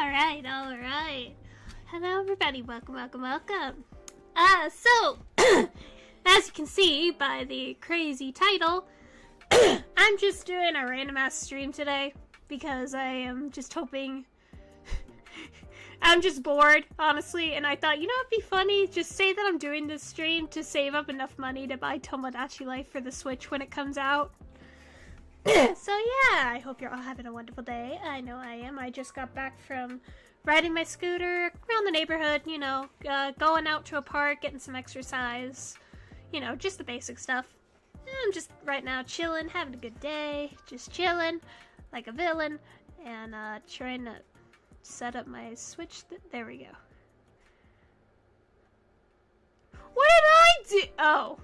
Alright. Hello everybody, welcome. So, as you can see by the crazy title, I'm just doing a random ass stream today because I am just hoping... I'm just bored, honestly, and I thought, you know, it'd be funny, just say that I'm doing this stream to save up enough money to buy Tomodachi Life for the Switch when it comes out. So yeah, I hope you're all having a wonderful day. I know I am. I just got back from riding my scooter around the neighborhood, you know, going out to a park, getting some exercise, you know, just the basic stuff. I'm just right now chilling, having a good day, just chilling like a villain, and trying to set up my Switch. There we go. What did I do? Oh.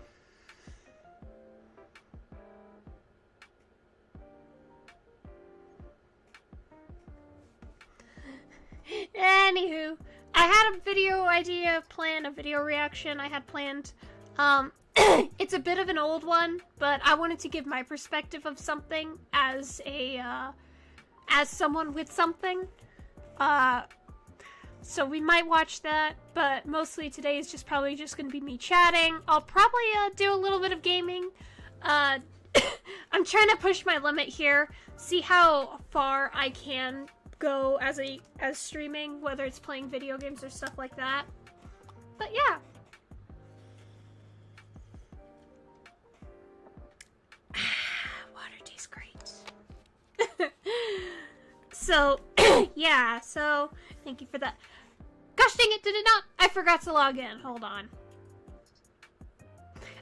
Anywho, I had a video idea planned, a video reaction I had planned. It's a bit of an old one, but I wanted to give my perspective of something as someone with something. So we might watch that, but mostly today is probably just gonna be me chatting. I'll probably do a little bit of gaming. I'm trying to push my limit here, see how far I can go as streaming, whether it's playing video games or stuff like that. But yeah. Water tastes great. So, yeah, so thank you for that. Gosh dang it, did it not? I forgot to log in. Hold on.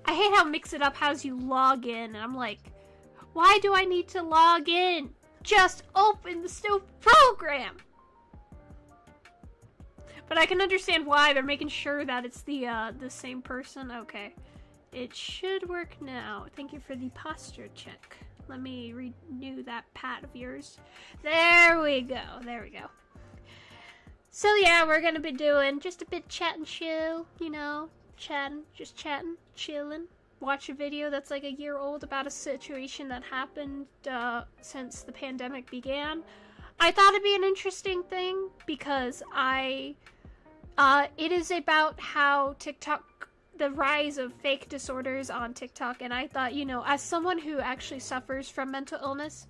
I hate how Mix It Up has you log in, and I'm like, why do I need to log in? Just open the stupid program. But I can understand why they're making sure that it's the same person. Okay, it should work now. Thank you for the posture check. Let me renew that pat of yours. There we go. There we go. So yeah, we're gonna be doing just a bit chat and chill. You know, chatting, chilling. Watch a video that's like a year old about a situation that happened since the pandemic began. I thought it'd be an interesting thing because it is about how TikTok, the rise of fake disorders on TikTok, and I thought, you know, as someone who actually suffers from mental illness,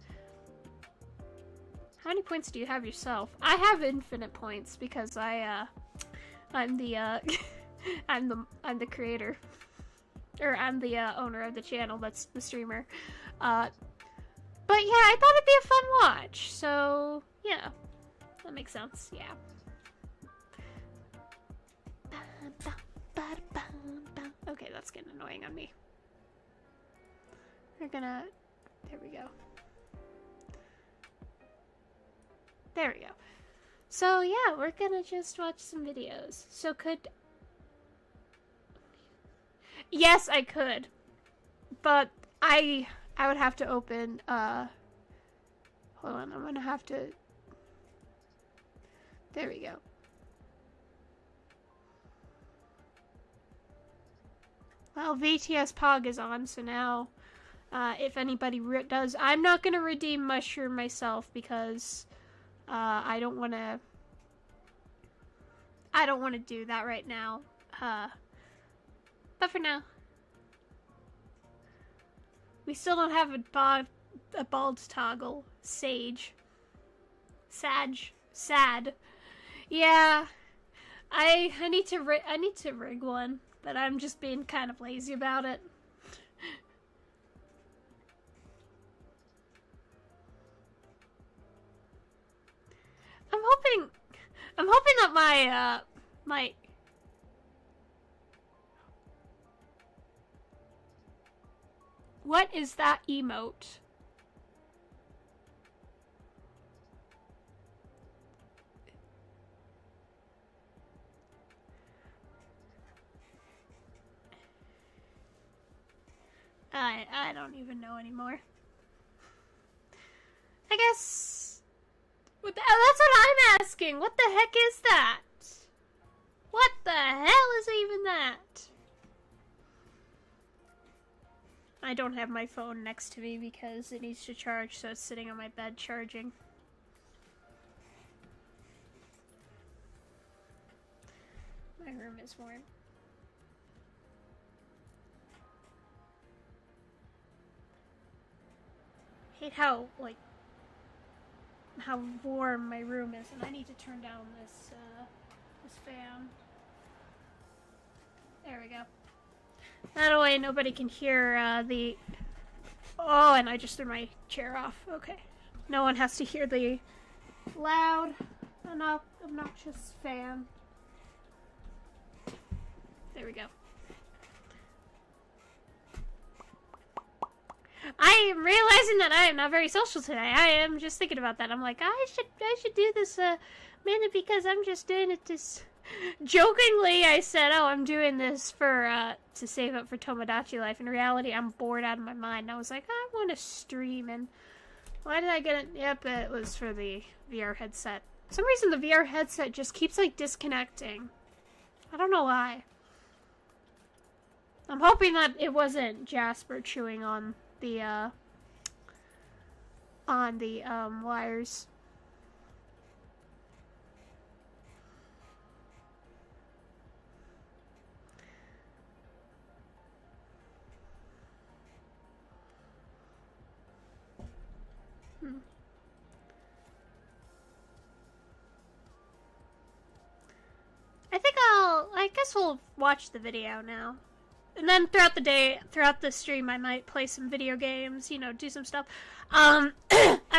how many points do you have yourself? I have infinite points because I'm the I'm the creator. Or I'm the owner of the channel, that's the streamer. But yeah, I thought it'd be a fun watch. So, yeah. That makes sense, yeah. Okay, that's getting annoying on me. We're gonna... There we go. There we go. So, yeah, we're gonna just watch some videos. So yes, I could, but I would have to open, hold on, I'm gonna have to, there we go. Well, VTS Pog is on, so now, if anybody does, I'm not gonna redeem Mushroom myself because, I don't wanna do that right now, but for now, we still don't have a bald toggle. Sad. Yeah, I need to rig one, but I'm just being kind of lazy about it. I'm hoping that my what is that emote? I don't even know anymore. I guess... that's what I'm asking! What the heck is that? What the hell is even that? I don't have my phone next to me because it needs to charge, so it's sitting on my bed charging. My room is warm. I hate how, like, how warm my room is, and I need to turn down this, this fan. There we go. That way nobody can hear, the... Oh, and I just threw my chair off. Okay. No one has to hear the loud, obnoxious fan. There we go. I am realizing that I am not very social today. I am just thinking about that. I'm like, I should do this, mainly because I'm just doing it to... Jokingly, I said, oh, I'm doing this for, to save up for Tomodachi life. In reality, I'm bored out of my mind. And I was like, I want to stream, and why did I get it? Yep, it was for the VR headset. For some reason, the VR headset just keeps, like, disconnecting. I don't know why. I'm hoping that it wasn't Jasper chewing on the wires. I guess we'll watch the video now. And then throughout the day, throughout the stream, I might play some video games, you know, do some stuff. I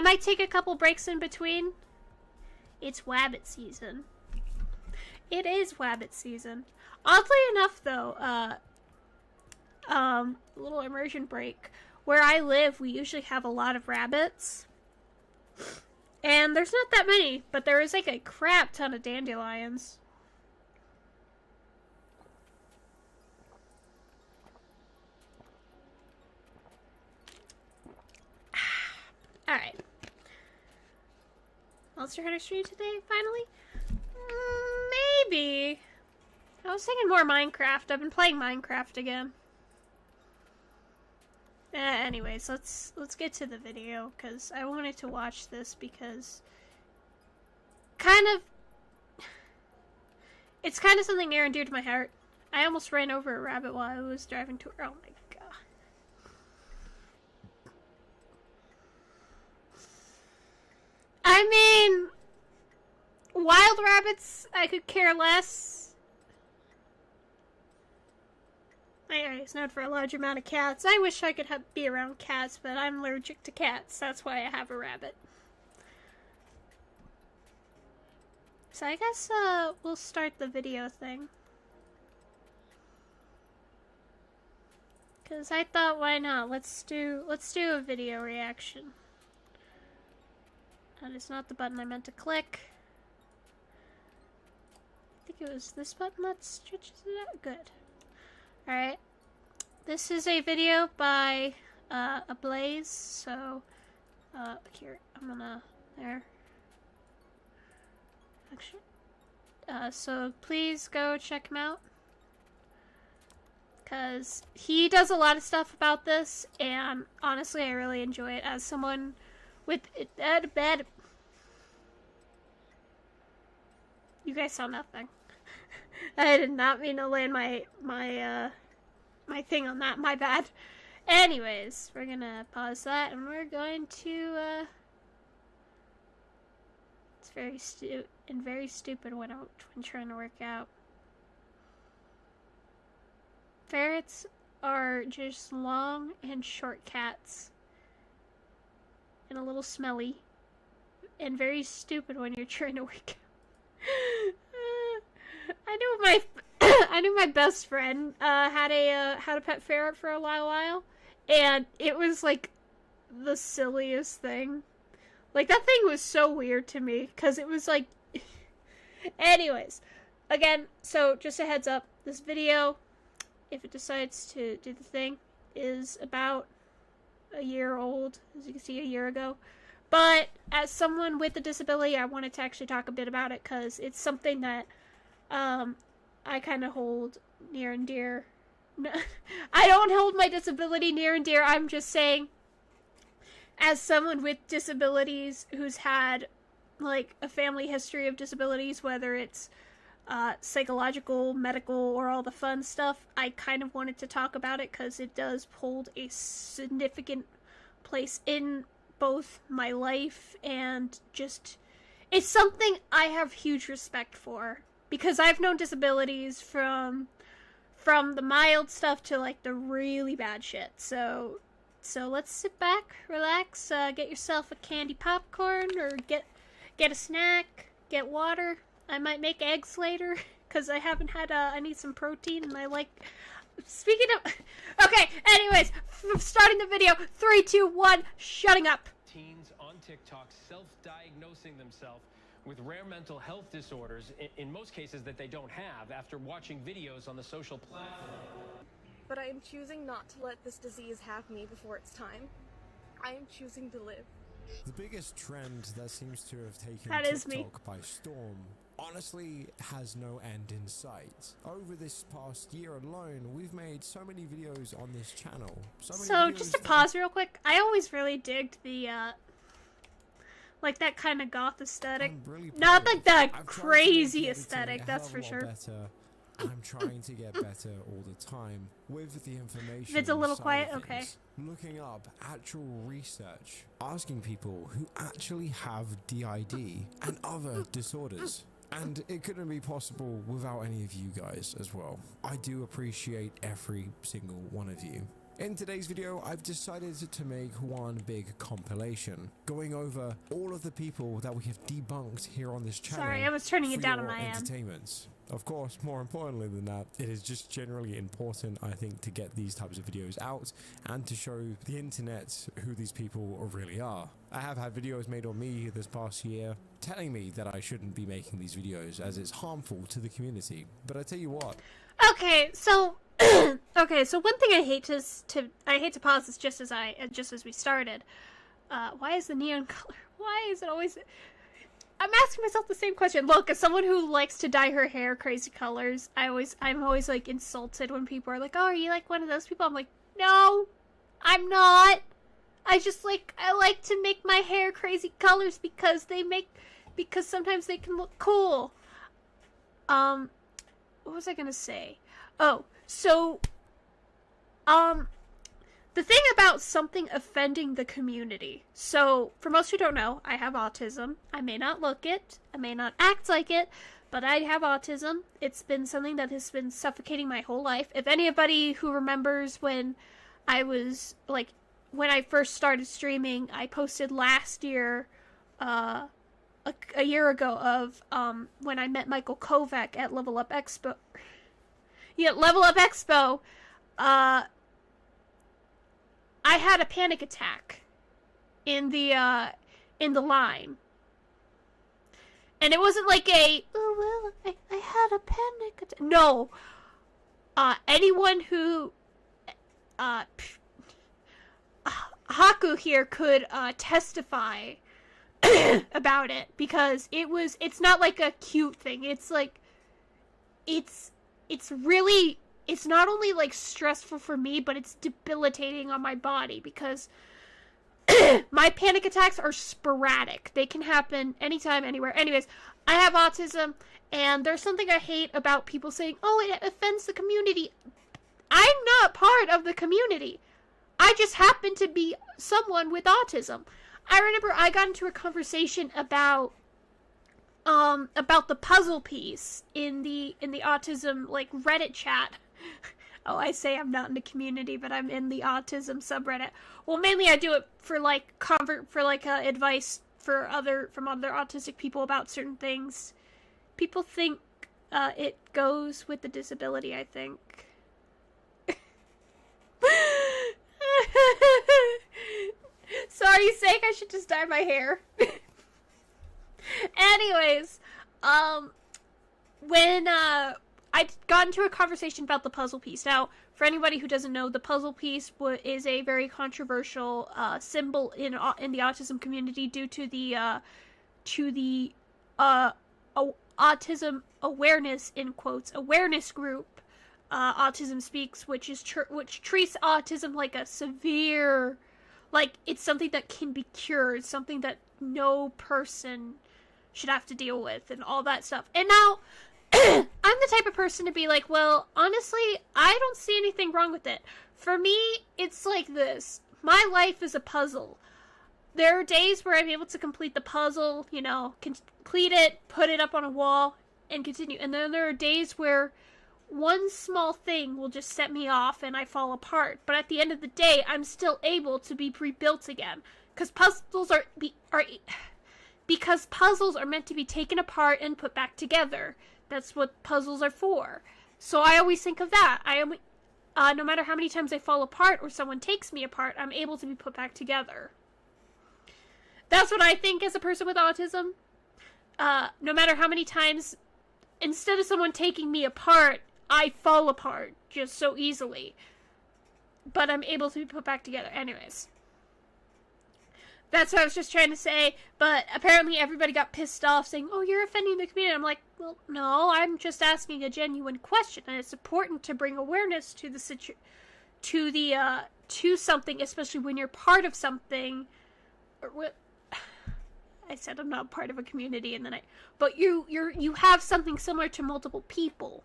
might take a couple breaks in between. It's Wabbit season. It is Wabbit season. Oddly enough, though, little immersion break. Where I live, we usually have a lot of rabbits. And there's not that many, but there is like a crap ton of dandelions. Alright. Monster Hunter stream today, finally? Maybe. I was thinking more Minecraft. I've been playing Minecraft again. Anyways, let's get to the video, because I wanted to watch this because it's kind of something near and dear to my heart. I almost ran over a rabbit while I was driving to her. Oh my god. I mean, wild rabbits, I could care less. My area is known for a large amount of cats. I wish I could be around cats, but I'm allergic to cats. That's why I have a rabbit. So I guess we'll start the video thing. Cause I thought, why not? Let's do a video reaction. That is not the button I meant to click. I think it was this button that stretches it out. Good. Alright. This is a video by Ablaze, so here, I'm gonna there. Actually, so please go check him out. Cause he does a lot of stuff about this, and honestly I really enjoy it as someone with bed. You guys saw nothing. I did not mean to land my thing on that. My bad. Anyways, we're gonna pause that, and we're going to. It's very stupid when trying to work out. Ferrets are just long and short cats, and a little smelly, and very stupid when you're trying to work out. I knew my best friend had a pet ferret for a while, and it was like the silliest thing. Like, that thing was so weird to me, because it was like... Anyways, again, so just a heads up, this video, if it decides to do the thing, is about a year old, as you can see, a year ago. But as someone with a disability, I wanted to actually talk a bit about it, because it's something that I kind of hold near and dear. I don't hold my disability near and dear. I'm just saying, as someone with disabilities who's had, like, a family history of disabilities, whether it's psychological, medical, or all the fun stuff, I kind of wanted to talk about it because it does hold a significant place in both my life and just, it's something I have huge respect for, because I've known disabilities from the mild stuff to like the really bad shit. So let's sit back, relax, get yourself a candy popcorn, or get a snack, get water. I might make eggs later, because I haven't had, I need some protein, and I like, speaking of, okay, anyways, starting the video, 3, 2, 1, shutting up. Teens on TikTok self-diagnosing themselves with rare mental health disorders, in most cases that they don't have, after watching videos on the social platform. But I am choosing not to let this disease have me before it's time. I am choosing to live. The biggest trend that seems to have taken TikTok by storm honestly has no end in sight. Over this past year alone, we've made so many videos on this channel. So just to pause real quick, I always really digged the like that kind of goth aesthetic. Really not like that crazy aesthetic, that's for sure. I'm trying to get better all the time with the information. If it's a little quiet, okay. Looking up actual research, asking people who actually have DID and other disorders. And it couldn't be possible without any of you guys as well. I do appreciate every single one of you. In today's video, I've decided to make one big compilation, going over all of the people that we have debunked here on this channel. Sorry, I was turning it down on my end. Of course, more importantly than that, it is just generally important, I think, to get these types of videos out and to show the internet who these people really are. I have had videos made on me this past year telling me that I shouldn't be making these videos as it's harmful to the community. But I tell you what. Okay, so okay, so one thing I hate to pause this just as we started. Why is the neon color? Why is it always? I'm asking myself the same question. Look, as someone who likes to dye her hair crazy colors, I'm always like insulted when people are like, "Oh, are you like one of those people?" I'm like, "No, I'm not. I like to make my hair crazy colors because sometimes they can look cool." What was I gonna say? Oh, so, the thing about something offending the community. So, for most who don't know, I have autism. I may not look it, I may not act like it, but I have autism. It's been something that has been suffocating my whole life. If anybody who remembers when I was, like, when I first started streaming, I posted last year, a year ago of, when I met Michael Kovac at Level Up Expo. Yeah, Level Up Expo, I had a panic attack in the line. And it wasn't like oh, well, I had a panic attack. No. Anyone who, Haku here could, testify about it, because it's not like a cute thing. It's like, it's really, it's not only like stressful for me, but it's debilitating on my body, because my panic attacks are sporadic. They can happen anytime, anywhere. Anyways, I have autism, and there's something I hate about people saying, "Oh, it offends the community." I'm not part of the community. I just happen to be someone with autism. I remember I got into a conversation about the puzzle piece in the autism, like, Reddit chat. Oh, I say I'm not in the community, but I'm in the autism subreddit. Well, mainly I do it for like advice from other autistic people about certain things. People think it goes with the disability, I think. Sorry, sake, I should just dye my hair. Anyways, when I got into a conversation about the puzzle piece. Now, for anybody who doesn't know, the puzzle piece is a very controversial symbol in the autism community due to the autism awareness, in quotes, awareness group, Autism Speaks, which treats autism like a severe, like it's something that can be cured, something that no person should have to deal with, and all that stuff. And now, I'm the type of person to be like, well, honestly, I don't see anything wrong with it. For me, it's like this. My life is a puzzle. There are days where I'm able to complete the puzzle, you know, complete it, put it up on a wall, and continue. And then there are days where one small thing will just set me off and I fall apart. But at the end of the day, I'm still able to be rebuilt again. Because puzzles because puzzles are meant to be taken apart and put back together. That's what puzzles are for. So I always think of that. No matter how many times I fall apart or someone takes me apart, I'm able to be put back together. That's what I think as a person with autism. No matter how many times, instead of someone taking me apart, I fall apart just so easily. But I'm able to be put back together. Anyways. That's what I was just trying to say, but apparently everybody got pissed off saying, oh, you're offending the community. I'm like, well, no, I'm just asking a genuine question, and it's important to bring awareness to the to something, especially when you're part of something. I said I'm not part of a community, and then but you have something similar to multiple people.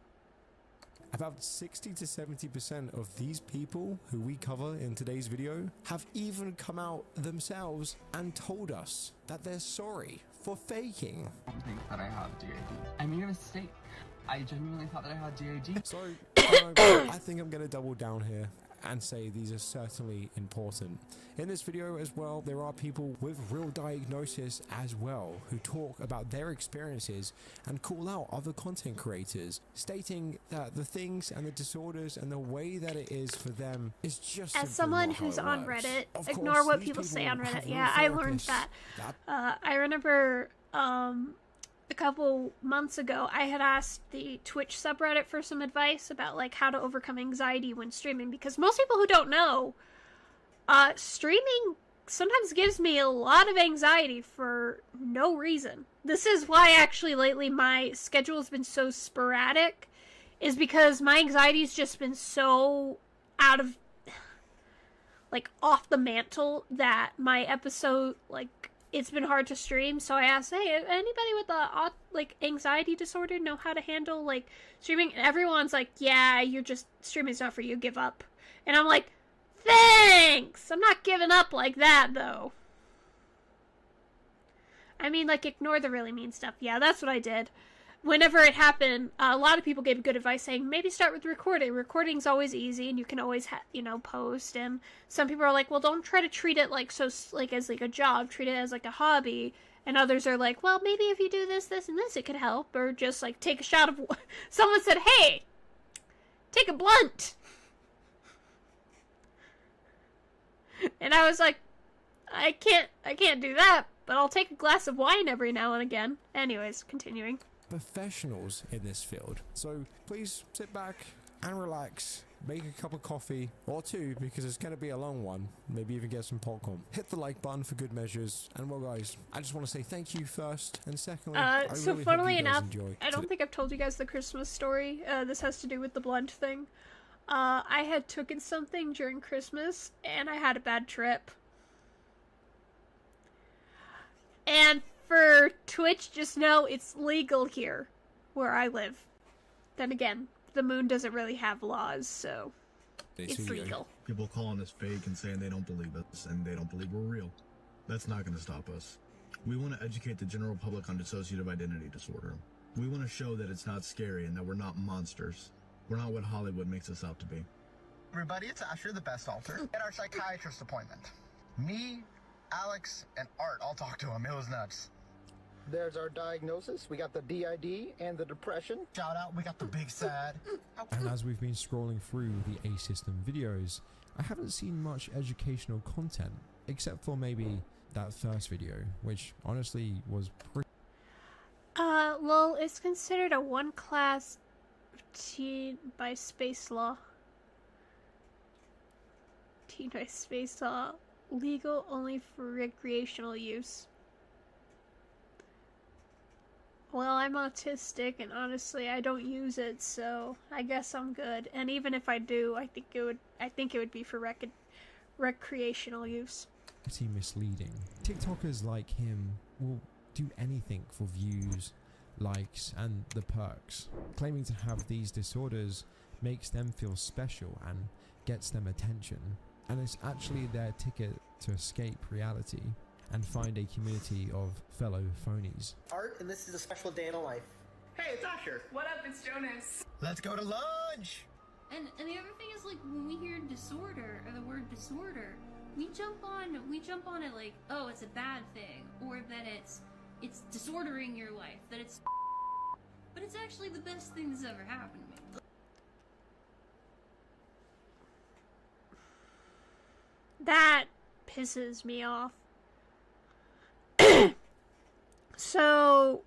About 60 to 70% of these people who we cover in today's video have even come out themselves and told us that they're sorry for faking. I don't think that I have DID. I made a mistake. I genuinely thought that I had DID. So, I think I'm going to double down here and say these are certainly important. In this video as well, there are people with real diagnosis as well who talk about their experiences and call out other content creators, stating that the things and the disorders and the way that it is for them is just as someone who's on Reddit, ignore what people say on Reddit. Yeah, I learned that. I remember a couple months ago, I had asked the Twitch subreddit for some advice about like how to overcome anxiety when streaming, because most people who don't know, streaming sometimes gives me a lot of anxiety for no reason. This is why actually lately my schedule has been so sporadic, is because my anxiety's just been so out of, like, off the mantle that my episode, like, it's been hard to stream. So I asked, hey, anybody with a like anxiety disorder know how to handle like streaming? And everyone's like, yeah, you're just, streaming's not for you, give up. And I'm like, thanks! I'm not giving up like that though. I mean, like, ignore the really mean stuff. Yeah, that's what I did. Whenever it happened, a lot of people gave good advice saying, maybe start with recording. Recording's always easy, and you can always, post. And some people are like, well, don't try to treat it like as like a job. Treat it as like a hobby. And others are like, well, maybe if you do this, this, and this, it could help. Or just like take a shot of. Someone said, hey, take a blunt. And I was like, I can't do that, but I'll take a glass of wine every now and again. Anyways, continuing. Professionals in this field. So please sit back and relax, make a cup of coffee or two, because it's going to be a long one. Maybe even get some popcorn. Hit the like button for good measures. And well, guys, I just want to say thank you first, and secondly, so really funnily hope you guys enough, enjoy. I don't think I've told you guys the Christmas story. This has to do with the blunt thing. I had taken something during Christmas and I had a bad trip. And for Twitch, just know it's legal here, where I live. Then again, the moon doesn't really have laws, so it's legal. People calling us fake and saying they don't believe us and they don't believe we're real. That's not going to stop us. We want to educate the general public on dissociative identity disorder. We want to show that it's not scary and that we're not monsters. We're not what Hollywood makes us out to be. Everybody, it's Asher, the best alter, at our psychiatrist appointment. Me, Alex, and Art all talked to him. It was nuts. There's our diagnosis. We got the DID and the depression. Shout out, we got the big sad. And as we've been scrolling through the A-System videos, I haven't seen much educational content, except for maybe that first video, which honestly was pretty... Lol, it's considered a one-class teen by space law. Teen by space law. Legal only for recreational use. Well, I'm autistic, and honestly, I don't use it, so I guess I'm good. And even if I do, I think it would be for recreational use. Pretty misleading. TikTokers like him will do anything for views, likes, and the perks. Claiming to have these disorders makes them feel special and gets them attention, and it's actually their ticket to escape reality and find a community of fellow phonies. Art, and this is a special day in a life. Hey, it's Asher. What up? It's Jonas. Let's go to lunch. And the other thing is, like, when we hear disorder or the word disorder, we jump on it like, oh, it's a bad thing, or that it's disordering your life, that it's, but it's actually the best thing that's ever happened to me. That pisses me off. So,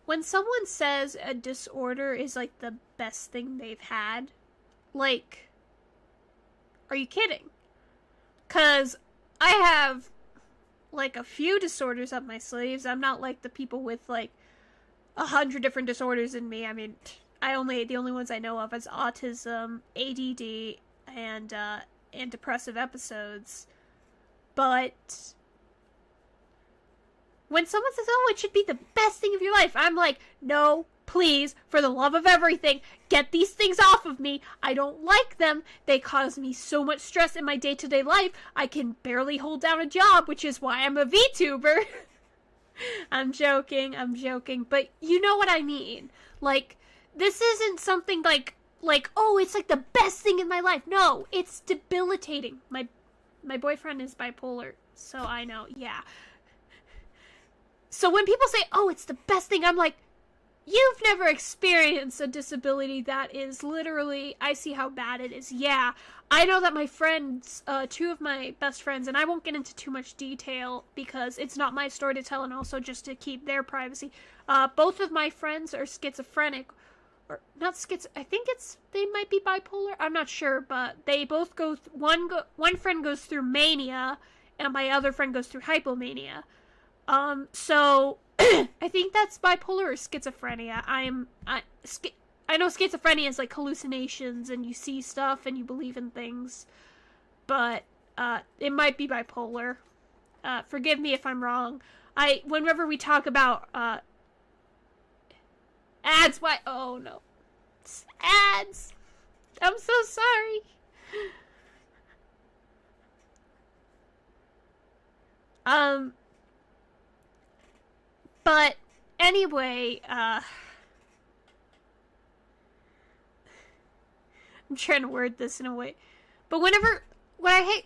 when someone says a disorder is like the best thing they've had, like, are you kidding? 'Cause I have like a few disorders up my sleeves. I'm not like the people with like 100 different disorders in me. I mean, the only ones I know of is autism, ADD, and depressive episodes. But when someone says, oh, it should be the best thing of your life, I'm like, no, please, for the love of everything, get these things off of me. I don't like them. They cause me so much stress in my day-to-day life. I can barely hold down a job, which is why I'm a VTuber. I'm joking, but you know what I mean. Like, this isn't something like, oh, it's like the best thing in my life. No, it's debilitating. My boyfriend is bipolar, so I know, yeah. So when people say, oh, it's the best thing, I'm like, you've never experienced a disability that is literally, I see how bad it is. Yeah, I know that my friends, two of my best friends, and I won't get into too much detail because it's not my story to tell and also just to keep their privacy. Both of my friends are schizophrenic. Or not I think they might be bipolar. I'm not sure, but they both go, one friend goes through mania, and my other friend goes through hypomania. So, I think that's bipolar or schizophrenia. I know schizophrenia is like hallucinations and you see stuff and you believe in things, but, it might be bipolar. Forgive me if I'm wrong. Whenever we talk about, ads, why? Oh no. It's ads! I'm so sorry. But anyway, I'm trying to word this in a way. But what I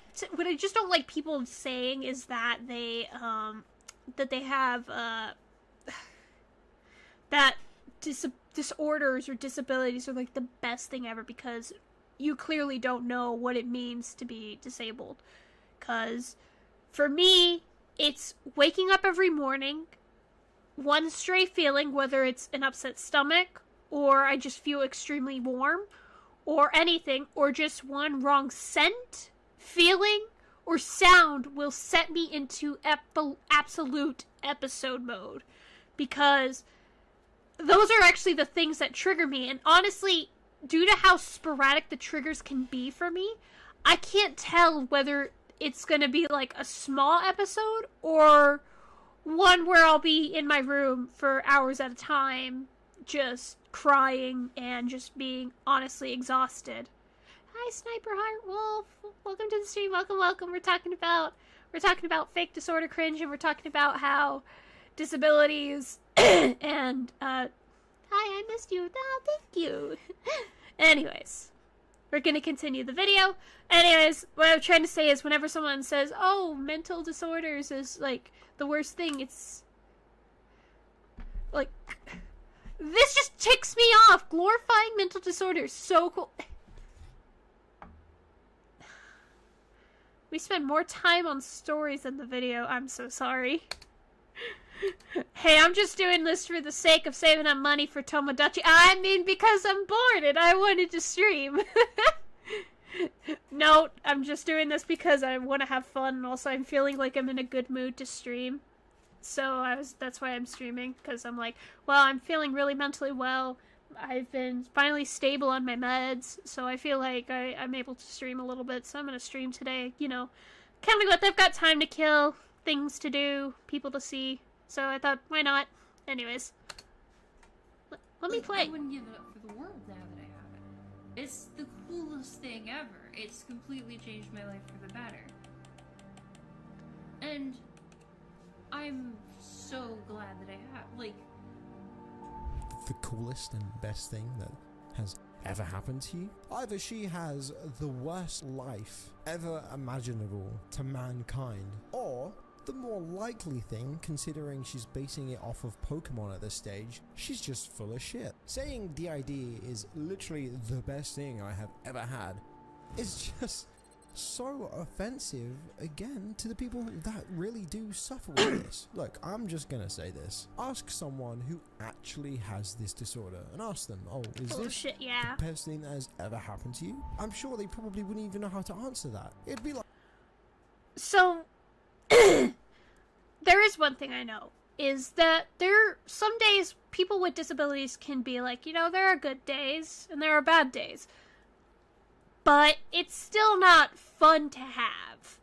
just don't like people saying is that they have, that disorders or disabilities are like the best thing ever because you clearly don't know what it means to be disabled. 'Cause for me, it's waking up every morning, one stray feeling, whether it's an upset stomach, or I just feel extremely warm, or anything, or just one wrong scent, feeling, or sound will set me into absolute episode mode. Because those are actually the things that trigger me, and honestly, due to how sporadic the triggers can be for me, I can't tell whether it's gonna be like a small episode, or one where I'll be in my room for hours at a time, just crying and just being honestly exhausted. Hi, Sniper Heart Wolf. Welcome to the stream. Welcome. We're talking about fake disorder cringe, and we're talking about how disabilities and hi, I missed you. Oh, thank you. Anyways, we're gonna continue the video. Anyways, what I'm trying to say is whenever someone says, oh, mental disorders is like the worst thing, it's like, this just ticks me off. Glorifying mental disorders, so cool. We spend more time on stories than the video. I'm so sorry. Hey, I'm just doing this for the sake of saving up money for Tomodachi. I mean, because I'm bored and I wanted to stream. No, I'm just doing this because I want to have fun, and also I'm feeling like I'm in a good mood to stream. So that's why I'm streaming, because I'm like, well, I'm feeling really mentally well. I've been finally stable on my meds, so I feel like I'm able to stream a little bit, so I'm going to stream today, you know. Kind of like I've got time to kill, things to do, people to see, so I thought, why not? Anyways. Let me play. I wouldn't give it up for the world now that I have it. It's the coolest thing ever. It's completely changed my life for the better. And I'm so glad that I have, like... The coolest and best thing that has ever happened to you? Either she has the worst life ever imaginable to mankind, or the more likely thing, considering she's basing it off of Pokemon at this stage, she's just full of shit. Saying DID is literally the best thing I have ever had is just so offensive, again, to the people that really do suffer with this. Look, I'm just gonna say this. Ask someone who actually has this disorder and ask them, oh, is this shit, yeah. the best thing that has ever happened to you? I'm sure they probably wouldn't even know how to answer that. It'd be like... So, there is one thing I know, is that some days people with disabilities can be like, you know, there are good days and there are bad days. But it's still not fun to have.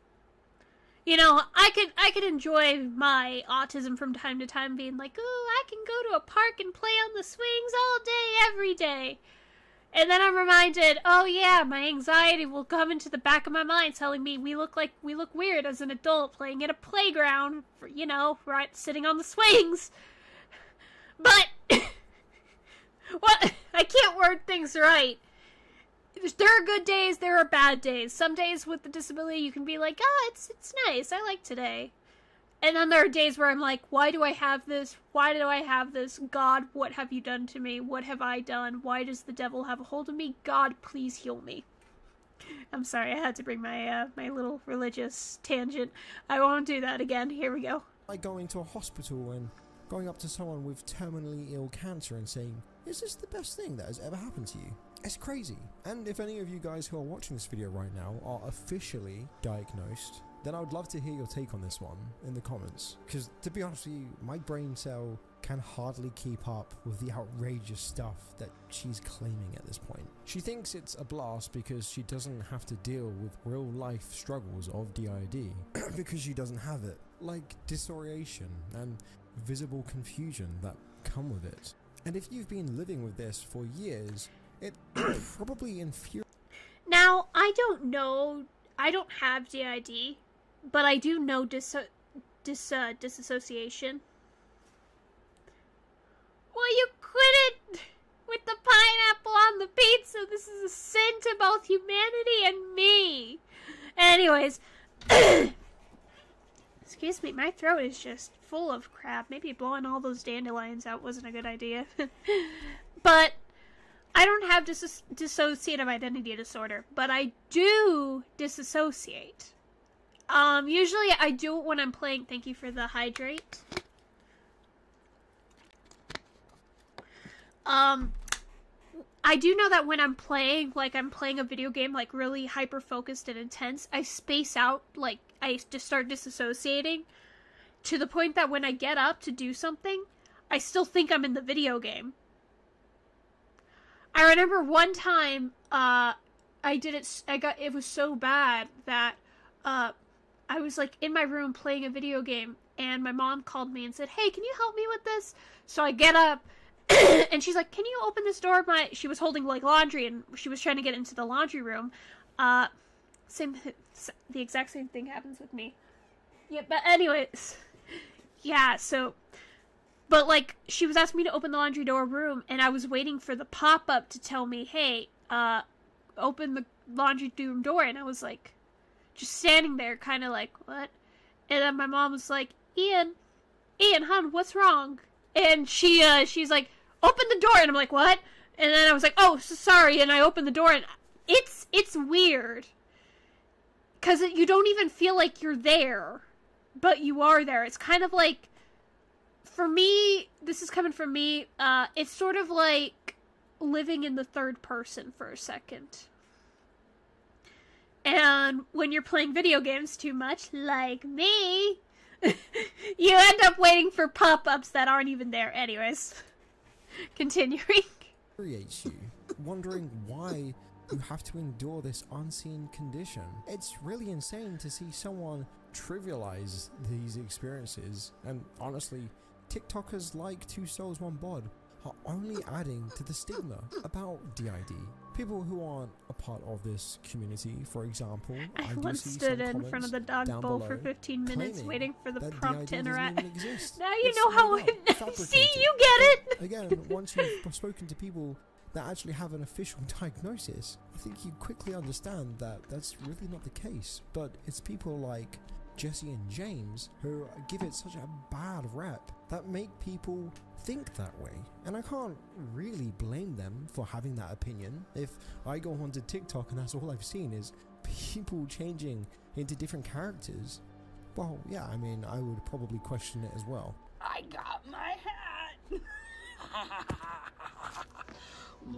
You know, I could enjoy my autism from time to time being like, oh, I can go to a park and play on the swings all day, every day. And then I'm reminded, oh yeah, my anxiety will come into the back of my mind telling me we look weird as an adult playing at a playground, for, you know, right, sitting on the swings. But, what? I can't word things right. There are good days, there are bad days. Some days with the disability you can be like, oh, it's nice, I like today. And then there are days where I'm like, why do I have this? Why do I have this? God, what have you done to me? What have I done? Why does the devil have a hold of me? God, please heal me. I'm sorry, I had to bring my my little religious tangent. I won't do that again. Here we go. Like going to a hospital and going up to someone with terminally ill cancer and saying, is this the best thing that has ever happened to you? It's crazy. And if any of you guys who are watching this video right now are officially diagnosed, then I would love to hear your take on this one in the comments. Because to be honest with you, my brain cell can hardly keep up with the outrageous stuff that she's claiming at this point. She thinks it's a blast because she doesn't have to deal with real life struggles of DID because she doesn't have it, like disorientation and visible confusion that come with it. And if you've been living with this for years, it probably infuriates. Now, I don't know, I don't have DID, but I do know disassociation. Well, you quit it with the pineapple on the pizza. This is a sin to both humanity and me. Anyways, excuse me, my throat is just full of crap. Maybe blowing all those dandelions out wasn't a good idea. But I don't have dissociative identity disorder, but I do disassociate. Usually I do it when I'm playing. Thank you for the hydrate. I do know that when I'm playing, like I'm playing a video game, like really hyper-focused and intense, I space out, like I just start disassociating to the point that when I get up to do something, I still think I'm in the video game. I remember one time, it was so bad that, I was like in my room playing a video game and my mom called me and said, hey, can you help me with this? So I get up and she's like, can you open this door? She was holding like laundry and she was trying to get into the laundry room. The exact same thing happens with me. Yeah, but anyways, yeah, so, but like she was asking me to open the laundry door room and I was waiting for the pop-up to tell me, hey, open the laundry room door, and I was like, just standing there kind of like, what? And then my mom was like, Ian, hon, what's wrong? And she's like, open the door, and I'm like, what? And then I was like, oh, sorry, and I opened the door, and it's weird. Because you don't even feel like you're there, but you are there. It's kind of like, for me, this is coming from me, it's sort of like living in the third person for a second. And when you're playing video games too much, like me, you end up waiting for pop-ups that aren't even there. Anyways, continuing. Infuriates you, wondering why you have to endure this unseen condition. It's really insane to see someone trivialize these experiences, and honestly, TikTokers like Two Souls One Bod are only adding to the stigma about DID. People who aren't a part of this community, for example, I do once see stood some in front of the dog down bowl for below 15 minutes claiming waiting for the that prompt to DID doesn't interact. even exist. Now you It's know how made up, it... See, fabricated. you get it! Again, once you've spoken to people that actually have an official diagnosis, I think you quickly understand that that's really not the case. But it's people like Jesse and James who give it such a bad rep that make people think that way. And I can't really blame them for having that opinion. If I go onto TikTok and that's all I've seen is people changing into different characters, well, yeah, I mean, I would probably question it as well. I got my hat!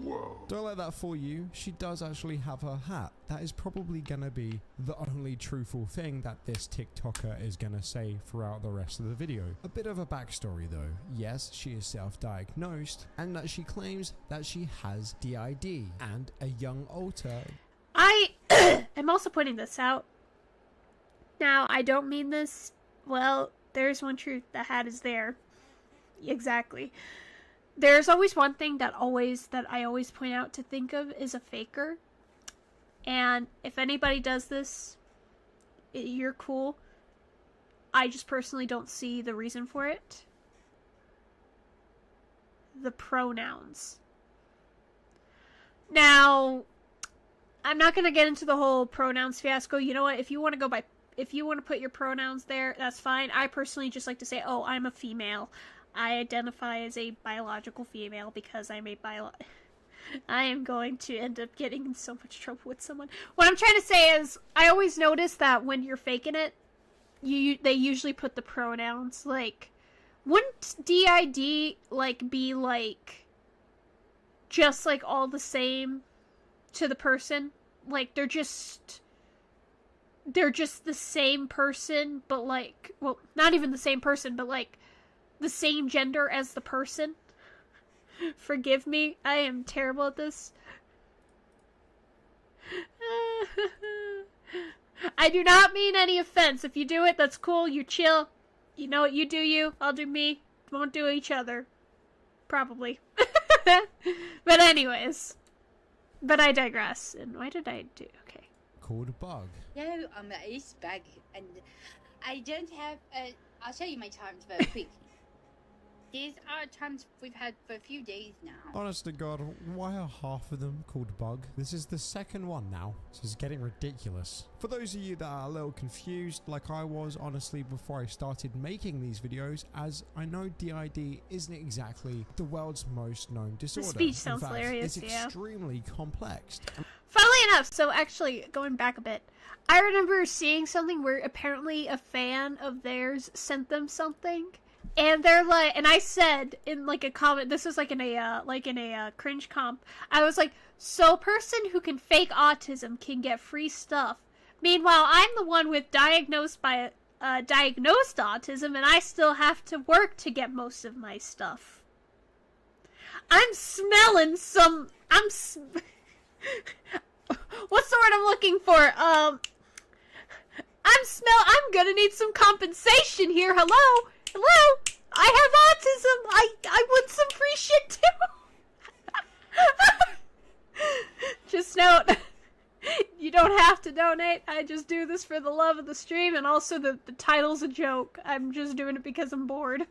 Whoa. Don't let that fool you. She does actually have her hat. That is probably gonna be the only truthful thing that this TikToker is gonna say throughout the rest of the video. A bit of a backstory though. Yes, she is self-diagnosed and that she claims that she has DID and a young alter. I am also pointing this out. Now, I don't mean this. Well, there's one truth. The hat is there. Exactly. There's always one thing that I always point out to think of is a faker. And if anybody does this, you're cool. I just personally don't see the reason for it. The pronouns. Now, I'm not going to get into the whole pronouns fiasco. You know what? If you want to put your pronouns there, that's fine. I personally just like to say, oh, I'm a female. I identify as a biological female because I'm a I am going to end up getting in so much trouble with someone. What I'm trying to say is, I always notice that when you're faking it, they usually put the pronouns. Like, wouldn't DID, like, be, like, just, like, all the same to the person? Like, they're just the same person, but, like, well, not even the same person, but, like, the same gender as the person. Forgive me, I am terrible at this. I do not mean any offense. If you do it, that's cool. You chill. You know what? You do you. I'll do me. Won't do each other. Probably. But anyways. But I digress. And why did I do? Okay. Called Bug. Yeah, it's Bug, and I don't have. I'll show you my times very quickly. These are times we've had for a few days now. Honest to God, why are half of them called Bug? This is the second one now. This is getting ridiculous. For those of you that are a little confused, like I was honestly before I started making these videos, as I know DID isn't exactly the world's most known disorder. The speech sounds in fact, hilarious, it's yeah. extremely complex. Funnily enough, so actually, going back a bit, I remember seeing something where apparently a fan of theirs sent them something. And they're like, and I said in like a comment, this is like in a cringe comp, I was like, so person who can fake autism can get free stuff. Meanwhile, I'm the one with diagnosed autism, and I still have to work to get most of my stuff. I'm smelling some. What's the word I'm looking for? I'm gonna need some compensation here. Hello. Hello? I have autism! I want some free shit too! Just note, you don't have to donate. I just do this for the love of the stream, and also the title's a joke. I'm just doing it because I'm bored.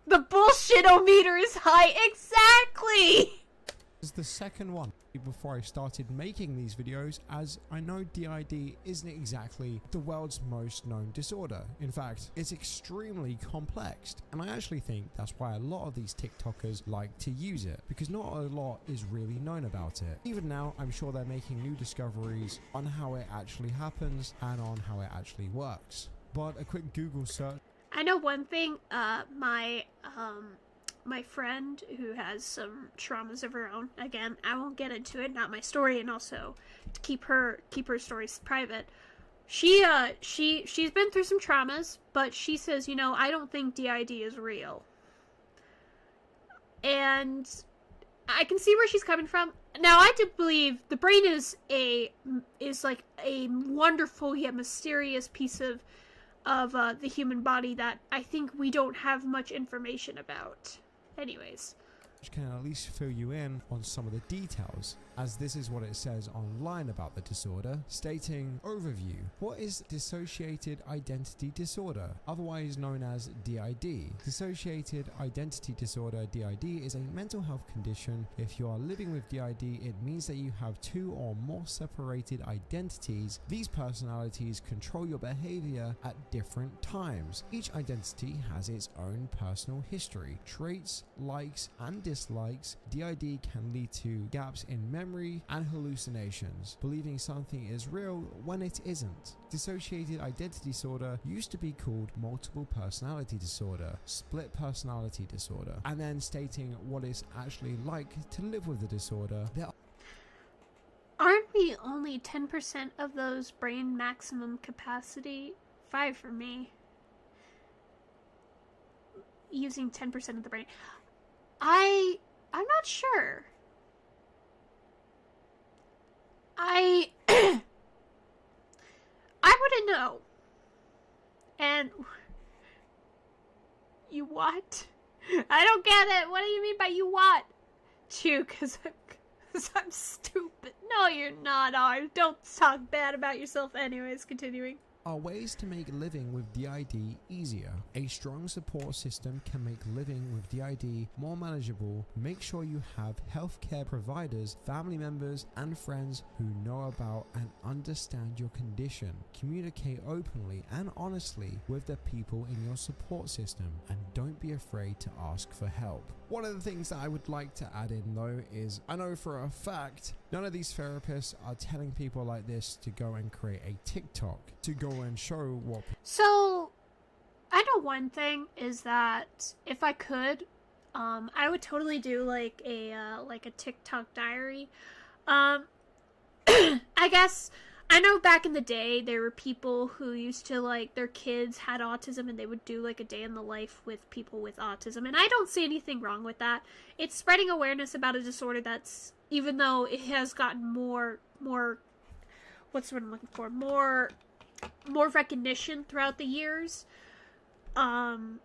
The bullshit-o-meter is high. Exactly! This is the second one before I started making these videos, as I know DID isn't exactly the world's most known disorder. In fact, it's extremely complex, and I actually think that's why a lot of these TikTokers like to use it, because not a lot is really known about it. Even now, I'm sure they're making new discoveries on how it actually happens and on how it actually works. But a quick Google search. I know one thing, my friend who has some traumas of her own, again, I won't get into it, not my story, and also to keep her stories private. She's been through some traumas, but she says, you know, I don't think DID is real. And I can see where she's coming from. Now, I do believe the brain is like a wonderful yet mysterious piece of the human body that I think we don't have much information about. Anyways. Which can at least fill you in on some of the details, as this is what it says online about the disorder, stating, overview, what is dissociated identity disorder, otherwise known as DID? Dissociated identity disorder, DID, is a mental health condition. If you are living with DID, it means that you have two or more separated identities. These personalities control your behavior at different times. Each identity has its own personal history, traits, likes, and dislikes. DID can lead to gaps in memory and hallucinations, believing something is real when it isn't. Dissociated identity disorder used to be called multiple personality disorder, split personality disorder, and then stating what it's actually like to live with the disorder. Aren't we only 10% of those brain maximum capacity? 5 for me. Using 10% of the brain. I'm not sure. I wouldn't know. And you what? I don't get it. What do you mean by you what? Chew, cause I'm stupid. No, you're not. Oh, don't talk bad about yourself. Anyways, continuing. Are ways to make living with DID easier. A strong support system can make living with DID more manageable. Make sure you have healthcare providers, family members, and friends who know about and understand your condition. Communicate openly and honestly with the people in your support system, and don't be afraid to ask for help. One of the things that I would like to add in though is, I know for a fact none of these therapists are telling people like this to go and create a TikTok to go and show what. So, I know one thing is that if I could, I would totally do like a TikTok diary. I guess I know back in the day there were people who used to like their kids had autism and they would do like a day in the life with people with autism, and I don't see anything wrong with that. It's spreading awareness about a disorder that's, even though it has gotten more what's the word I'm looking for? More recognition throughout the years. I'm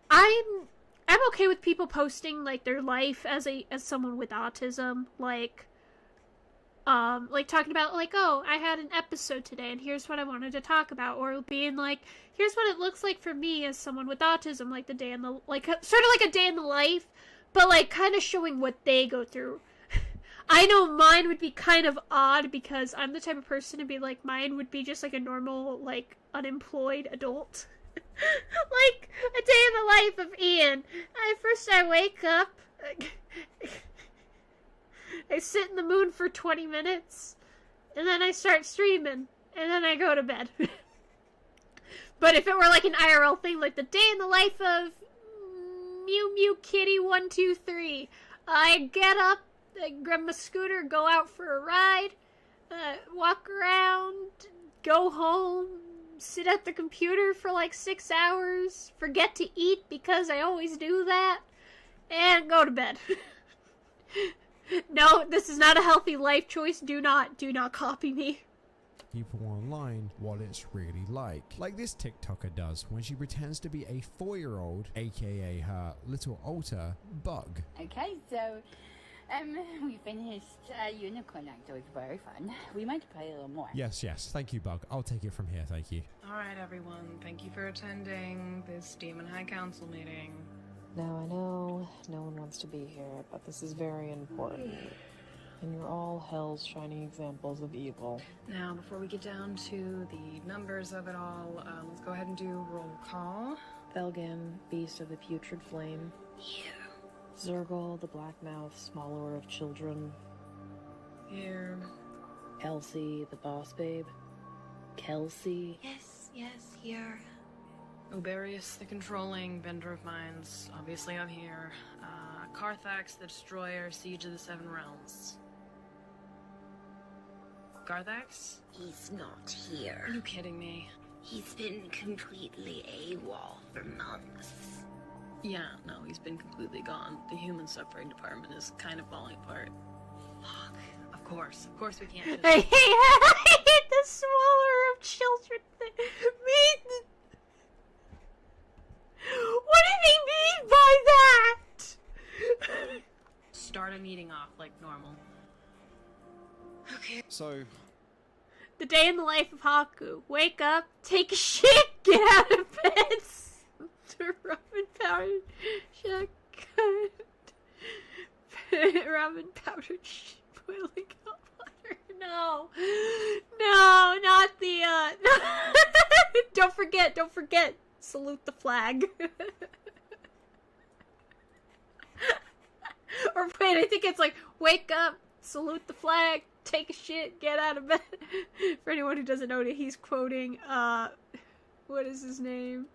okay with people posting like their life as someone with autism, like talking about like, oh, I had an episode today and here's what I wanted to talk about, or being like, here's what it looks like for me as someone with autism, like the day in the, like sort of like a day in the life, but like kind of showing what they go through. I know mine would be kind of odd because I'm the type of person to be like, mine would be just like a normal, like, unemployed adult. Like, a day in the life of Ian. I wake up, I sit in the moon for 20 minutes, and then I start streaming, and then I go to bed. But if it were like an IRL thing, like the day in the life of Mew Mew Kitty 123, I get up, I grab my scooter, go out for a ride, walk around, go home, sit at the computer for like 6 hours, forget to eat because I always do that, and go to bed. No, this is not a healthy life choice. Do not copy me. People online what it's really like this TikToker does when she pretends to be a 4-year-old, aka her little alter, Bug. Okay, so we finished Unicorn Act. It was very fun. We might play a little more. Yes, thank you, Bug. I'll take it from here, thank you. Alright everyone, thank you for attending this Demon High Council meeting. Now I know no one wants to be here, but this is very important. And you're all hell's shining examples of evil. Now, before we get down to the numbers of it all, let's go ahead and do roll call. Felgen, Beast of the Putrid Flame. Here. Zergal, the Black Mouth, Smallower of Children. Here. Elsie, the Boss Babe. Kelsey. Yes, here. Uberius, the Controlling, Bender of Minds. Obviously I'm here. Carthax, the Destroyer, Siege of the Seven Realms. Carthax? He's not here. Are you kidding me? He's been completely AWOL for months. Yeah, no, he's been completely gone. The human suffering department is kind of falling apart. Fuck. Of course we can't just... I hate the Smaller of Children thing. What did he mean by that? So, the day in the life of Haku. Wake up, take a shit, get out of bed, to ramen powdered shotgun, ramen powdered boiling hot water. No, not the, don't forget, salute the flag. Or wait, I think it's like, wake up, salute the flag, take a shit, get out of bed. For anyone who doesn't know, he's quoting, what is his name?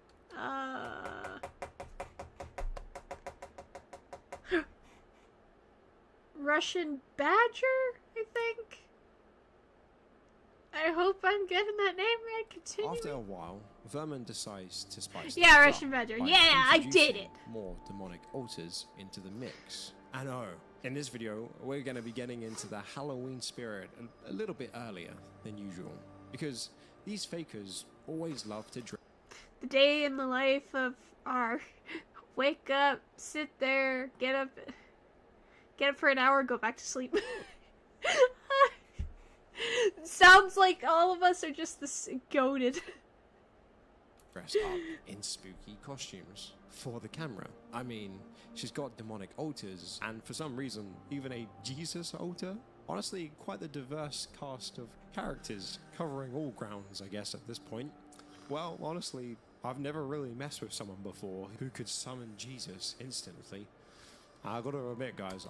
Russian Badger, I think? I hope I'm getting that name right. Continue. after a while, Vermin decides to spice things Yeah, Russian up Badger. by Yeah, I did introducing it. more demonic altars into the mix. And in this video, we're going to be getting into the Halloween spirit a little bit earlier than usual, because these fakers always love to drink. The day in the life of our wake up, sit there, get up for an hour, go back to sleep. Sounds like all of us are just this goated. Dressed up in spooky costumes for the camera. I mean, she's got demonic altars, and for some reason, even a Jesus altar. Honestly, quite the diverse cast of characters, covering all grounds, I guess, at this point. Well, honestly, I've never really messed with someone before who could summon Jesus instantly. I gotta admit, guys.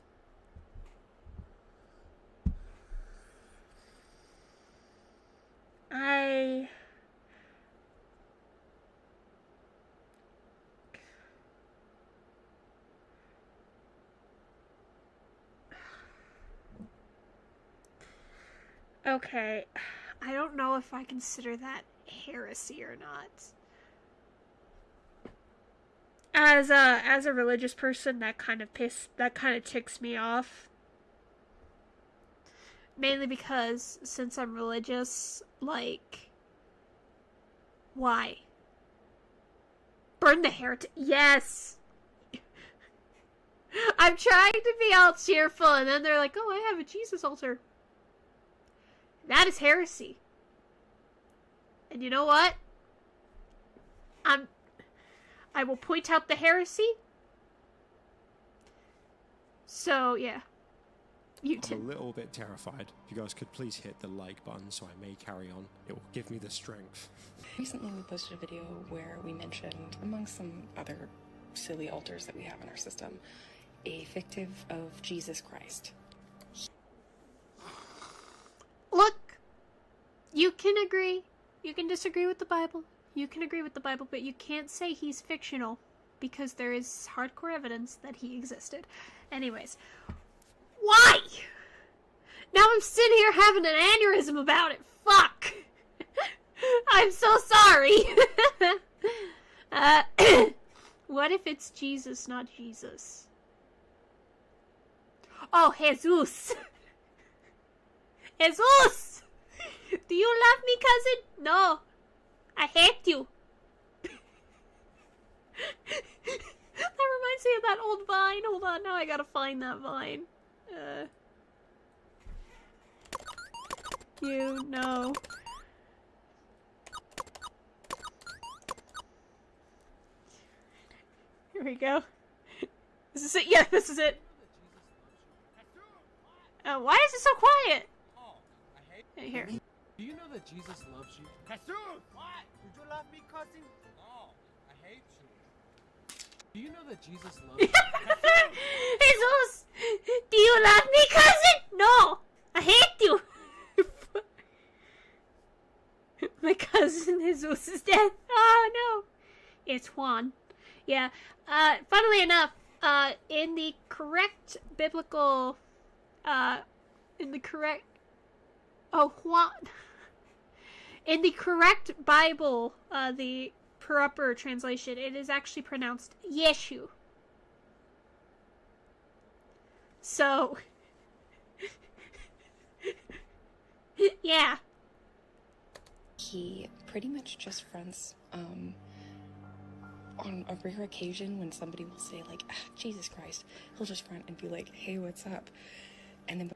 Okay, I don't know if I consider that heresy or not. As a religious person, that kind of ticks me off. Mainly because since I'm religious, like, why? Burn the heretic. Yes. I'm trying to be all cheerful, and then they're like, "Oh, I have a Jesus altar." That is heresy. And you know what? I will point out the heresy. So, yeah. I'm a little bit terrified. If you guys could please hit the like button so I may carry on. It will give me the strength. Recently we posted a video where we mentioned, among some other silly altars that we have in our system, a fictive of Jesus Christ. Look, you can agree, you can disagree with the Bible, you can agree with the Bible, but you can't say he's fictional because there is hardcore evidence that he existed. Anyways, why? Now I'm sitting here having an aneurysm about it. Fuck. I'm so sorry. What if it's Jesus, not Jesus? Oh, Jesus. Jesus! Do you love me, cousin? No. I hate you. That reminds me of that old vine. Hold on, now I gotta find that vine. You know. Here we go. This is it? Yeah, this is it. Why is it so quiet? Here. Do you know that Jesus loves you? Jesus! What? Did you love me, cousin? No, I hate you. Do you know that Jesus loves you? Jesus! Do you love me, cousin? No! I hate you! My cousin Jesus is dead. Oh, no. It's Juan. Yeah. Funnily enough, in the correct biblical... in the correct Bible, the proper translation, it is actually pronounced Yeshu. So, yeah. He pretty much just fronts, on a rare occasion when somebody will say, like, Jesus Christ, he'll just front and be like, hey, what's up? And then...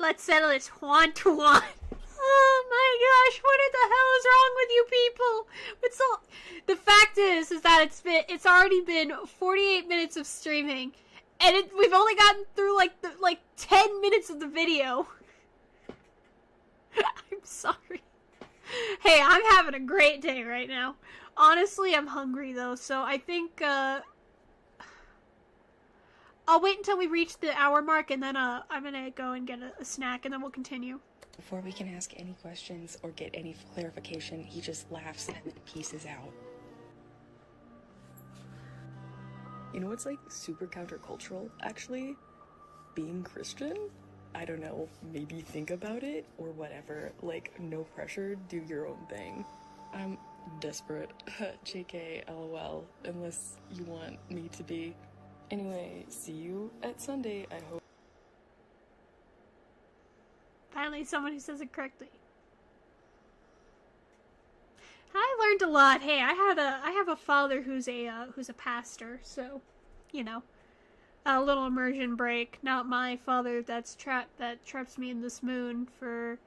Let's settle it 1-to-1. Oh my gosh, what in the hell is wrong with you people? It's all, the fact is that it's already been 48 minutes of streaming, and we've only gotten through like 10 minutes of the video. I'm sorry. Hey, I'm having a great day right now. Honestly, I'm hungry though, so I think I'll wait until we reach the hour mark, and then I'm gonna go and get a snack, and then we'll continue. Before we can ask any questions or get any clarification, he just laughs and then pieces out. You know what's like super countercultural, actually? Being Christian? I don't know, maybe think about it or whatever. Like, no pressure, do your own thing. I'm desperate. JK, LOL, unless you want me to be. Anyway, see you at Sunday, I hope. Finally, someone who says it correctly. I learned a lot. Hey, I have a father who's a pastor, so, you know, a little immersion break. Not my father that traps me in this moon for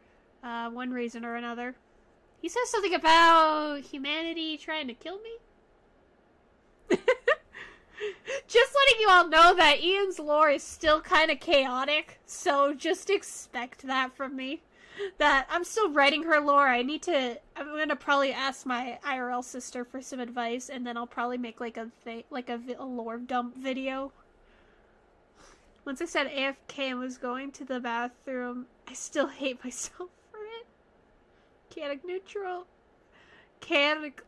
one reason or another. He says something about humanity trying to kill me. Just letting you all know that Ian's lore is still kind of chaotic, so just expect that from me. That I'm still writing her lore. I'm gonna probably ask my IRL sister for some advice, and then I'll probably make like a lore dump video. Once I said AFK and was going to the bathroom, I still hate myself for it. Chaotic neutral. Chaotic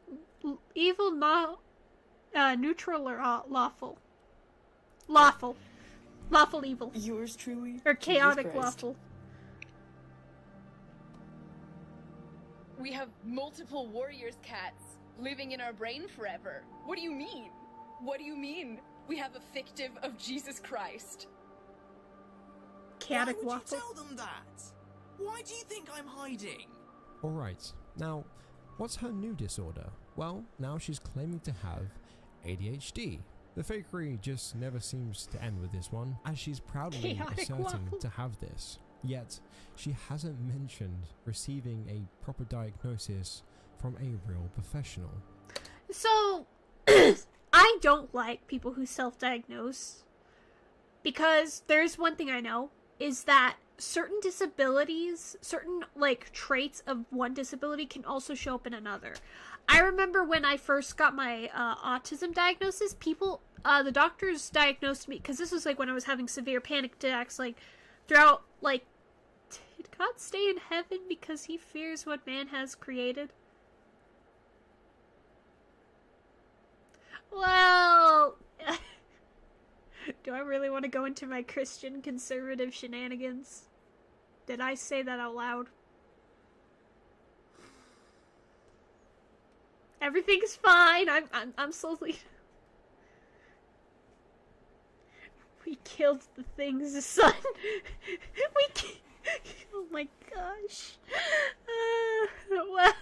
evil, not neutral or lawful. Lawful. Lawful evil. Yours truly. Or chaotic lawful. We have multiple warriors cats living in our brain forever. What do you mean? What do you mean? We have a fictive of Jesus Christ. Chaotic Why would waffle. you tell them that? Why do you think I'm hiding? Alright, now, what's her new disorder? Well, now she's claiming to have ADHD. The fakery just never seems to end with this one, as she's proudly Chaotic asserting waffle. to have this. Yet, she hasn't mentioned receiving a proper diagnosis from a real professional. So, I don't like people who self-diagnose, because there's one thing I know, is that certain disabilities, certain, like, traits of one disability can also show up in another. I remember when I first got my autism diagnosis, the doctors diagnosed me, because this was, like, when I was having severe panic attacks, like, throughout, like, did God stay in heaven because he fears what man has created? Well, do I really want to go into my Christian conservative shenanigans? Did I say that out loud? Everything's fine. I'm slowly. We killed the things, the sun. Oh my gosh. Well.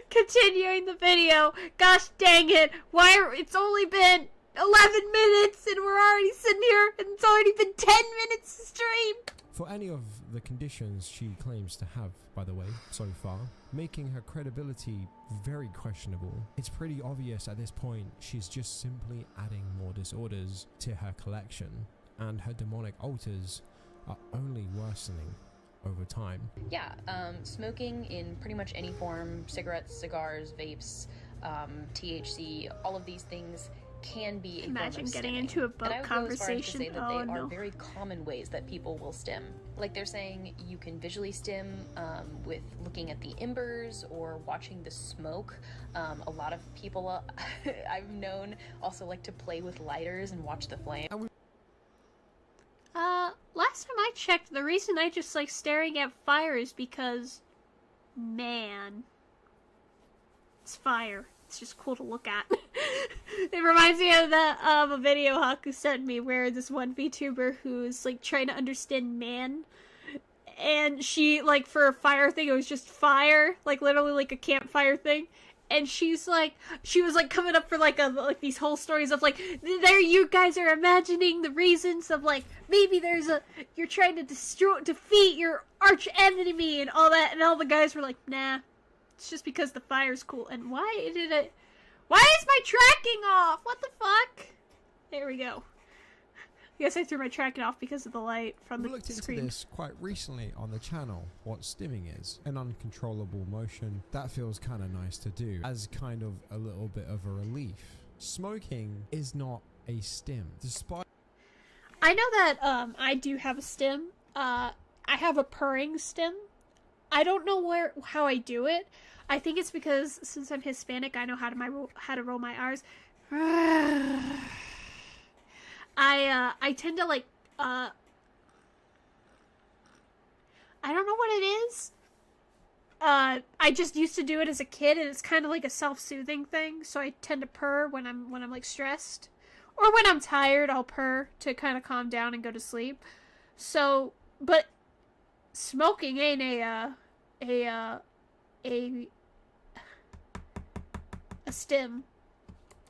Continuing the video. Gosh dang it. It's only been 11 minutes and we're already sitting here and it's already been 10 minutes to stream. For any of the conditions she claims to have, by the way, so far, making her credibility very questionable, it's pretty obvious at this point she's just simply adding more disorders to her collection, and her demonic alters are only worsening over time. Yeah, smoking in pretty much any form, cigarettes, cigars, vapes, THC, all of these things can be a Imagine form of getting stimming. into a book And I would go as far as to conversation. say that Oh, they are no. very common ways that people will stim. Like they're saying you can visually stim with looking at the embers or watching the smoke. A lot of people I've known also like to play with lighters and watch the flame. Last time I checked, the reason I just like staring at fire is because, man, it's fire. It's just cool to look at. It reminds me of a video Haku sent me where this one VTuber who's like trying to understand man, and she like for a fire thing it was just fire, like literally like a campfire thing, and she was like coming up for like these whole stories of like, there you guys are imagining the reasons of like, maybe you're trying to defeat your arch enemy and all that, and all the guys were like, nah, it's just because the fire's cool. And why is my tracking off? What the fuck? There we go. I guess I threw my tracking off because of the light from the We looked screen. into this quite recently on the channel, what stimming is. An uncontrollable motion that feels kind of nice to do, as kind of a little bit of a relief. Smoking is not a stim. Despite I know that I do have a stim. I have a purring stim. I don't know how I do it. I think it's because since I'm Hispanic, I know how to roll my R's. I tend to like I don't know what it is. I just used to do it as a kid, and it's kind of like a self-soothing thing. So I tend to purr when I'm like stressed, or when I'm tired, I'll purr to kind of calm down and go to sleep. So, but smoking ain't a stim.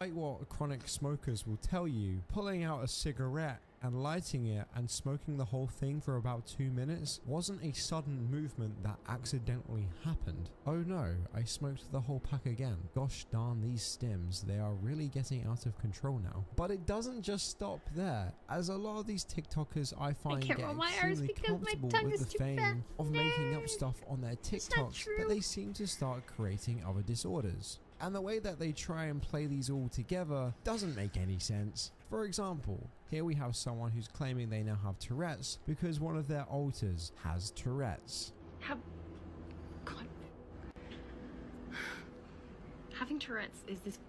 like what chronic smokers will tell you, pulling out a cigarette and lighting it and smoking the whole thing for about 2 minutes wasn't a sudden movement that accidentally happened. Oh no, I smoked the whole pack again. Gosh darn these stims, they are really getting out of control now. But it doesn't just stop there, as a lot of these TikTokers I find get extremely comfortable with the fame of making up stuff on their TikToks that they seem to start creating other disorders. And the way that they try and play these all together doesn't make any sense. For example, here we have someone who's claiming they now have Tourette's because one of their alters has Tourette's. God. Having Tourette's is this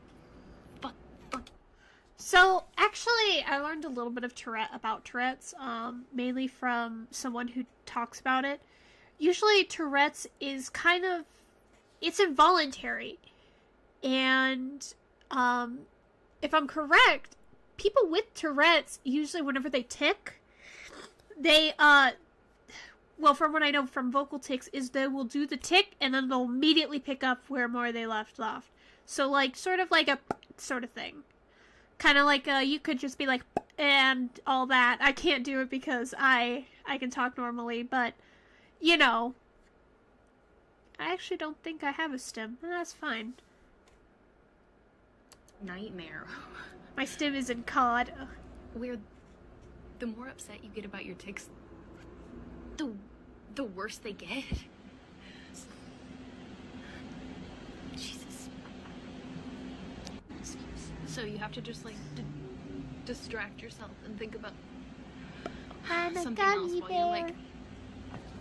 So, actually, I learned a little bit of Tourette's, mainly from someone who talks about it. Usually, Tourette's is kind of, it's involuntary. And, if I'm correct, people with Tourette's, usually whenever they tick, they, well, from what I know from vocal tics, is they will do the tick, and then they'll immediately pick up where more they left off. So, like, sort of like a sort of thing. Kind of like, you could just be like, and all that. I can't do it because I can talk normally, but, you know. I actually don't think I have a stim, and that's fine. Nightmare. My stim is in COD. Where the more upset you get about your tics, the worse they get. Jesus. So you have to just like distract yourself and think about something else while you're like,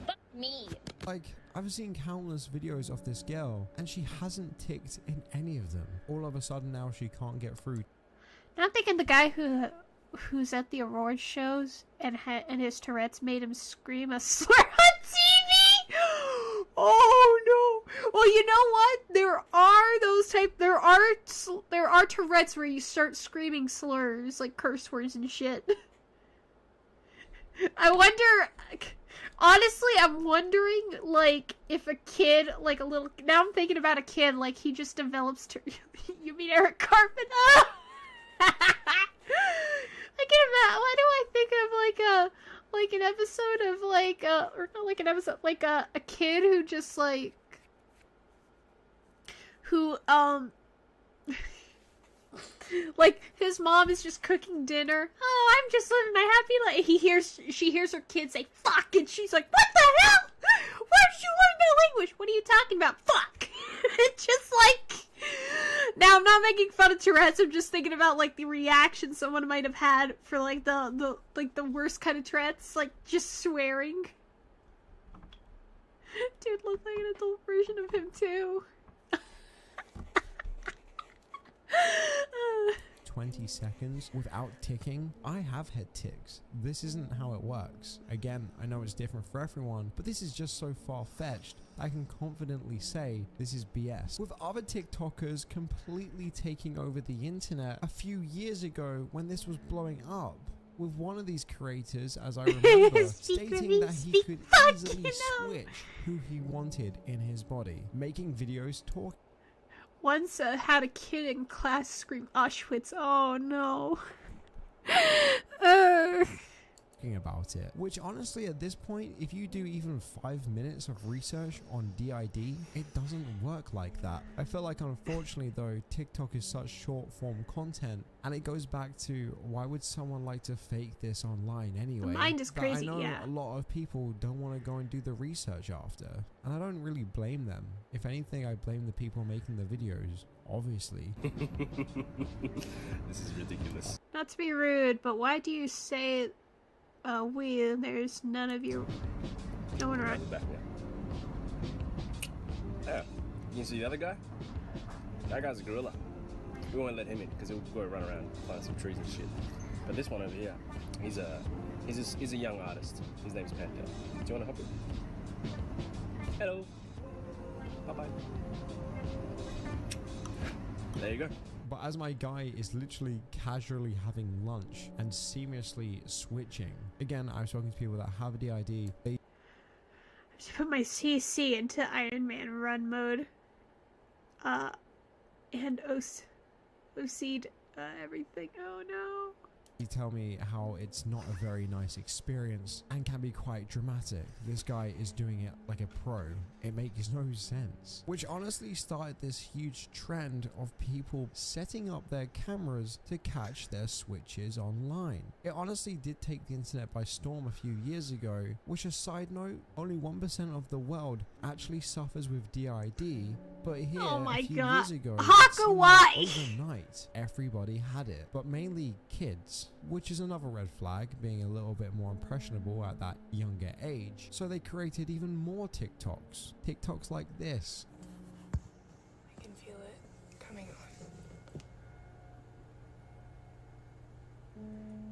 fuck me. Like, I've seen countless videos of this girl, and she hasn't ticked in any of them. All of a sudden now she can't get through. Now I'm thinking the guy who's at the awards shows and his Tourette's made him scream a slur on TV. Oh no! Well, you know what? There are Tourette's where you start screaming slurs like curse words and shit. I wonder. Honestly, I'm wondering, like, if a kid, like a little... Now I'm thinking about a kid, like, he just develops... You mean Eric Carpenter? I can't imagine... Why do I think of, like, an episode of, like, or not like an episode, like, a kid who just, like... Who, like, his mom is just cooking dinner. Oh, I'm just living my happy life. She hears her kid say, fuck, and she's like, what the hell? Where did you learn that language? What are you talking about? Fuck. It's just like, now I'm not making fun of Tourette's, I'm just thinking about, like, the reaction someone might have had for, like, the worst kind of Tourette's, like, just swearing. Dude looked like an adult version of him, too. 20 seconds without ticking. I have had tics. This isn't how it works. Again, I know it's different for everyone, but this is just so far-fetched. I can confidently say this is BS. With other TikTokers completely taking over the internet a few years ago when this was blowing up. With one of these creators, as I remember, stating that he could easily switch who he wanted in his body, making videos talk. Once had a kid in class scream Auschwitz. Oh no. About it, which honestly at this point, if you do even 5 minutes of research on DID, it doesn't work like that. I feel like unfortunately though, TikTok is such short form content, and it goes back to why would someone like to fake this online anyway? The mind is crazy. I know yeah, a lot of people don't want to go and do the research after, and I don't really blame them. If anything, I blame the people making the videos, obviously. This is ridiculous. Not to be rude, but why do you say we and there's none of you? No one around. Yeah, you can see the other guy? That guy's a gorilla. We won't let him in because he'll go run around find some trees and shit. But this one over here, he's a young artist. His name's Panda. Do you want to hop in? Hello. Bye-bye. There you go. But as my guy is literally casually having lunch and seamlessly switching, again, I've spoken to people that have DID. They to put my CC into Iron Man run mode. And OC'd everything. Oh no. tell me how it's not a very nice experience and can be quite dramatic. This guy is doing it like a pro. It makes no sense. Which honestly started this huge trend of people setting up their cameras to catch their switches online. It honestly did take the internet by storm a few years ago, which, a side note, only 1% of the world actually suffers with DID, but here a few years ago, it seemed like overnight everybody had it, but mainly kids, which is another red flag, being a little bit more impressionable at that younger age. So they created even more TikToks like this. I can feel it coming on.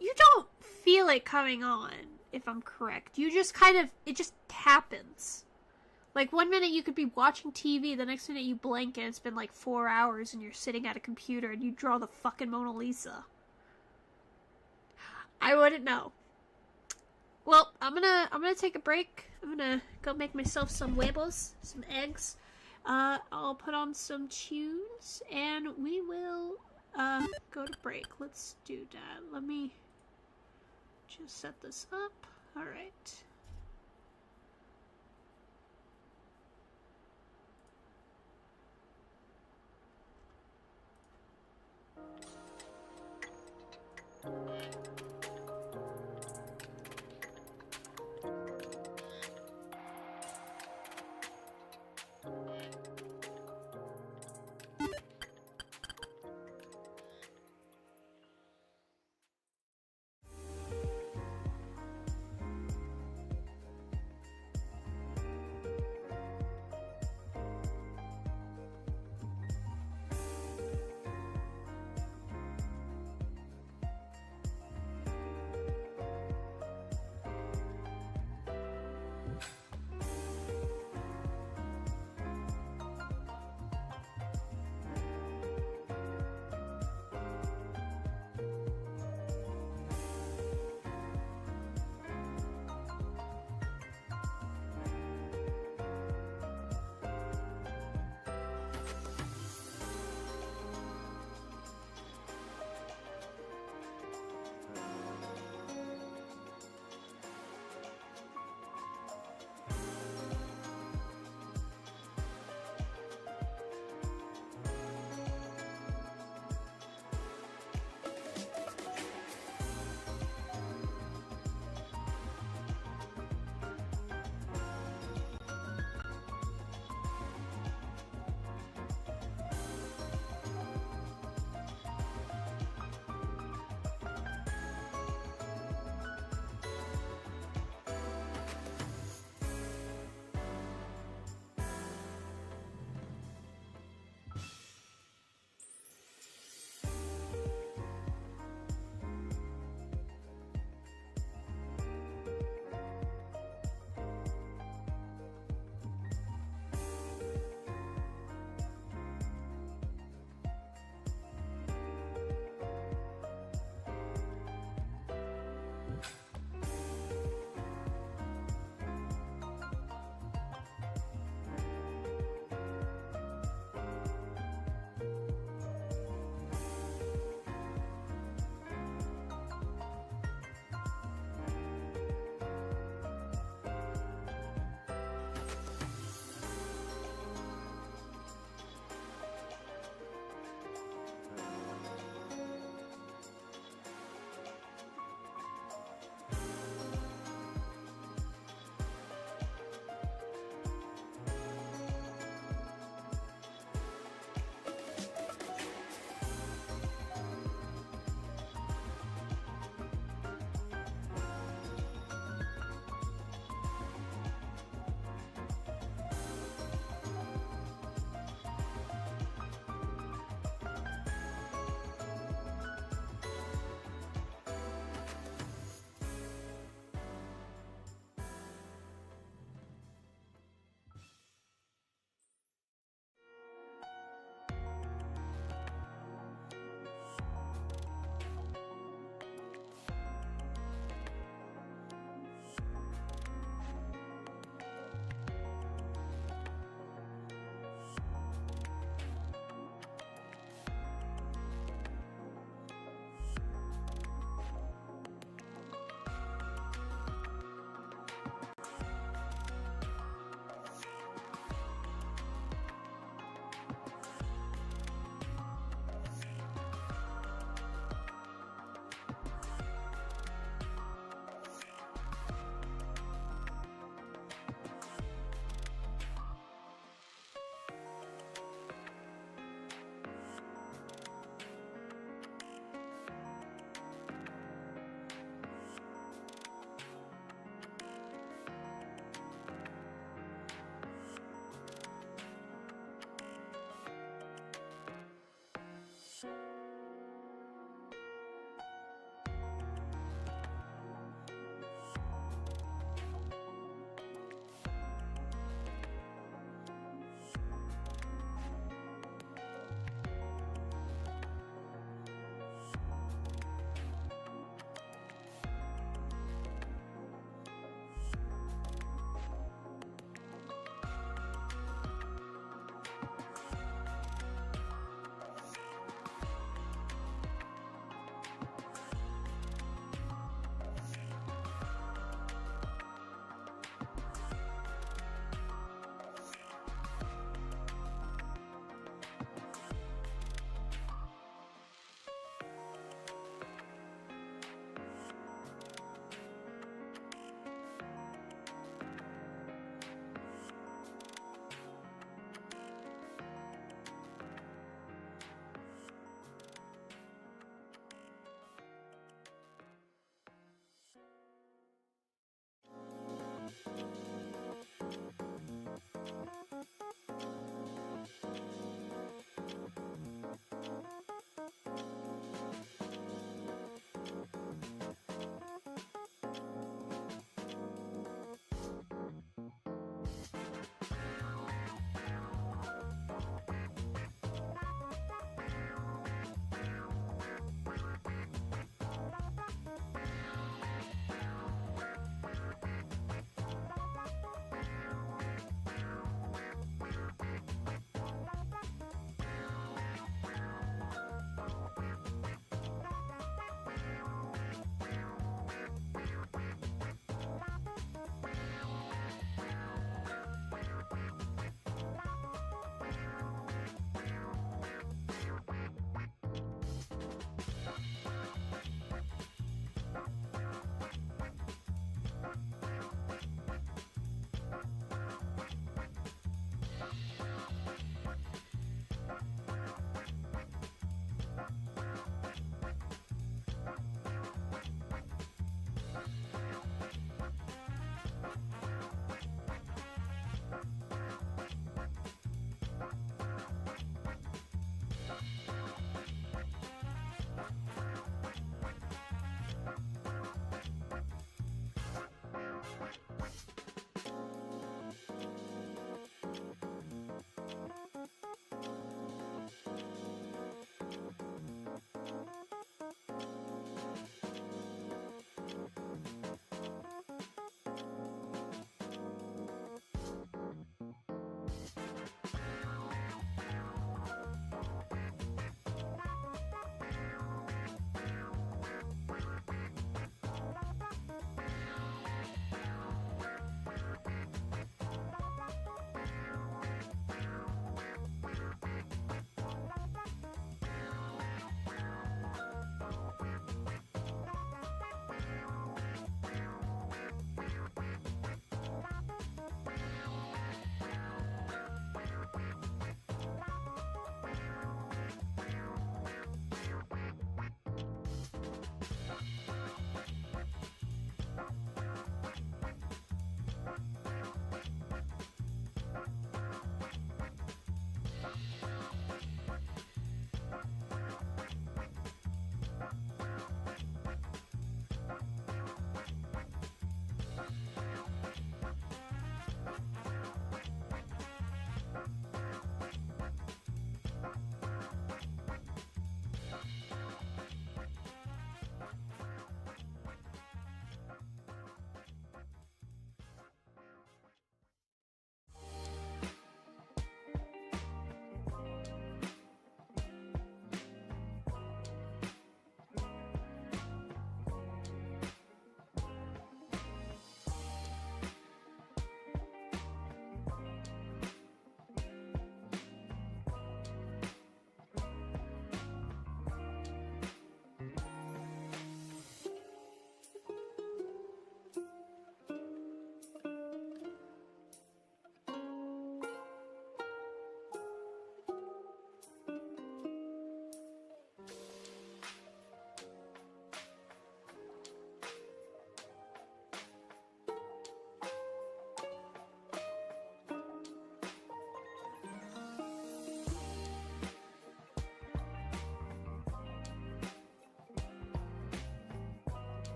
You don't feel it coming on, if I'm correct. You just kind of, it just happens. Like, one minute you could be watching TV, the next minute you blink and it's been like 4 hours and you're sitting at a computer and you draw the fucking Mona Lisa. I wouldn't know. Well, I'm gonna take a break. I'm gonna go make myself some huevos, some eggs. I'll put on some tunes and we will go to break. Let's do that. Let me just set this up. All right.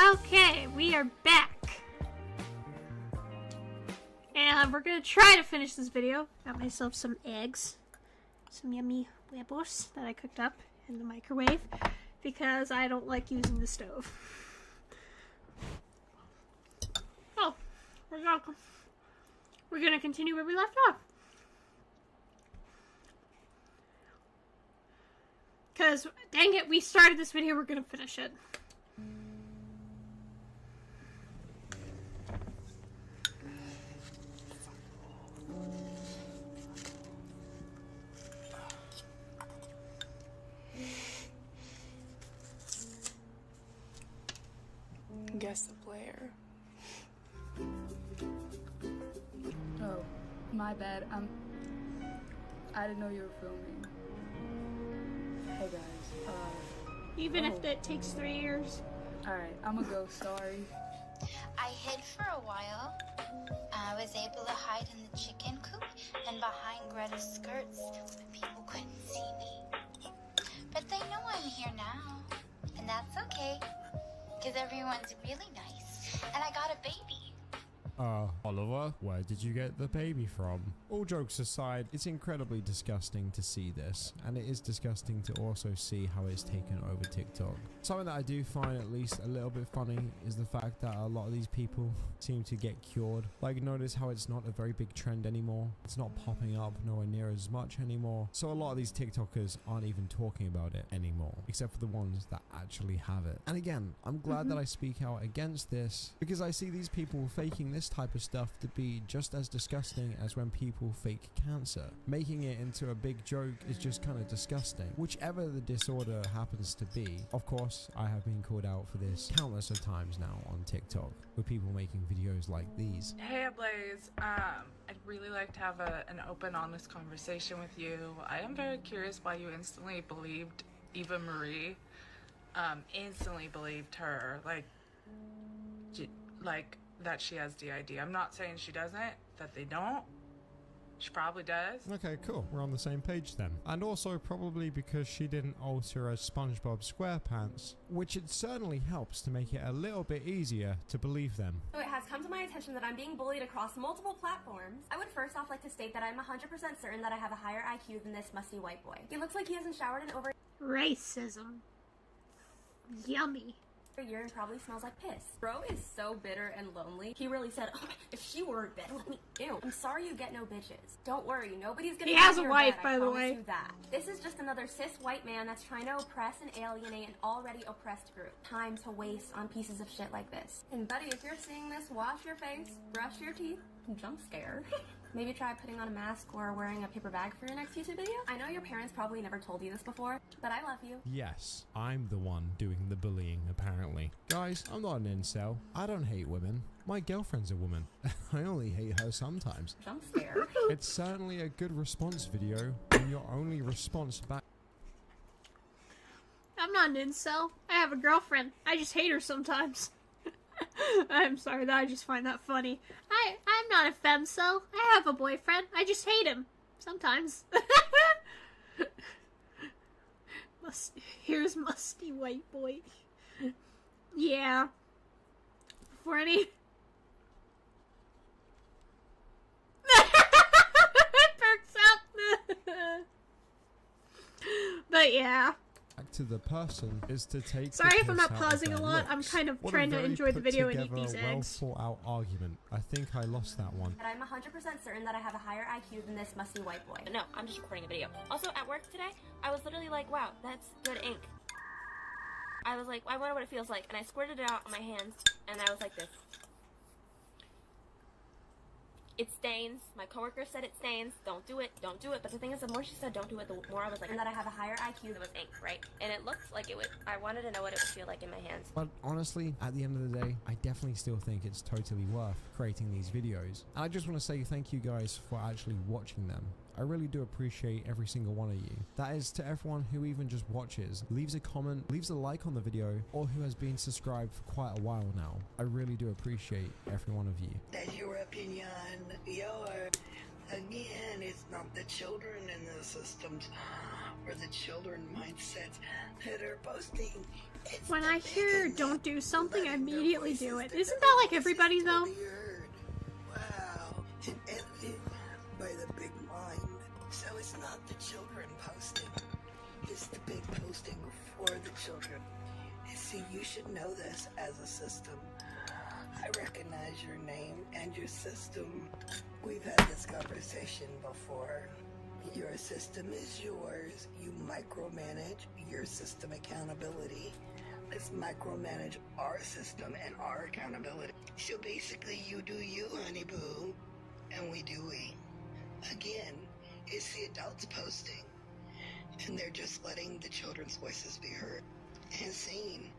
Okay, we are back. And we're gonna try to finish this video. Got myself some eggs. Some yummy huevos that I cooked up in the microwave. Because I don't like using the stove. Oh, we're gonna continue where we left off. Because, dang it, we started this video, we're gonna finish it. Guess the player. Oh, my bad. I didn't know you were filming. Hey guys. Even if it takes 3 years. Alright, I'm gonna go. Sorry. I hid for a while. I was able to hide in the chicken coop and behind Greta's skirts when people couldn't see me. But they know I'm here now, and that's okay, because everyone's really nice, and I got a baby. Oliver, where did you get the baby from? All jokes aside, it's incredibly disgusting to see this, and it is disgusting to also see how it's taken over TikTok. Something that I do find at least a little bit funny is the fact that a lot of these people seem to get cured. Like, notice how it's not a very big trend anymore. It's not popping up nowhere near as much anymore. So a lot of these TikTokers aren't even talking about it anymore, except for the ones that actually have it. And again, I'm glad that I speak out against this, because I see these people faking this type of stuff to be just as disgusting as when people fake cancer. Making it into a big joke is just kind of disgusting. Whichever the disorder happens to be. Of course, I have been called out for this countless of times now on TikTok, with people making videos like these. Hey Ablaze, I'd really like to have an open, honest conversation with you. I am very curious why you instantly believed Eva Marie. Instantly believed her, like that she has DID. I'm not saying she doesn't, that they don't. She probably does. Okay, cool. We're on the same page then. And also probably because she didn't alter a SpongeBob SquarePants, which it certainly helps to make it a little bit easier to believe them. So it has come to my attention that I'm being bullied across multiple platforms. I would first off like to state that I'm 100% certain that I have a higher IQ than this musty white boy. He looks like he hasn't showered in over Racism. Yummy. a year and probably smells like piss. Bro is so bitter and lonely. He really said, oh, if she were in bed with me, ew. I'm sorry you get no bitches. Don't worry, nobody's gonna He get has in a your wife, bed, by I the promise way. you that. This is just another cis white man that's trying to oppress and alienate an already oppressed group. Time to waste on pieces of shit like this. And buddy, if you're seeing this, wash your face, brush your teeth, jump scare. Maybe try putting on a mask or wearing a paper bag for your next YouTube video. I know your parents probably never told you this before, but I love you. Yes, I'm the one doing the bullying, apparently. Guys, I'm not an incel. I don't hate women. My girlfriend's a woman. I only hate her sometimes. Jump scare. It's certainly a good response video when your only response back... I'm not an incel. I have a girlfriend. I just hate her sometimes. I'm sorry, that I just find that funny. I'm not a femcel. I have a boyfriend. I just hate him. Sometimes. Here's musty white boy. Yeah. For any... Perks up. But yeah. Back to the person is to take. Sorry the if I'm piss not out of pausing their a lot. I'm looks. kind of What trying a to very enjoy the put video and eat together, these eggs. well thought out argument. I think I lost that one. But I'm 100% certain that I have a higher IQ than this musty white boy. No, I'm just recording a video. Also, at work today, I was literally like, wow, that's good ink. I was like, I wonder what it feels like. And I squirted it out on my hands, and I was like this. It stains. My coworker said it stains. Don't do it. Don't do it. But the thing is, the more she said don't do it, the more I was like, And that I have a higher IQ it was ink, right? And it looks like it would, I wanted to know what it would feel like in my hands. But honestly, at the end of the day, I definitely still think it's totally worth creating these videos. And I just want to say thank you guys for actually watching them. I really do appreciate every single one of you. That is to everyone who even just watches, leaves a comment, leaves a like on the video, or who has been subscribed for quite a while now. I really do appreciate every one of you. That's your opinion. Again, it's not the children in the systems or the children mindsets that are posting. It's When the I hear big don't do something, I letting their immediately voices, do it. their Isn't that like voices everybody though? be heard. Wow, and edited by the big mind. So it's not the children posting. It's the big posting for the children. See, you should know this as a system. I recognize your name and your system. We've had this conversation before. Your system is yours. You micromanage your system accountability. Let's micromanage our system and our accountability. So basically, you do you, honey boo, and we do we. Again, it's the adults posting, and they're just letting the children's voices be heard and seen,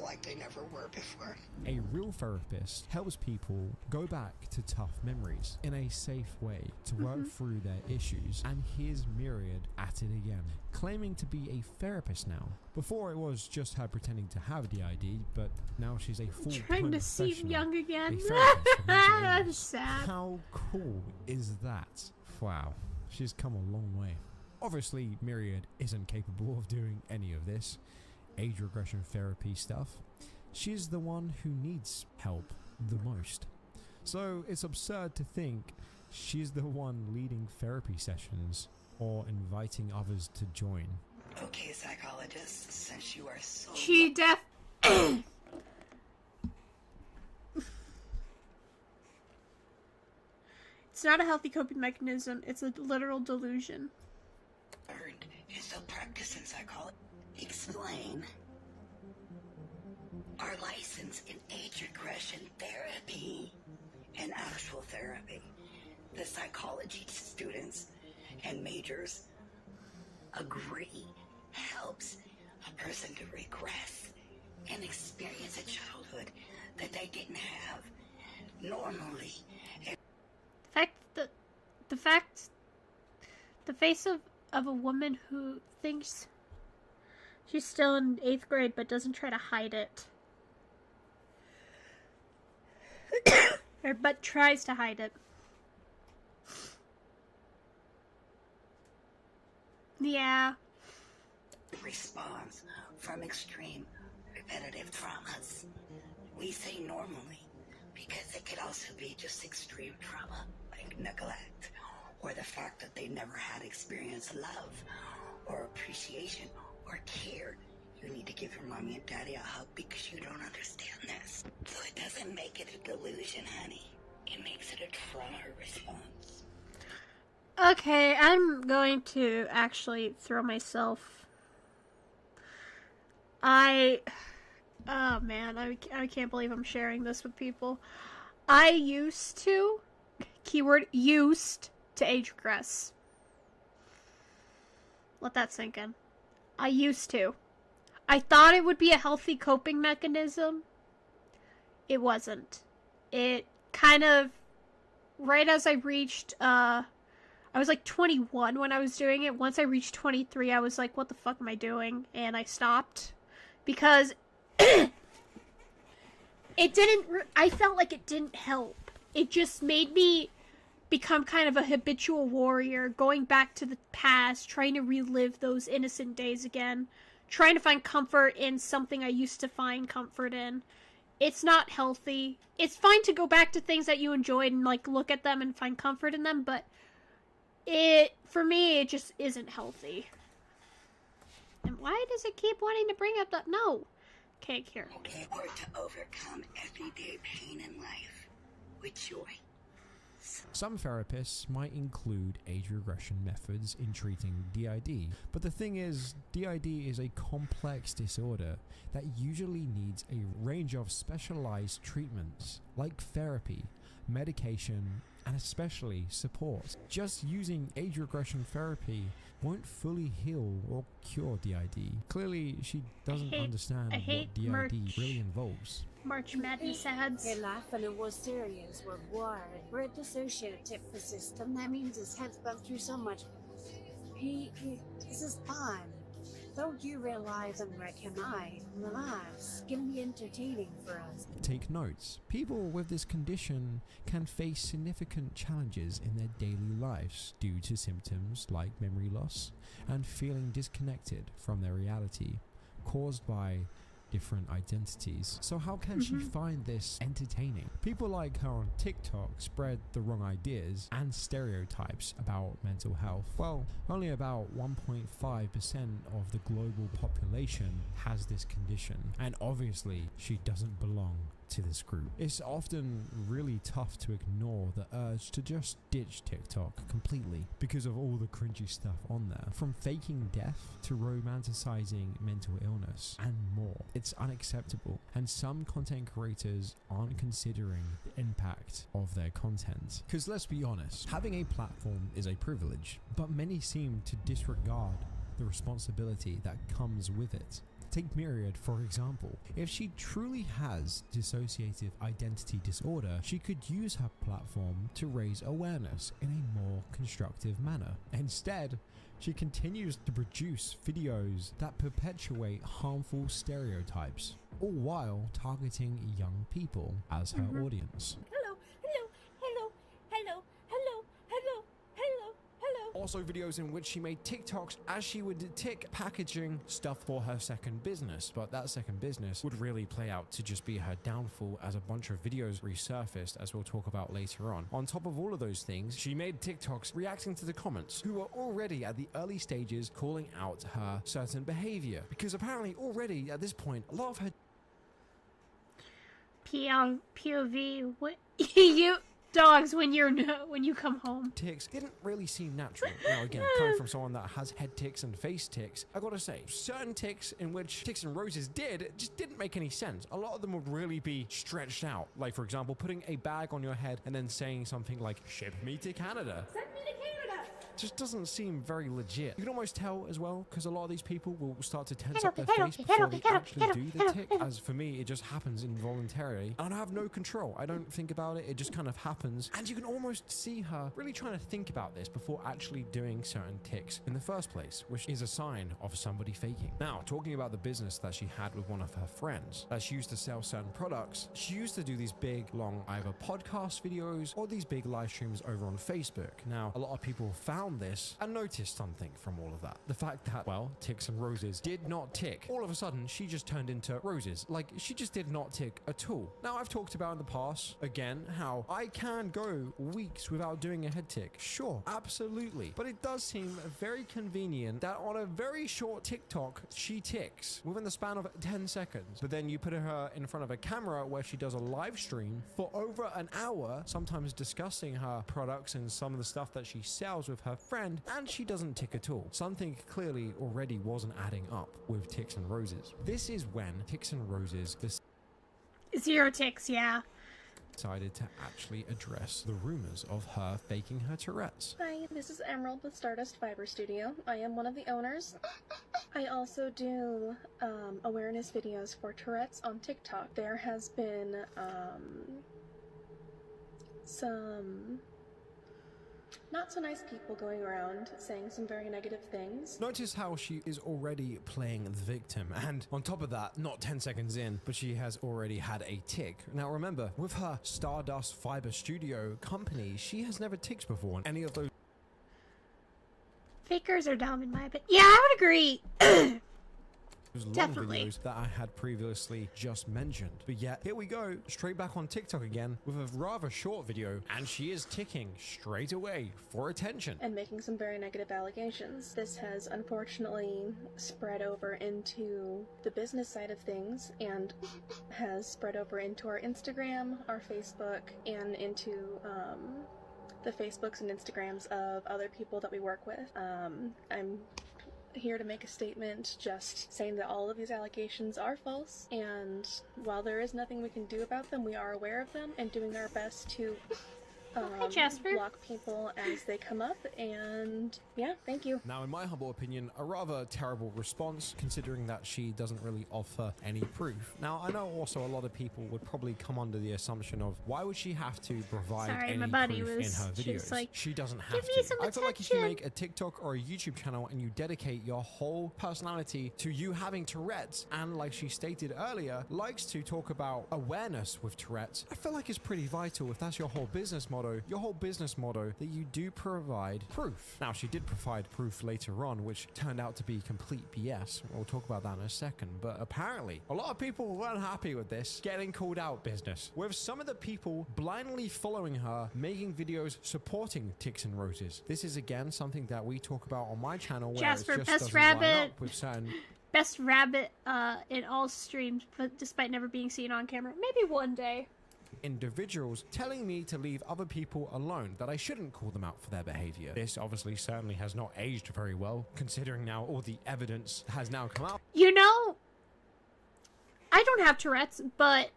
like they never were before. A real therapist helps people go back to tough memories in a safe way to work through their issues, and here's Myriad at it again, claiming to be a therapist now. Before it was just her pretending to have DID, but now she's a full Trying to seem young again. That's sad. How cool is that? Wow, she's come a long way. Obviously, Myriad isn't capable of doing any of this age regression therapy stuff. She's the one who needs help the most. So it's absurd to think she's the one leading therapy sessions or inviting others to join. Okay, psychologist, since you are so... She It's not a healthy coping mechanism, it's a literal delusion. Is so practice in psychology. Explain. Our license in age regression therapy and actual therapy. The psychology students and majors agree helps a person to regress and experience a childhood that they didn't have normally. The face of a woman who thinks she's still in 8th grade but doesn't try to hide it. But tries to hide it. Yeah. Response from extreme repetitive traumas. We say normally because it could also be just extreme trauma, like neglect, or the fact that they never had experienced love, or appreciation, or care. You need to give your mommy and daddy a hug because you don't understand this. So it doesn't make it a delusion, honey. It makes it a trauma response. Okay, I'm going to actually throw myself... Oh man, I can't believe I'm sharing this with people. I used to, keyword used to age regress. Let that sink in. I used to. I thought it would be a healthy coping mechanism. It wasn't. It kind of, right as I reached, I was like 21 when I was doing it. Once I reached 23, I was like, what the fuck am I doing? And I stopped. Because it didn't, I felt like it didn't help. It just made me become kind of a habitual warrior, going back to the past, trying to relive those innocent days again, trying to find comfort in something I used to find comfort in. It's not healthy. It's fine to go back to things that you enjoyed and like look at them and find comfort in them, but for me, it just isn't healthy. And why does it keep wanting to bring up that? No. Can't hear. Okay, or to overcome everyday pain in life with joy. Some therapists might include age regression methods in treating DID, but the thing is, DID is a complex disorder that usually needs a range of specialized treatments like therapy, medication, and especially support. Just using age regression therapy won't fully heal or cure DID. Clearly, she doesn't understand what DID really involves. March Madness ads. Your life and it was serious with war. We're dissociative for system. That means his head's gone through so much. This is fine. Don't you realize and recognize? Relax. Can be entertaining for us. Take notes. People with this condition can face significant challenges in their daily lives due to symptoms like memory loss and feeling disconnected from their reality caused by different identities. So how can she find this entertaining? People like her on TikTok spread the wrong ideas and stereotypes about mental health. Well, only about 1.5% of the global population has this condition, and obviously she doesn't belong to this group. It's often really tough to ignore the urge to just ditch TikTok completely because of all the cringy stuff on there, from faking death to romanticizing mental illness and more. It's unacceptable, and some content creators aren't considering the impact of their content. Because let's be honest, having a platform is a privilege, but many seem to disregard the responsibility that comes with it. Take Myriad for example. If she truly has dissociative identity disorder, she could use her platform to raise awareness in a more constructive manner. Instead, she continues to produce videos that perpetuate harmful stereotypes, all while targeting young people as her audience. Also videos in which she made TikToks as she would tick packaging stuff for her second business, but that second business would really play out to just be her downfall as a bunch of videos resurfaced, as we'll talk about later on. On top of all of those things, she made TikToks reacting to the comments, who were already at the early stages calling out her certain behavior, because apparently already at this point a lot of her POV, what you dogs when you come home. Tics didn't really seem natural. Now again, coming from someone that has head tics and face tics, I gotta say, certain tics in which Tics and Roses did, it just didn't make any sense. A lot of them would really be stretched out. Like for example, putting a bag on your head and then saying something like, "Ship me to Canada." Send me to Canada! Just doesn't seem very legit. You can almost tell as well, because a lot of these people will start to tense up their face before they actually do the tick. As for me, it just happens involuntarily, and I have no control. I don't think about it, it just kind of happens, and you can almost see her really trying to think about this before actually doing certain ticks in the first place, which is a sign of somebody faking. Now, talking about the business that she had with one of her friends that she used to sell certain products, she used to do these big, long, either podcast videos or these big live streams over on Facebook. Now, a lot of people found this and noticed something from all of that. The fact that, well, Tics and Roses did not tick. All of a sudden, she just turned into Roses. Like, she just did not tick at all. Now, I've talked about in the past, again, how I can go weeks without doing a head tick. Sure, absolutely. But it does seem very convenient that on a very short TikTok, she ticks within the span of 10 seconds. But then you put her in front of a camera where she does a live stream for over an hour, sometimes discussing her products and some of the stuff that she sells with her friend, and she doesn't tick at all. Something clearly already wasn't adding up with Tics and Roses. This is when Tics and Roses Zero ticks, yeah. decided to actually address the rumors of her faking her Tourette's. Hi, this is Emerald with Stardust Fiber Studio. I am one of the owners. I also do awareness videos for Tourette's on TikTok. There has been some not so nice people going around saying some very negative things. Notice how she is already playing the victim, and on top of that, not 10 seconds in, but she has already had a tick. Now remember, with her Stardust Fiber Studio company, she has never ticked before on any of those. Fakers are dumb in my opinion. Yeah, I would agree. Those long Definitely. videos that I had previously just mentioned. But yet, here we go, straight back on TikTok again with a rather short video, and she is ticking straight away for attention. And making some very negative allegations. This has unfortunately spread over into the business side of things and has spread over into our Instagram, our Facebook, and into the Facebooks and Instagrams of other people that we work with. I'm here to make a statement just saying that all of these allegations are false, and while there is nothing we can do about them, we are aware of them and doing our best to Hi, Jasper. block people as they come up, and yeah, thank you. Now, in my humble opinion, a rather terrible response, considering that she doesn't really offer any proof. Now, I know also a lot of people would probably come under the assumption of, why would she have to provide Sorry, any my buddy proof was in her videos? just like, she doesn't have "Give to. me some I feel like if you attention." make a TikTok or a YouTube channel and you dedicate your whole personality to you having Tourette's, and like she stated earlier, likes to talk about awareness with Tourette's, I feel like it's pretty vital, if that's your whole business motto, that you do provide proof. Now, she did provide proof later on, which turned out to be complete BS. We'll talk about that in a second, but apparently a lot of people weren't happy with this getting called out business, with some of the people blindly following her, making videos supporting Ticks and Roses. This is again something that we talk about on my channel, where Jasper, it just best doesn't line rabbit. up with certain Best rabbit in all streams, but despite never being seen on camera. Maybe one day. individuals telling me to leave other people alone, that I shouldn't call them out for their behavior. This obviously certainly has not aged very well, considering now all the evidence has now come out. You know, I don't have Tourette's, but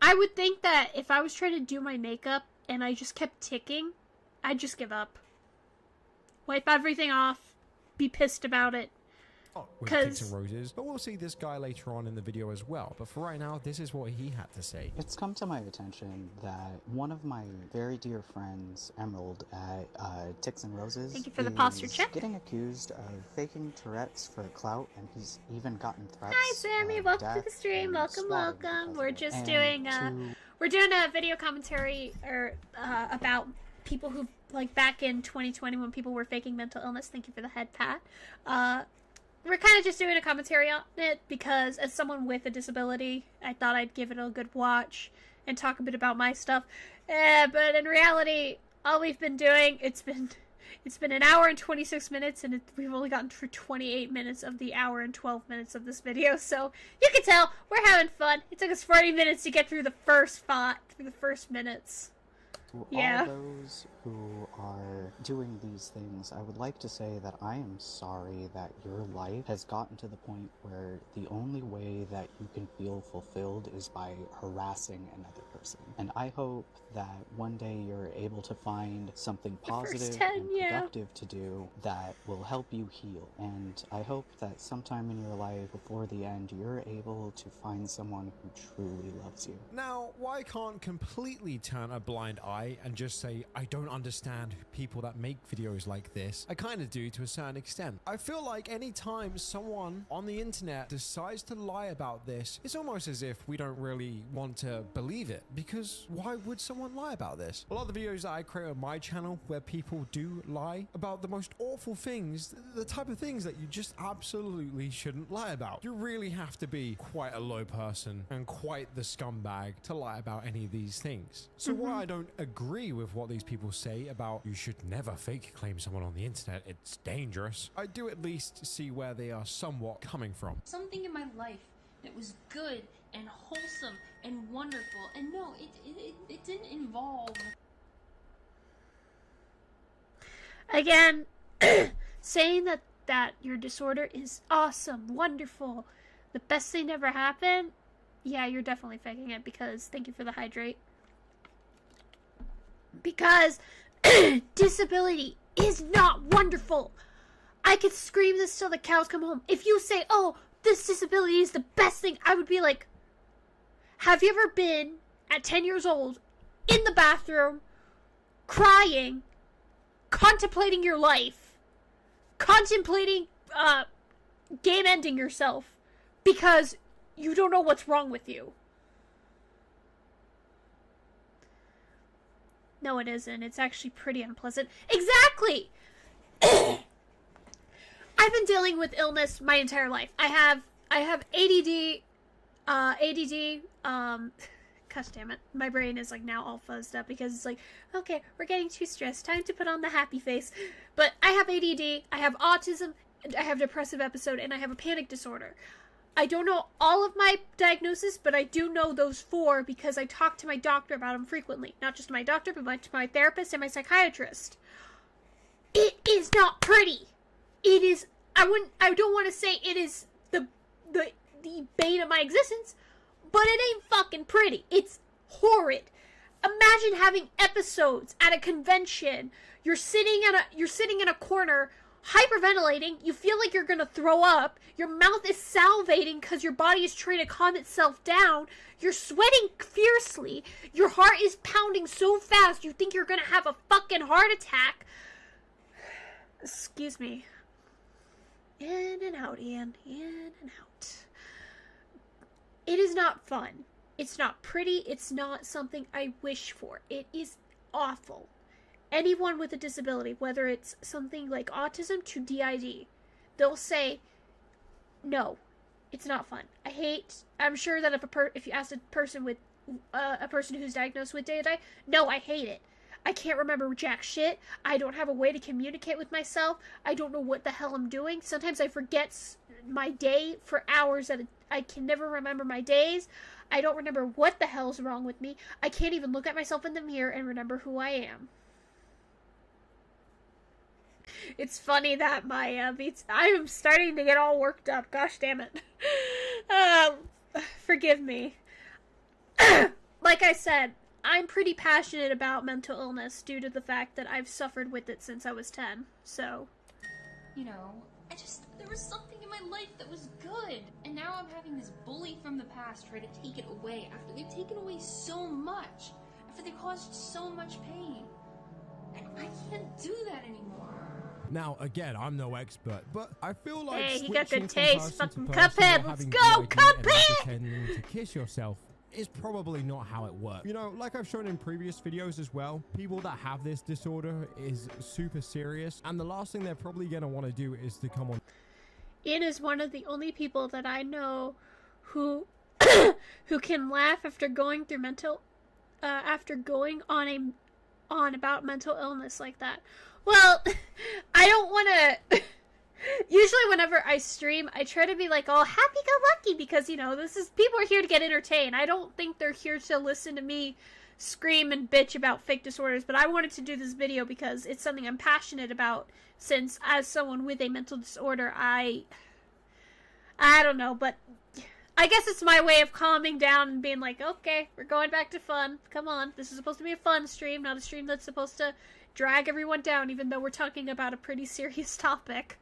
I would think that if I was trying to do my makeup and I just kept ticking, I'd just give up. Wipe everything off, be pissed about it. With Ticks and Roses, but we'll see this guy later on in the video as well. But for right now, this is what he had to say. It's come to my attention that one of my very dear friends, Emerald, at Ticks and Roses, Thank you for the posture check. getting accused of faking Tourette's for clout, and he's even gotten threats. Hi, Sammy. Welcome to the stream. Welcome. We're just doing a video commentary about people who, like, back in 2020 when people were faking mental illness. Thank you for the head pat. We're kind of just doing a commentary on it because, as someone with a disability, I thought I'd give it a good watch and talk a bit about my stuff. But in reality, all we've been doing, it's been an hour and 26 minutes, and we've only gotten through 28 minutes of the hour and 12 minutes of this video. So you can tell we're having fun. It took us 40 minutes to get through the first minutes. To Yeah. all those who are doing these things, I would like to say that I am sorry that your life has gotten to the point where the only way that you can feel fulfilled is by harassing another person. And I hope that one day you're able to find something positive 10, and yeah. productive to do that will help you heal. And I hope that sometime in your life, before the end, you're able to find someone who truly loves you. Now, why can't completely turn a blind eye and just say, I don't understand people that make videos like this? I kind of do, to a certain extent. I feel like any time someone on the internet decides to lie about this, it's almost as if we don't really want to believe it, because why would someone lie about this? A lot of the videos that I create on my channel where people do lie about the most awful things, the type of things that you just absolutely shouldn't lie about. You really have to be quite a low person and quite the scumbag to lie about any of these things. So while I don't agree with what these people say about you should never fake claim someone on the internet, it's dangerous, I do at least see where they are somewhat coming from. Something in my life that was good and wholesome and wonderful, and no, it didn't involve. Again, saying that your disorder is awesome, wonderful, the best thing ever happened, yeah, you're definitely faking it, because thank you for the hydrate. Because disability is not wonderful. I could scream this till the cows come home. If you say, oh, this disability is the best thing, I would be like, have you ever been at 10 years old in the bathroom crying, contemplating your life, contemplating game ending yourself because you don't know what's wrong with you? No, it isn't. It's actually pretty unpleasant. Exactly! I've been dealing with illness my entire life. I have ADD, gosh damn it. My brain is like now all fuzzed up because it's like, okay, we're getting too stressed. Time to put on the happy face. But I have ADD, I have autism, I have depressive episode, and I have a panic disorder. I don't know all of my diagnoses, but I do know those 4 because I talk to my doctor about them frequently. Not just my doctor, but to my therapist and my psychiatrist. It is not pretty. It is, I don't want to say it is the bane of my existence, but it ain't fucking pretty. It's horrid. Imagine having episodes at a convention. You're sitting in a corner, hyperventilating. You feel like you're gonna throw up. Your mouth is salivating because your body is trying to calm itself down. You're sweating fiercely. Your heart is pounding so fast you think you're gonna have a fucking heart attack. Excuse me. In and out, Ian. In and out. It is not fun. It's not pretty. It's not something I wish for. It is awful. Anyone with a disability, whether it's something like autism to DID, they'll say, no, it's not fun. I'm sure that if you ask a person who's diagnosed with DID, no, I hate it. I can't remember jack shit. I don't have a way to communicate with myself. I don't know what the hell I'm doing. Sometimes I forget my day for hours I can never remember my days. I don't remember what the hell's wrong with me. I can't even look at myself in the mirror and remember who I am. It's funny that my I am starting to get all worked up. Gosh damn it. Forgive me. Like I said, I'm pretty passionate about mental illness due to the fact that I've suffered with it since I was 10. So, you know, there was something in my life that was good, and now I'm having this bully from the past try to take it away after they've taken away so much, after they caused so much pain. And I can't do that anymore. Now, again, I'm no expert, but I feel like hey, he got switching good from taste. person to Fucking person Cuphead. or Let's having go, DID and Cuphead! pretending to kiss yourself is probably not how it works. You know, like I've shown in previous videos as well, people that have this disorder is super serious, and the last thing they're probably going to want to do is to come on. Ian is one of the only people that I know who who can laugh after going through after going on about mental illness like that. Well, I don't want to. Usually whenever I stream, I try to be like all happy-go-lucky because, you know, people are here to get entertained. I don't think they're here to listen to me scream and bitch about fake disorders, but I wanted to do this video because it's something I'm passionate about, since as someone with a mental disorder, I don't know, but I guess it's my way of calming down and being like, okay, we're going back to fun. Come on, this is supposed to be a fun stream, not a stream that's supposed to drag everyone down, even though we're talking about a pretty serious topic.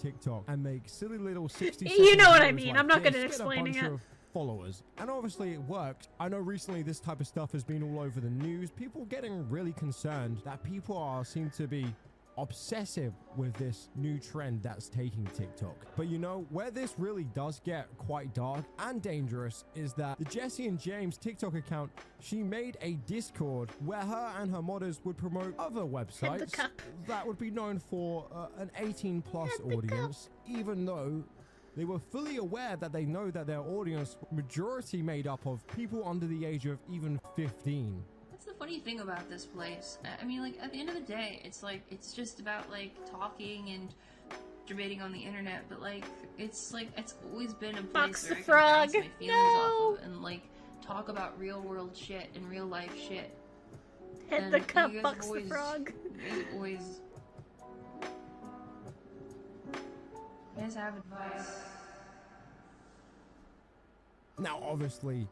TikTok and make silly little 60 You know what I videos mean. like I'm not this, good at get a explaining bunch it. of followers, and obviously it works. I know recently this type of stuff has been all over the news, people getting really concerned that people seem to be obsessive with this new trend that's taking TikTok. But you know, where this really does get quite dark and dangerous is that the Jessie and James TikTok account, she made a Discord where her and her modders would promote other websites that would be known for an 18+ audience, even though they were fully aware that they know that their audience majority made up of people under the age of even 15. That's the funny thing about this place. I mean, like, at the end of the day, it's just about, like, talking and debating on the internet, but, like, it's always been a place where I can bounce my feelings off of and, like, talk about real world shit and real life shit. Hit the cup, Bucks the Frog. You guys have advice. Now, obviously,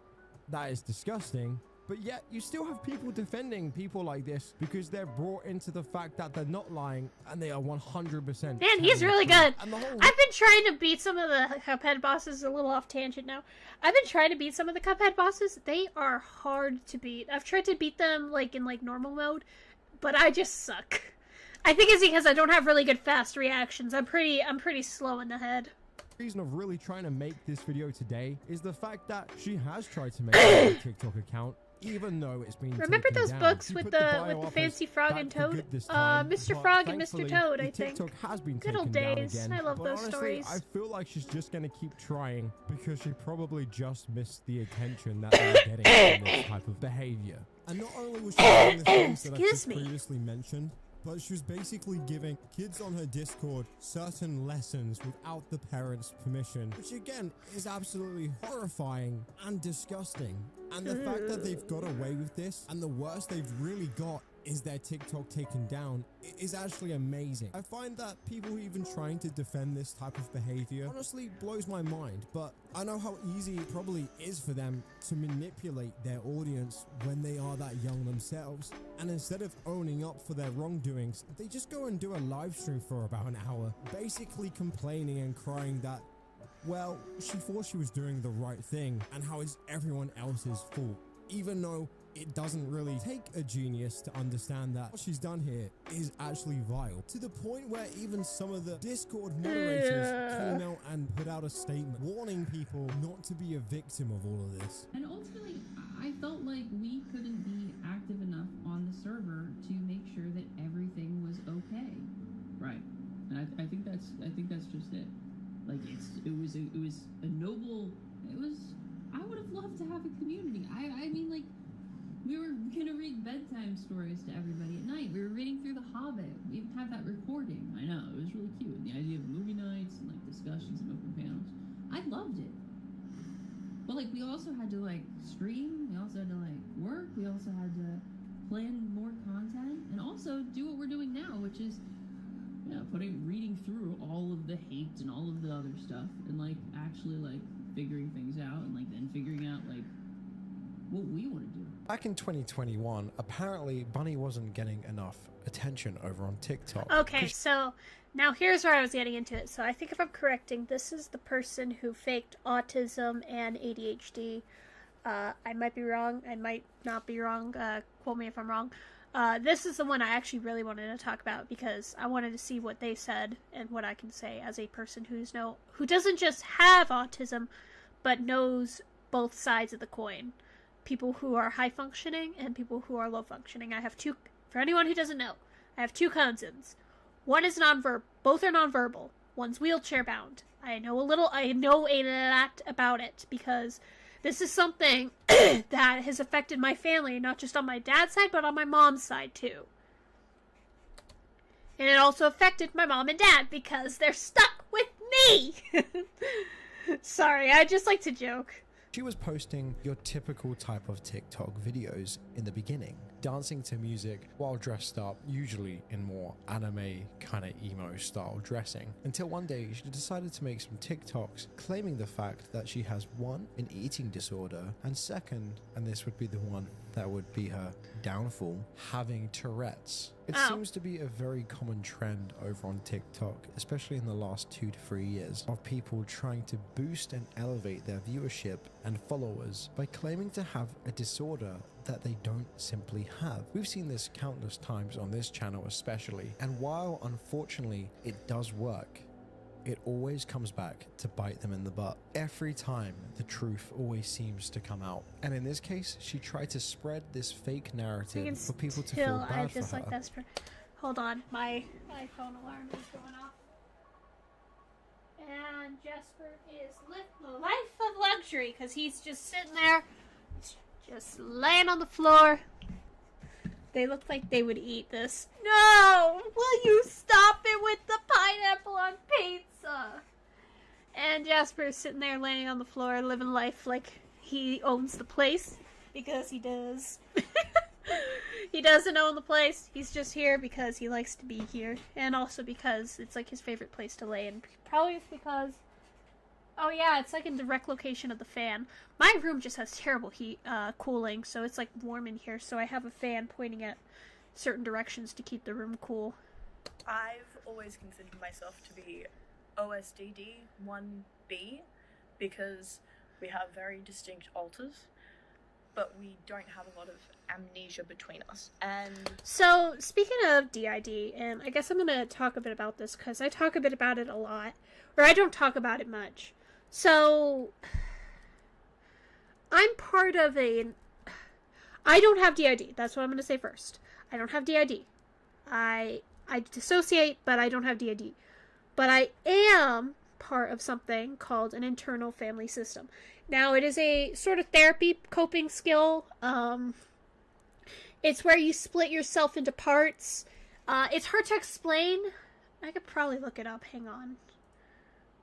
that is disgusting, but yet you still have people defending people like this because they're brought into the fact that they're not lying and they are 100%. Man, he's really good. I've been trying to beat some of the Cuphead bosses. A little off tangent now. I've been trying to beat some of the Cuphead bosses. They are hard to beat. I've tried to beat them like in normal mode, but I just suck. I think it's because I don't have really good fast reactions. I'm pretty slow in the head. The reason of really trying to make this video today is the fact that she has tried to make a TikTok account, even though it's been Remember taken those down. books She with put the bio up fancy as frog back and for Toad? good this time, Mr. but Frog and Mr. thankfully, Toad, the I think. TikTok has been Good old taken down days. again. I love But those honestly, stories. I feel like she's just going to keep trying because she probably just missed the attention that they're getting from this type of behavior. And not only was she doing the things that I just previously mentioned, but she was basically giving kids on her Discord certain lessons without the parents' permission, which again is absolutely horrifying and disgusting. And the fact that they've got away with this, and the worst they've really got, is their TikTok taken down is actually amazing. I find that people even trying to defend this type of behavior honestly blows my mind, but I know how easy it probably is for them to manipulate their audience when they are that young themselves. And instead of owning up for their wrongdoings, they just go and do a live stream for about an hour, basically complaining and crying that, well, she thought she was doing the right thing and how it's everyone else's fault, even though it doesn't really take a genius to understand that what she's done here is actually vile, to the point where even some of the Discord moderators came out and put out a statement warning people not to be a victim of all of this. And ultimately, I felt like we couldn't be active enough on the server to make sure that everything was okay. Right. And I think that's just it. Like it was a noble. I would have loved to have a community. I mean, like, we were gonna read bedtime stories to everybody at night. We were reading through The Hobbit. We even have that recording. I know, it was really cute. The idea of movie nights and like discussions and open panels. I loved it. But like, we also had to like stream. We also had to like work. We also had to plan more content and also do what we're doing now, which is, you know, reading through all of the hate and all of the other stuff and like actually like figuring things out and like then figuring out like what we want to do. Back in 2021, apparently Bunny wasn't getting enough attention over on TikTok. Okay, so now here's where I was getting into it. So I think if I'm correcting, this is the person who faked autism and ADHD. I might be wrong. I might not be wrong. Quote me if I'm wrong. This is the one I actually really wanted to talk about because I wanted to see what they said and what I can say as a person who doesn't just have autism, but knows both sides of the coin. People who are high functioning and people who are low functioning. I have two, for anyone who doesn't know, I have two cousins. One is both are nonverbal. One's wheelchair bound. I know a lot about it because this is something that has affected my family, not just on my dad's side, but on my mom's side too. And it also affected my mom and dad because they're stuck with me. Sorry, I just like to joke. She was posting your typical type of TikTok videos in the beginning, dancing to music while dressed up, usually in more anime kind of emo style dressing, until one day she decided to make some TikToks claiming the fact that she has one, an eating disorder, and second, and this would be the one that would be her downfall, having Tourette's. It seems to be a very common trend over on TikTok, especially in the last 2 to 3 years, of people trying to boost and elevate their viewership and followers by claiming to have a disorder that they don't simply have. We've seen this countless times on this channel especially, and while unfortunately it does work, it always comes back to bite them in the butt. Every time, the truth always seems to come out. And in this case, she tried to spread this fake narrative for people to feel bad for her. Hold on, my phone alarm is going off. And Jasper is living the life of luxury because he's just sitting there, just laying on the floor. They look like they would eat this. No! Will you stop it with the pineapple on pizza? And Jasper is sitting there laying on the floor, living life like he owns the place. Because he does. He doesn't own the place. He's just here because he likes to be here. And also because it's like his favorite place to lay. And probably it's because... Oh yeah, it's like in direct location of the fan. My room just has terrible heat, cooling, so it's like warm in here, so I have a fan pointing at certain directions to keep the room cool. I've always considered myself to be OSDD 1B because we have very distinct alters, but we don't have a lot of amnesia between us. And so, speaking of DID, and I guess I'm going to talk a bit about this because I talk a bit about it a lot, or I don't talk about it much. So, I'm part of I don't have DID. That's what I'm going to say first. I don't have DID. I dissociate, but I don't have DID. But I am part of something called an internal family system. Now, it is a sort of therapy coping skill. It's where you split yourself into parts. It's hard to explain. I could probably look it up. Hang on.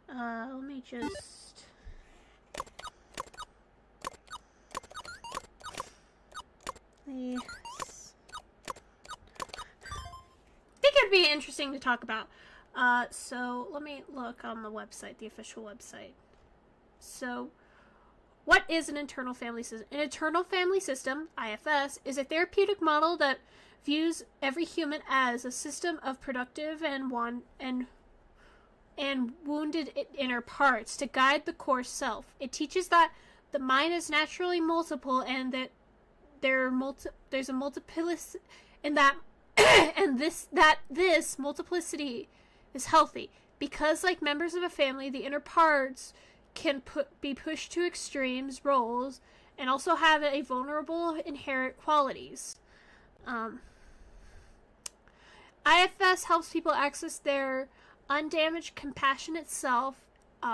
Let me just... it'd be interesting to talk about. So let me look on the website, the official website. So, what is an internal family system? An internal family system, IFS, is a therapeutic model that views every human as a system of productive and wounded inner parts to guide the core self. It teaches that the mind is naturally multiple and that there's a multiplicity, and that this multiplicity is healthy because, like members of a family, the inner parts can be pushed to extremes roles and also have a vulnerable inherent qualities. IFS helps people access their undamaged, compassionate self,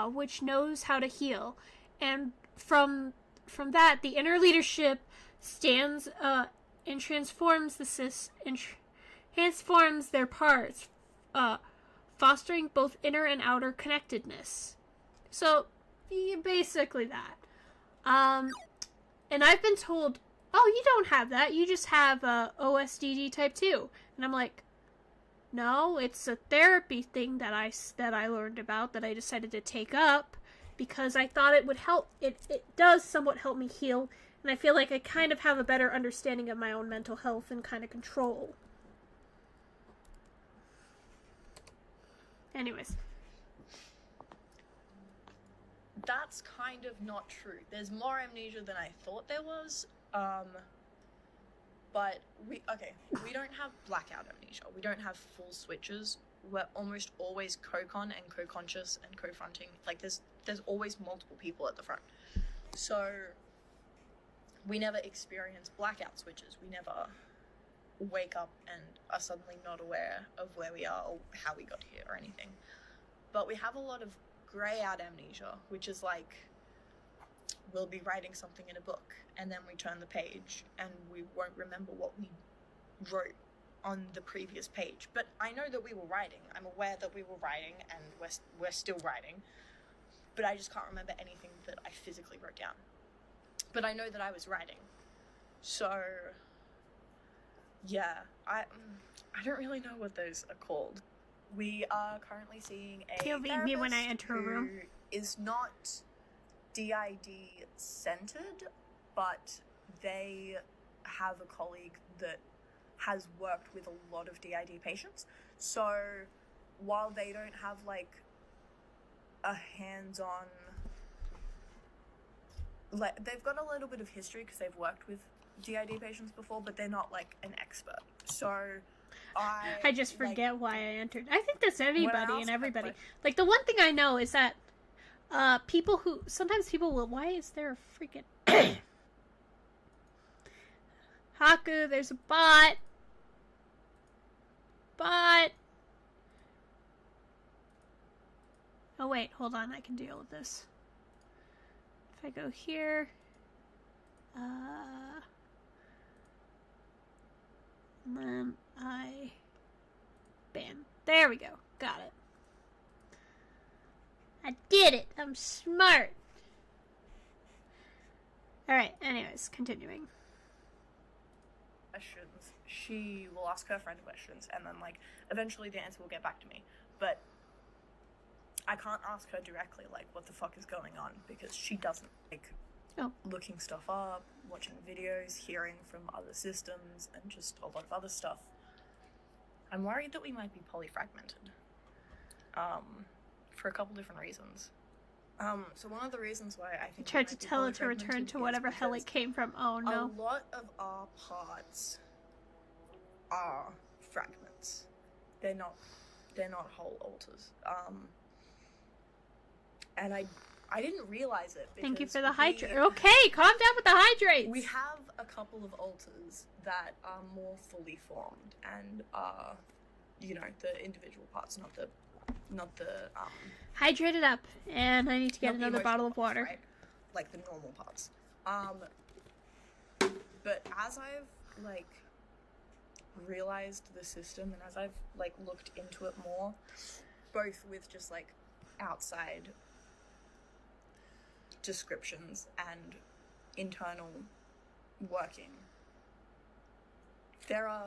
which knows how to heal, and from that, the inner leadership stands and transforms transforms their parts, fostering both inner and outer connectedness. So, basically that. And I've been told, oh, you don't have that. You just have OSDD type 2. And I'm like, no, it's a therapy thing that I learned about, that I decided to take up because I thought it would help. It does somewhat help me heal, and I feel like I kind of have a better understanding of my own mental health and kind of control. Anyways. That's kind of not true. There's more amnesia than I thought there was. But we don't have blackout amnesia. We don't have full switches. We're almost always co-con and co-conscious and co-fronting. Like there's always multiple people at the front. So we never experience blackout switches. We never wake up and are suddenly not aware of where we are or how we got here or anything. But we have a lot of grey out amnesia, which is like we'll be writing something in a book and then we turn the page and we won't remember what we wrote on the previous page. But I know that we were writing. I'm aware that we were writing and we're still writing. But I just can't remember anything that I physically wrote down. But I know that I was writing. So yeah, I don't really know what those are called. We are currently seeing a POV me when I enter a room. who is not DID centered, but they have a colleague that has worked with a lot of DID patients. So while they don't have like a hands-on, like they've got a little bit of history because they've worked with DID patients before, but they're not like an expert. So I just forget why I entered. I think that's anybody and everybody. Like the one thing I know is that sometimes people will, why is there a freaking Haku, there's a bot. Oh wait, hold on, I can deal with this. If I go here, then bam, there we go, got it. I did it! I'm smart! Alright, anyways, continuing. Questions. She will ask her friend questions, and then, like, eventually the answer will get back to me. But I can't ask her directly, like, what the fuck is going on, because she doesn't like looking stuff up, watching videos, hearing from other systems, and just a lot of other stuff. I'm worried that we might be polyfragmented. For a couple different reasons. So one of the reasons why I think I tried to tell it to return to whatever hell it came from. Oh no. A lot of our parts are fragments. They're not whole alters. And I didn't realize it. Thank you for the hydrate. Okay, calm down with the hydrates. We have a couple of alters that are more fully formed and are, you know, the individual parts, not the hydrate it up, and I need to get another bottle of water. Right? Like the normal parts. But as I've like realized the system and as I've like looked into it more, both with just like outside descriptions and internal working, there are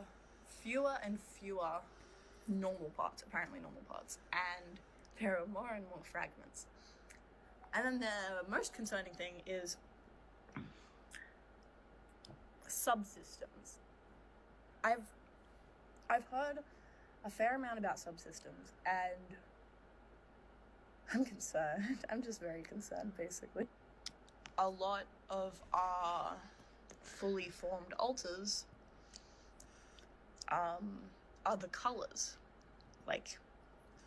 fewer and fewer normal parts, apparently normal parts, and there are more and more fragments. And then the most concerning thing is subsystems. I've heard a fair amount about subsystems, and I'm concerned. I'm just very concerned, basically. A lot of our fully formed alters are the colors, like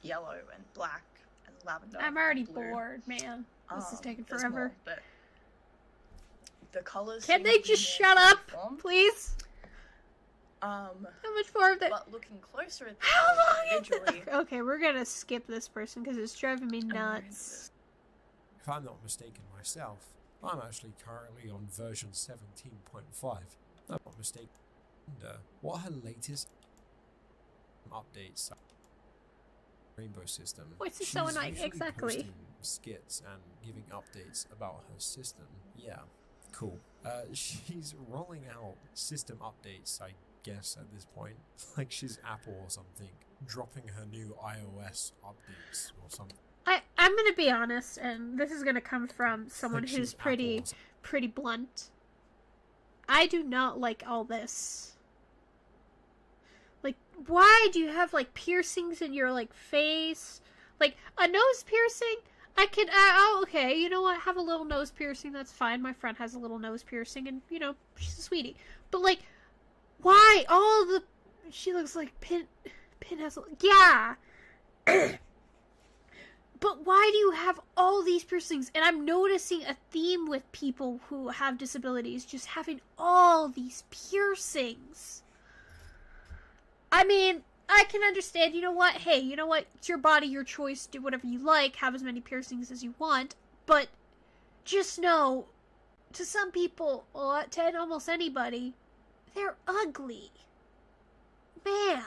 yellow and black and lavender. I'm already and blue. bored, man. This is taking There's forever. more, but the colors. Can seem they to be just more shut up, fully formed. please? How much more of that? But looking closer at the colors individually, Okay, we're gonna skip this person because it's driving me nuts. If I'm not mistaken myself, I'm actually currently on version 17.5. I'm not mistaken. What her latest updates Rainbow System. Voice is so She's annoying, usually exactly. posting skits and giving updates about her system. Yeah, cool. She's rolling out system updates, I guess, at this point. Like she's Apple or something, dropping her new iOS updates or something. I'm gonna be honest, and this is gonna come from someone Like who's she's pretty blunt. I do not like all this. Like, why do you have like piercings in your like face? Like a nose piercing? I could. Oh, okay. You know what? Have a little nose piercing. That's fine. My friend has a little nose piercing, and you know she's a sweetie. But like, why all the? She looks like Pin has. Yeah. But why do you have all these piercings? And I'm noticing a theme with people who have disabilities just having all these piercings. I mean, I can understand, you know what? Hey, you know what? It's your body, your choice. Do whatever you like. Have as many piercings as you want. But just know, to some people, or to almost anybody, they're ugly. Man.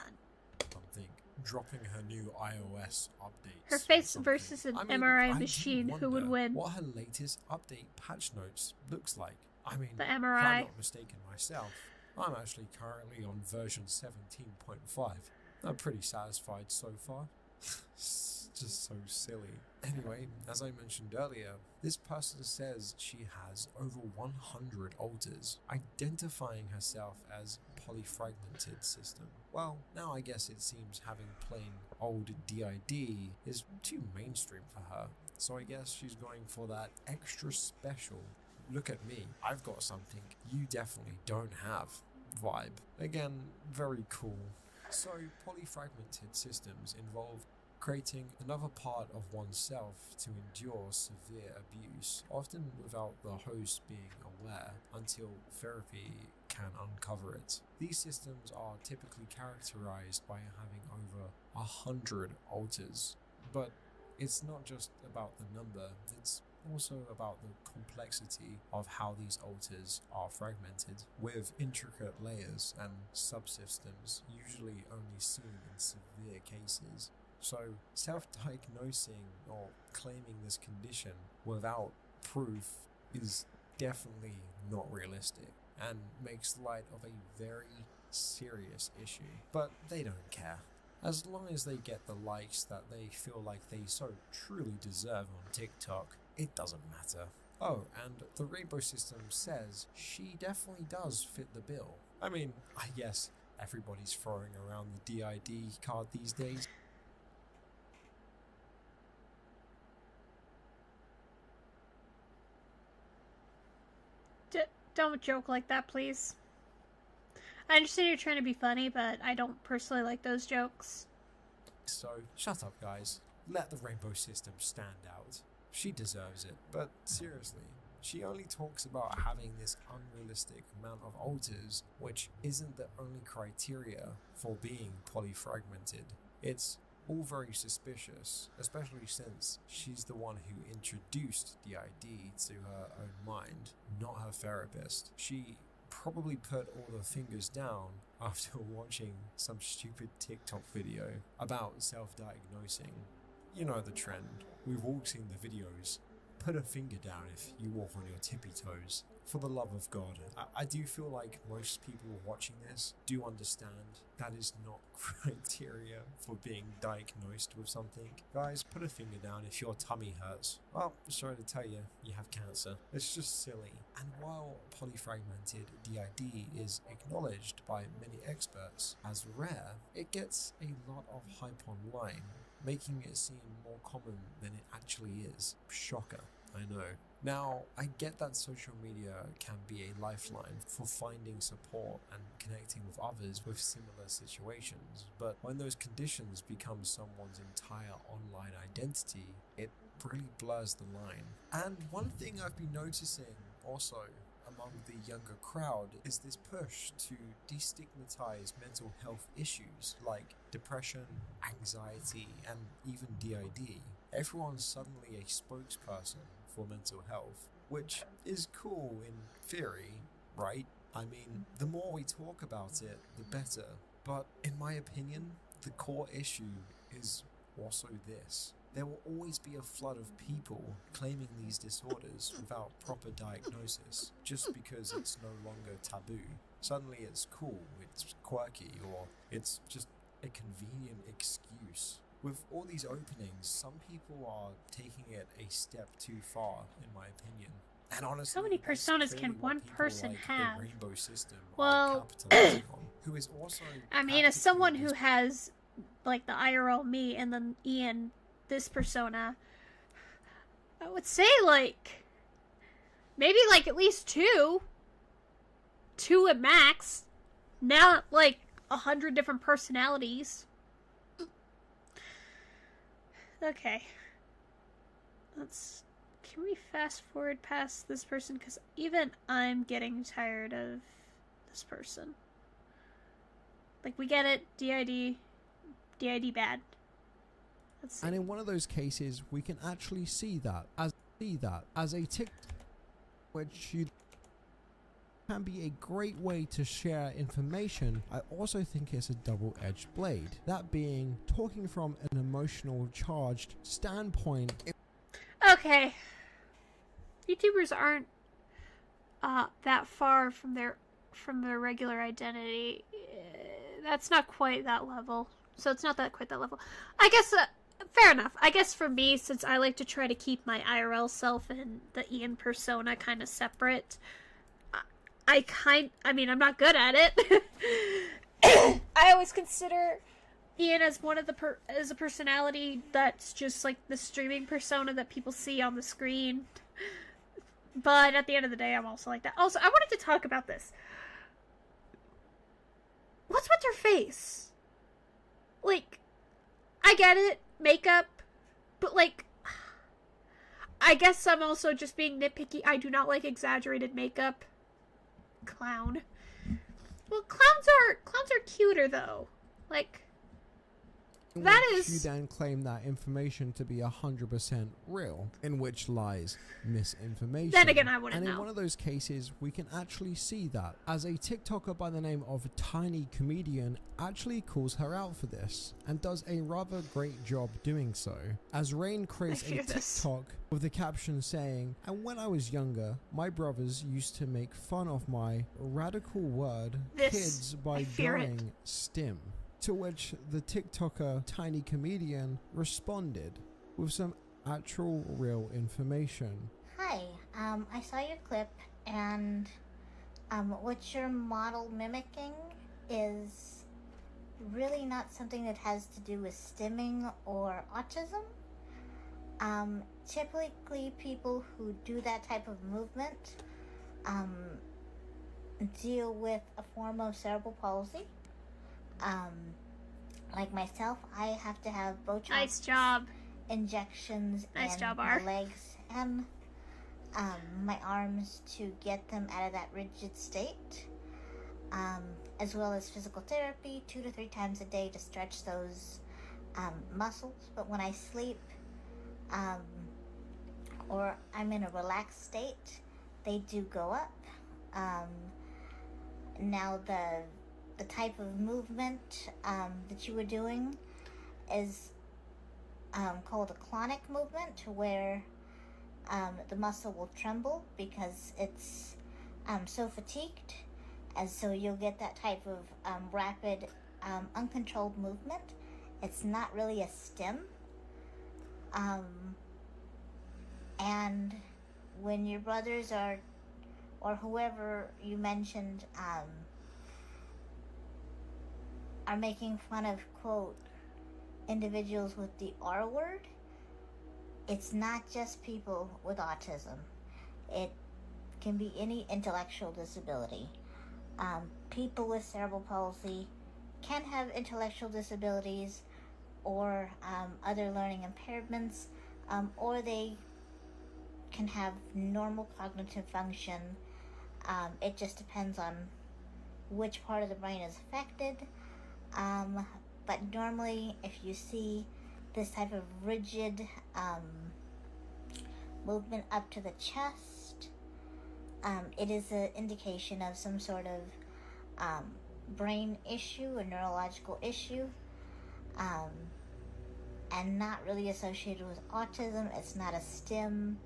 Dropping her new iOS updates. Her face versus an MRI I do machine. Who would wonder win? What her latest update patch notes looks like. I mean, The if I'm MRI. not mistaken myself, I'm actually currently on version 17.5. I'm pretty satisfied so far. It's just so silly. Anyway, as I mentioned earlier, this person says she has over 100 alters, identifying herself as polyfragmented system. Well, now I guess it seems having plain old DID is too mainstream for her, so I guess she's going for that extra special, look at me, I've got something you definitely don't have vibe. Again, very cool. So, polyfragmented systems involve creating another part of oneself to endure severe abuse, often without the host being aware, until therapy can uncover it. These systems are typically characterized by having over 100 alters, but it's not just about the number, it's also about the complexity of how these alters are fragmented, with intricate layers and subsystems usually only seen in severe cases. So, self-diagnosing or claiming this condition without proof is definitely not realistic and makes light of a very serious issue. But they don't care. As long as they get the likes that they feel like they so truly deserve on TikTok, it doesn't matter. Oh, and the Rainbow System says she definitely does fit the bill. I mean, I guess everybody's throwing around the DID card these days. Don't joke like that, please. I understand you're trying to be funny, but I don't personally like those jokes. So, shut up, guys. Let the Rainbow System stand out. She deserves it, but seriously, she only talks about having this unrealistic amount of alters, which isn't the only criteria for being polyfragmented. It's all very suspicious, especially since she's the one who introduced DID to her own mind, not her therapist. She probably put all the fingers down after watching some stupid TikTok video about self-diagnosing. You know the trend. We've all seen the videos. Put a finger down if you walk on your tippy toes. for the love of God, I do feel like most people watching this do understand that is not criteria for being diagnosed with something. Guys, put a finger down if your tummy hurts. Well, sorry to tell you, you have cancer. It's just silly. And while polyfragmented DID is acknowledged by many experts as rare, it gets a lot of hype online, making it seem more common than it actually is. Shocker, I know. Now, I get that social media can be a lifeline for finding support and connecting with others with similar situations, but when those conditions become someone's entire online identity, it really blurs the line. And one thing I've been noticing also among the younger crowd is this push to destigmatize mental health issues like depression, anxiety, and even DID. Everyone's suddenly a spokesperson for mental health, which is cool in theory, right? I mean, the more we talk about it, the better. But in my opinion, the core issue is also this. There will always be a flood of people claiming these disorders without proper diagnosis, just because it's no longer taboo. Suddenly it's cool, it's quirky, or it's just a convenient excuse. With all these openings, some people are taking it a step too far, in my opinion. And honestly, how many personas can one person have? The rainbow system well, who is also I mean, as someone who has like the IRL me and then Ian, this persona, I would say like maybe like at least two at max. Not like 100 different personalities. Okay. Can we fast forward past this person? Because even I'm getting tired of this person. Like, we get it. DID bad. Let's see. And in one of those cases, we can actually see that as a tick, which you can be a great way to share information. I also think it's a double-edged blade. That being, talking from an emotional charged standpoint. Okay. YouTubers aren't that far from their regular identity. That's not quite that level. So it's not that quite that level. I guess fair enough. I guess for me, since I like to try to keep my IRL self and the Ian persona kind of separate, I mean, I'm not good at it. I always consider Ian as one of the as a personality that's just like the streaming persona that people see on the screen. But at the end of the day, I'm also like that. Also, I wanted to talk about this. What's with her face? Like, I get it, makeup, but like, I guess I'm also just being nitpicky. I do not like exaggerated makeup. Clown. Well, clowns are cuter though. Like, that is. You then claim that information to be 100% real, in which lies misinformation. Then again, I wouldn't know. And in one of those cases, we can actually see that, as a TikToker by the name of Tiny Comedian actually calls her out for this, and does a rather great job doing so, as Rain creates a TikTok with the caption saying, "And when I was younger, my brothers used to make fun of my radical word, kids, by drawing STEM." To which the TikToker Tiny Comedian responded with some actual real information. Hi, I saw your clip, and what you're model mimicking is really not something that has to do with stimming or autism. Typically people who do that type of movement deal with a form of cerebral palsy. Like myself, I have to have Botox nice job. Injections nice in job, my legs and my arms to get them out of that rigid state, as well as physical therapy 2 to 3 times a day to stretch those muscles. But when I sleep or I'm in a relaxed state, they do go up. Now the type of movement that you were doing is called a clonic movement, where the muscle will tremble because it's so fatigued, and so you'll get that type of rapid, uncontrolled movement. It's not really a stim. And when your brothers or whoever you mentioned, are making fun of, quote, individuals with the R word, it's not just people with autism. It can be any intellectual disability. People with cerebral palsy can have intellectual disabilities or other learning impairments, or they can have normal cognitive function. It just depends on which part of the brain is affected. But normally, if you see this type of rigid movement up to the chest, it is an indication of some sort of brain issue, a neurological issue, and not really associated with autism. It's not a stim.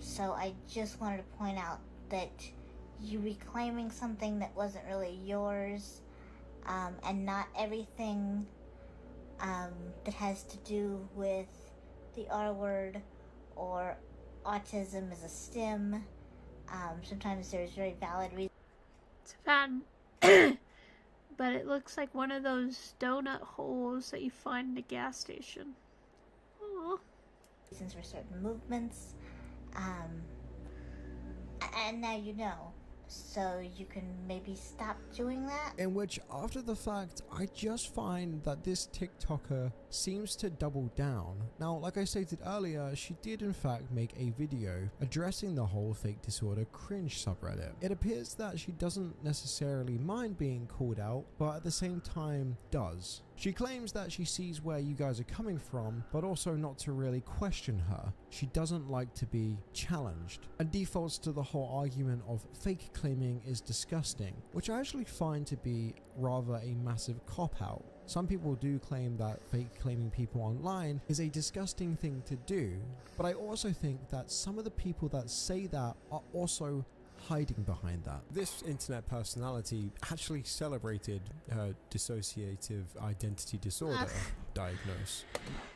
So I just wanted to point out that you reclaiming something that wasn't really yours, and not everything that has to do with the R word or autism is a stim. Sometimes there's very valid reasons. It's a fan. But it looks like one of those donut holes that you find in a gas station. Aww. Reasons for certain movements. And now you know. So you can maybe stop doing that. In which, after the fact, I just find that this TikToker seems to double down. Now, like I stated earlier, she did in fact make a video addressing the whole fake disorder cringe subreddit. It appears that she doesn't necessarily mind being called out, but at the same time does. She claims that she sees where you guys are coming from, but also not to really question her. She doesn't like to be challenged, and defaults to the whole argument of fake claiming is disgusting, which I actually find to be rather a massive cop-out. Some people do claim that fake claiming people online is a disgusting thing to do, but I also think that some of the people that say that are also hiding behind that. This internet personality actually celebrated her dissociative identity disorder diagnosis.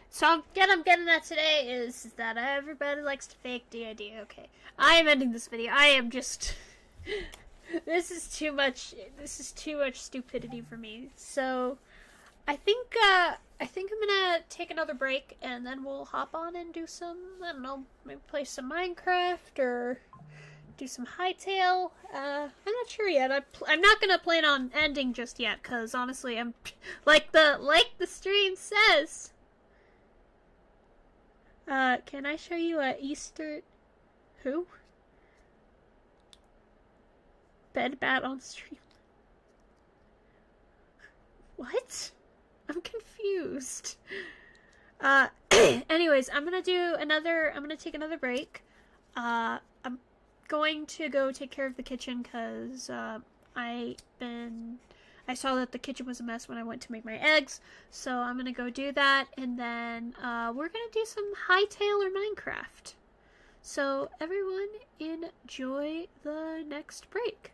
So I'm getting at today is that everybody likes to fake DID. Okay, I am ending this video. I am just this is too much stupidity for me. So I think I'm gonna take another break and then we'll hop on and do some, I don't know, maybe play some Minecraft or do some hightail. I'm not sure yet. I'm not gonna plan on ending just yet, cause honestly, I'm like the stream says. Can I show you a Easter? Who? Bed bat on stream. What? I'm confused. Anyways, I'm gonna take another break. I'm going to go take care of the kitchen because I saw that the kitchen was a mess when I went to make my eggs, so I'm gonna go do that, and then we're gonna do some hightail or Minecraft. So everyone, enjoy the next break.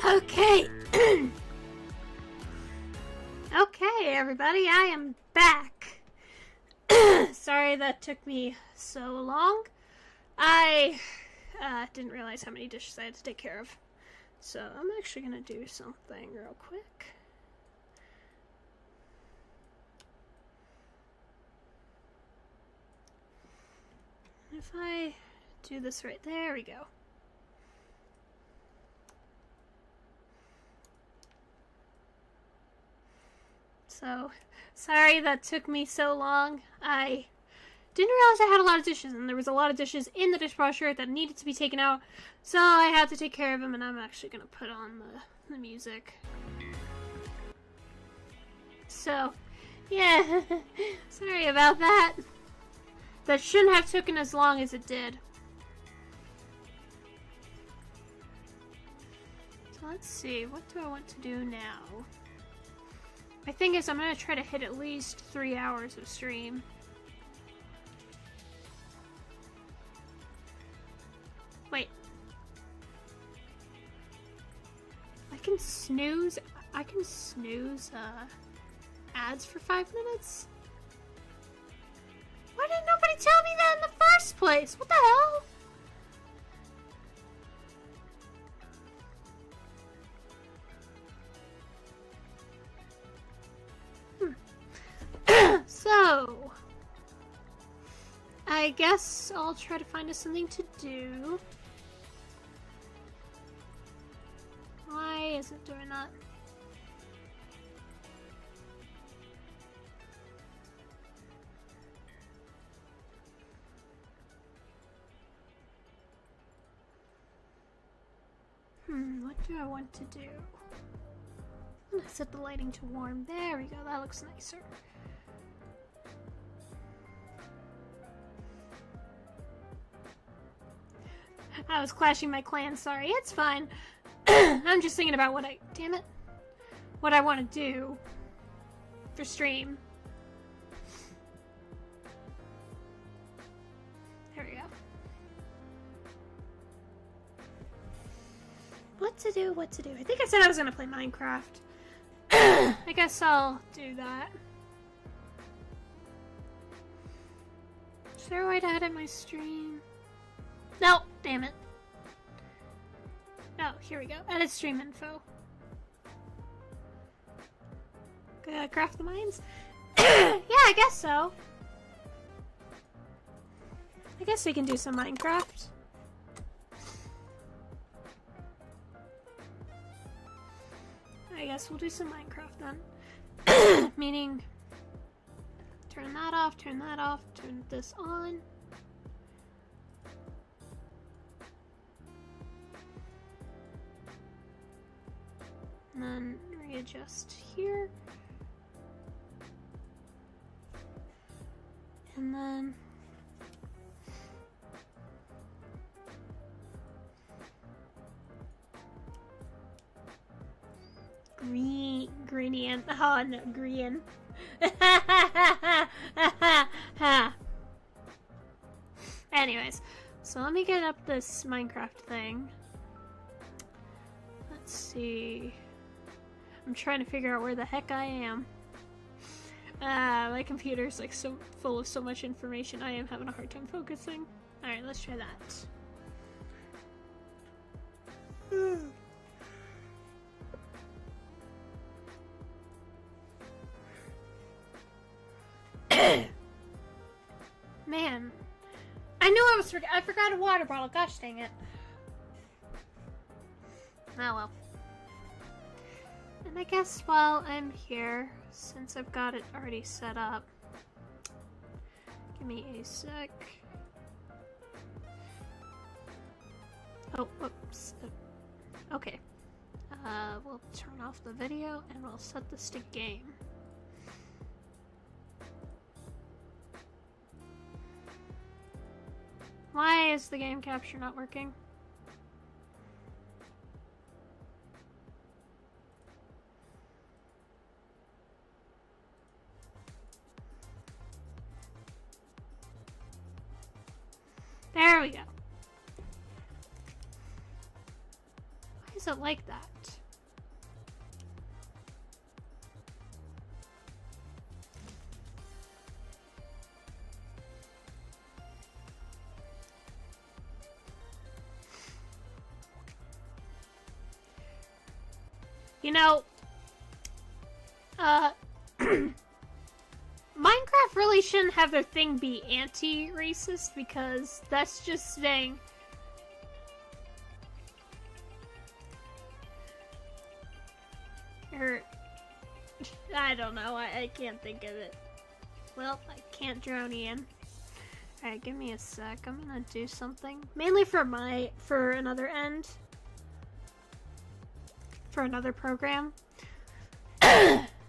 Okay. Okay, everybody, I am back. Sorry that took me so long. I didn't realize how many dishes I had to take care of. So I'm actually going to do something real quick. If I do this right, there we go. So, sorry that took me so long. I didn't realize I had a lot of dishes, and there was a lot of dishes in the dishwasher that needed to be taken out, so I had to take care of them, and I'm actually going to put on the music. So, yeah, sorry about that. That shouldn't have taken as long as it did. So let's see, what do I want to do now? My thing is, I'm going to try to hit at least 3 hours of stream. Wait. I can snooze ads for 5 minutes? Why didn't nobody tell me that in the first place? What the hell? So, I guess I'll try to find us something to do. Why is it doing that? What do I want to do? I'm gonna set the lighting to warm. There we go, that looks nicer. I was clashing my clans, sorry, it's fine. I'm just thinking about what I want to do for stream. There we go. What to do? I think I said I was gonna play Minecraft. I guess I'll do that. Is there a way to edit my stream? No, damn it. Oh, here we go. Edit stream info. Craft the mines? Yeah, I guess so. I guess we can do some Minecraft. I guess we'll do some Minecraft then. Meaning, turn that off, turn this on. And then readjust here. And then Greenian. Oh no, green. Anyways, so let me get up this Minecraft thing. Let's see. I'm trying to figure out where the heck I am. My computer's like so full of so much information. I am having a hard time focusing. Alright, let's try that. Man, I knew I forgot a water bottle. Gosh dang it. Oh well. And I guess while I'm here, since I've got it already set up, give me a sec. Oh, whoops. Okay. We'll turn off the video and we'll set this to game. Why is the game capture not working? There we go. Why is it like that? You know, Minecraft really shouldn't have their thing be anti-racist, because that's just saying I don't know, I can't think of it. Well, I can't drown Ian. Alright, give me a sec. I'm gonna do something. Mainly for another end. For another program.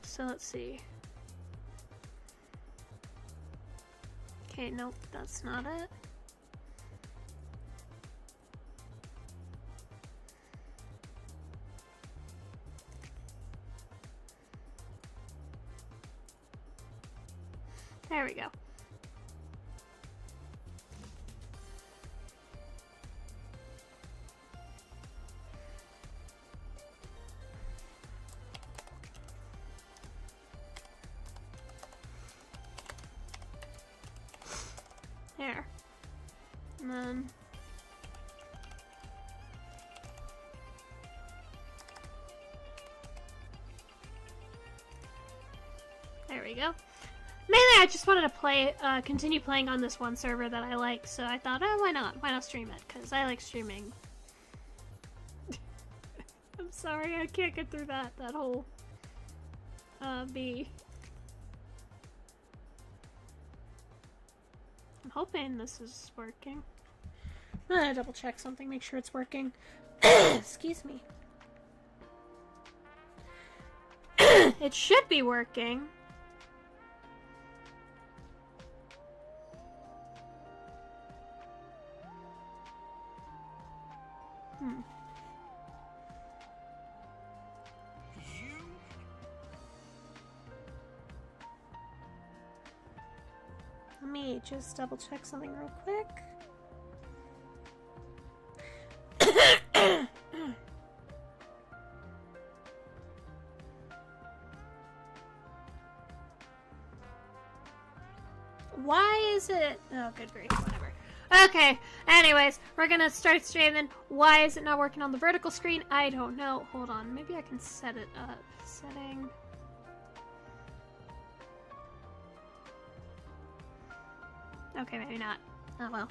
So let's see. Okay, nope, that's not it. There we go. There. And then there we go. Mainly, I just wanted to play, continue playing on this one server that I like, so I thought, oh, why not? Why not stream it? Because I like streaming. I'm sorry, I can't get through that whole, B. I'm hoping this is working. I'm gonna double check something, make sure it's working. Excuse me. It should be working. Let me just double check something real quick. Why is it? Oh, good grief, whatever. Okay, anyways, we're gonna start streaming. Why is it not working on the vertical screen? I don't know. Hold on, maybe I can set it up. Setting. Okay, maybe not. Oh well.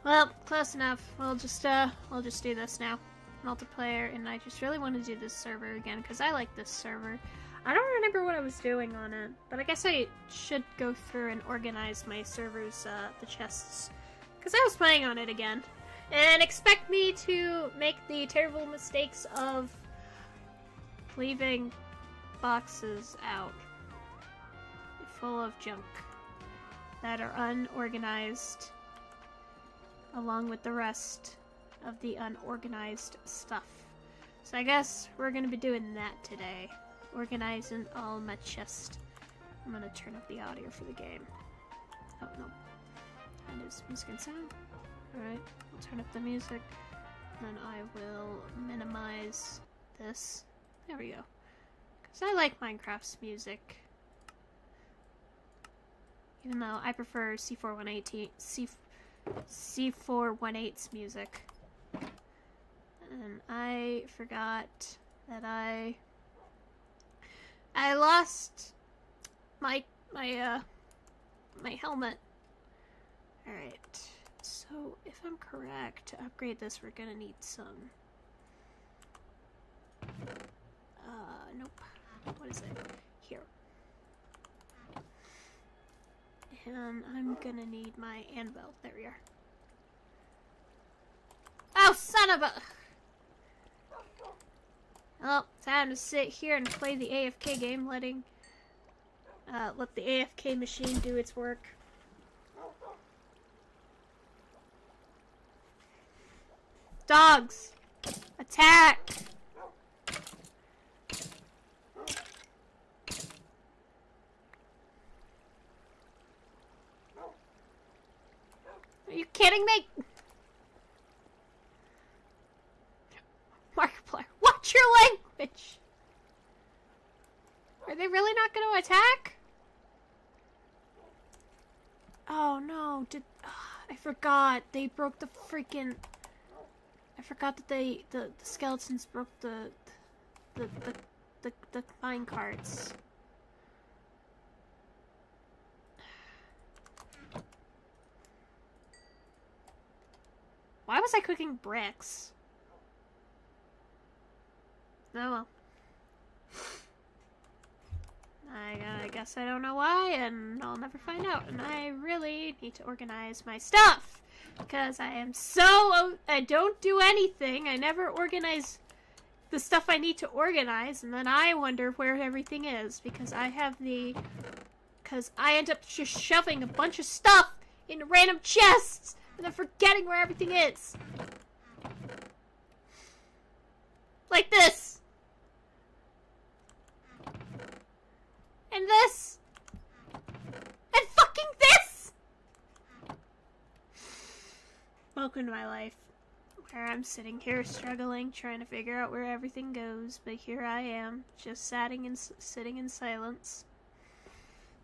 Well, close enough. We'll just do this now. Multiplayer, and I just really want to do this server again because I like this server. I don't remember what I was doing on it, but I guess I should go through and organize my servers, the chests, because I was playing on it again. And expect me to make the terrible mistakes of leaving boxes out full of junk that are unorganized, along with the rest of the unorganized stuff. So I guess we're gonna be doing that today. Organizing all my chest. I'm gonna turn up the audio for the game. Oh no. That is music and sound. Alright, I'll turn up the music. Then I will minimize this. There we go. Because I like Minecraft's music. Even though I prefer C418's music. And I forgot that I lost my helmet. Alright. So if I'm correct, to upgrade this we're gonna need some nope. What is it? Here. And I'm gonna need my anvil. There we are. Oh, son of a... Well, time to sit here and play the AFK game, let the AFK machine do its work. Dogs! Attack! Are you kidding me? Mark Oh no, I forgot. They broke the freaking... I forgot that the skeletons broke the mine carts. Why was I cooking bricks? Oh well. I guess I don't know why, and I'll never find out. And I really need to organize my stuff. Because I don't do anything. I never organize the stuff I need to organize. And then I wonder where everything is. Because I end up just shoving a bunch of stuff in random chests. And then forgetting where everything is. Like this. And this. And fucking this! Welcome to my life. Where I'm sitting here struggling, trying to figure out where everything goes. But here I am, just sitting in silence.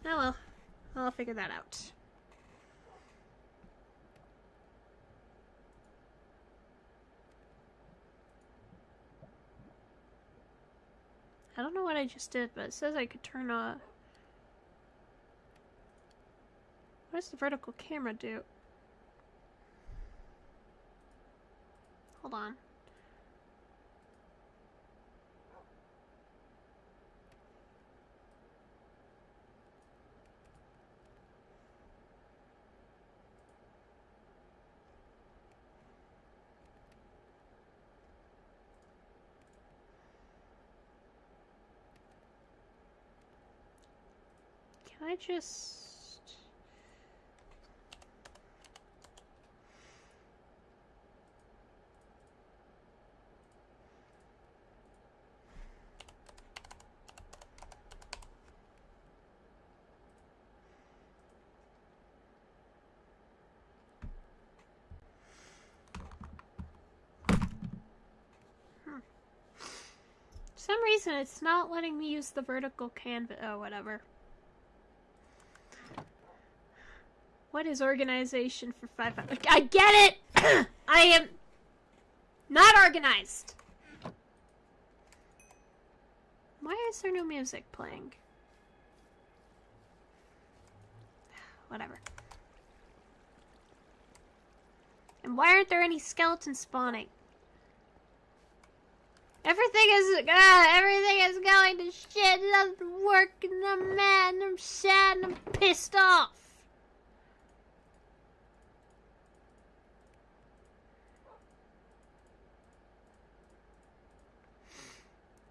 Oh well. I'll figure that out. I don't know what I just did, but it says I could turn on... What does the vertical camera do? Hold on. Can I just... For some reason, it's not letting me use the vertical canvas. Oh, whatever. What is organization for 500? I get it! I am not organized. Why is there no music playing? Whatever. And why aren't there any skeletons spawning? Everything is going to shit. It doesn't work, and I'm mad, and I'm sad, and I'm pissed off.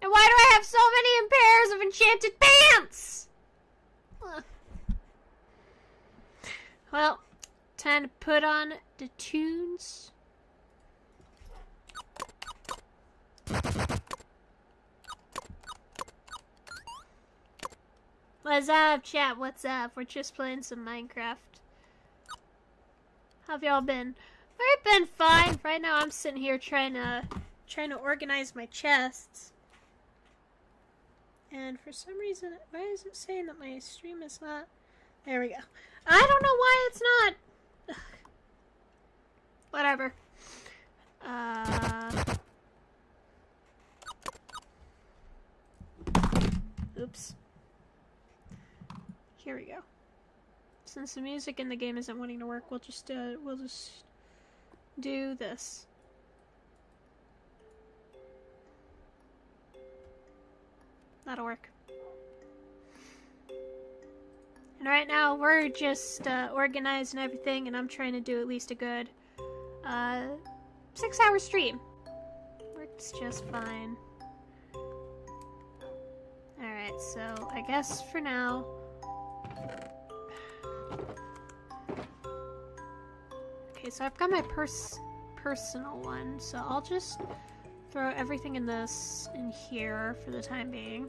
And why do I have so many pairs of enchanted pants? Ugh. Well, time to put on the tunes. What's up, chat? What's up? We're just playing some Minecraft. How have y'all been? I've been fine. Right now I'm sitting here trying to organize my chests. And for some reason, why is it saying that my stream is not... There we go. I don't know why it's not... Whatever. Oops. Here we go. Since the music in the game isn't wanting to work, we'll just do this. That'll work. And right now we're just organizing everything, and I'm trying to do at least a good 6-hour stream. Works just fine. Alright, so I guess for now... Okay, so I've got my personal one, so I'll just throw everything in here for the time being.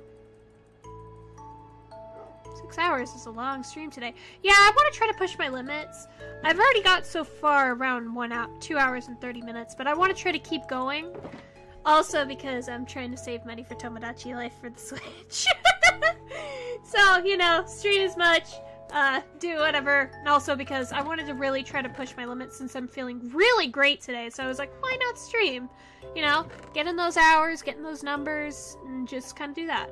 6 hours is a long stream today. Yeah, I want to try to push my limits. I've already got so far around 2 hours and 30 minutes, but I want to try to keep going. Also because I'm trying to save money for Tomodachi Life for the Switch. So, you know, stream as much, do whatever. And also because I wanted to really try to push my limits since I'm feeling really great today. So I was like, why not stream? You know, get in those hours, get in those numbers, and just kind of do that.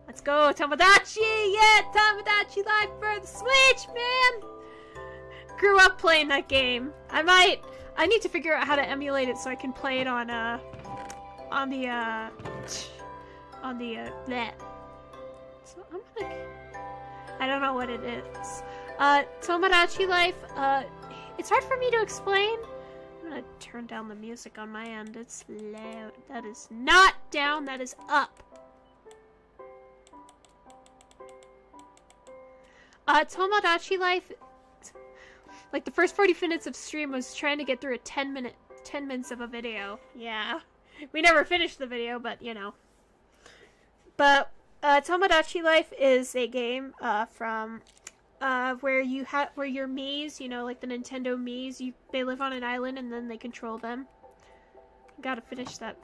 Let's go, Tomodachi! Yeah, Tomodachi Life for the Switch, man! Grew up playing that game. I need to figure out how to emulate it so I can play it on the bleh. So I'm gonna, I don't know what it is. Tomodachi Life, it's hard for me to explain. I'm gonna turn down the music on my end. It's loud. That is not down, that is up. Tomodachi Life, like the first 40 minutes of stream was trying to get through a 10 minutes of a video. Yeah. We never finished the video, but you know. But Tomodachi Life is a game from where your Mii's, you know, like the Nintendo Mii's, they live on an island and then they control them. Gotta finish that.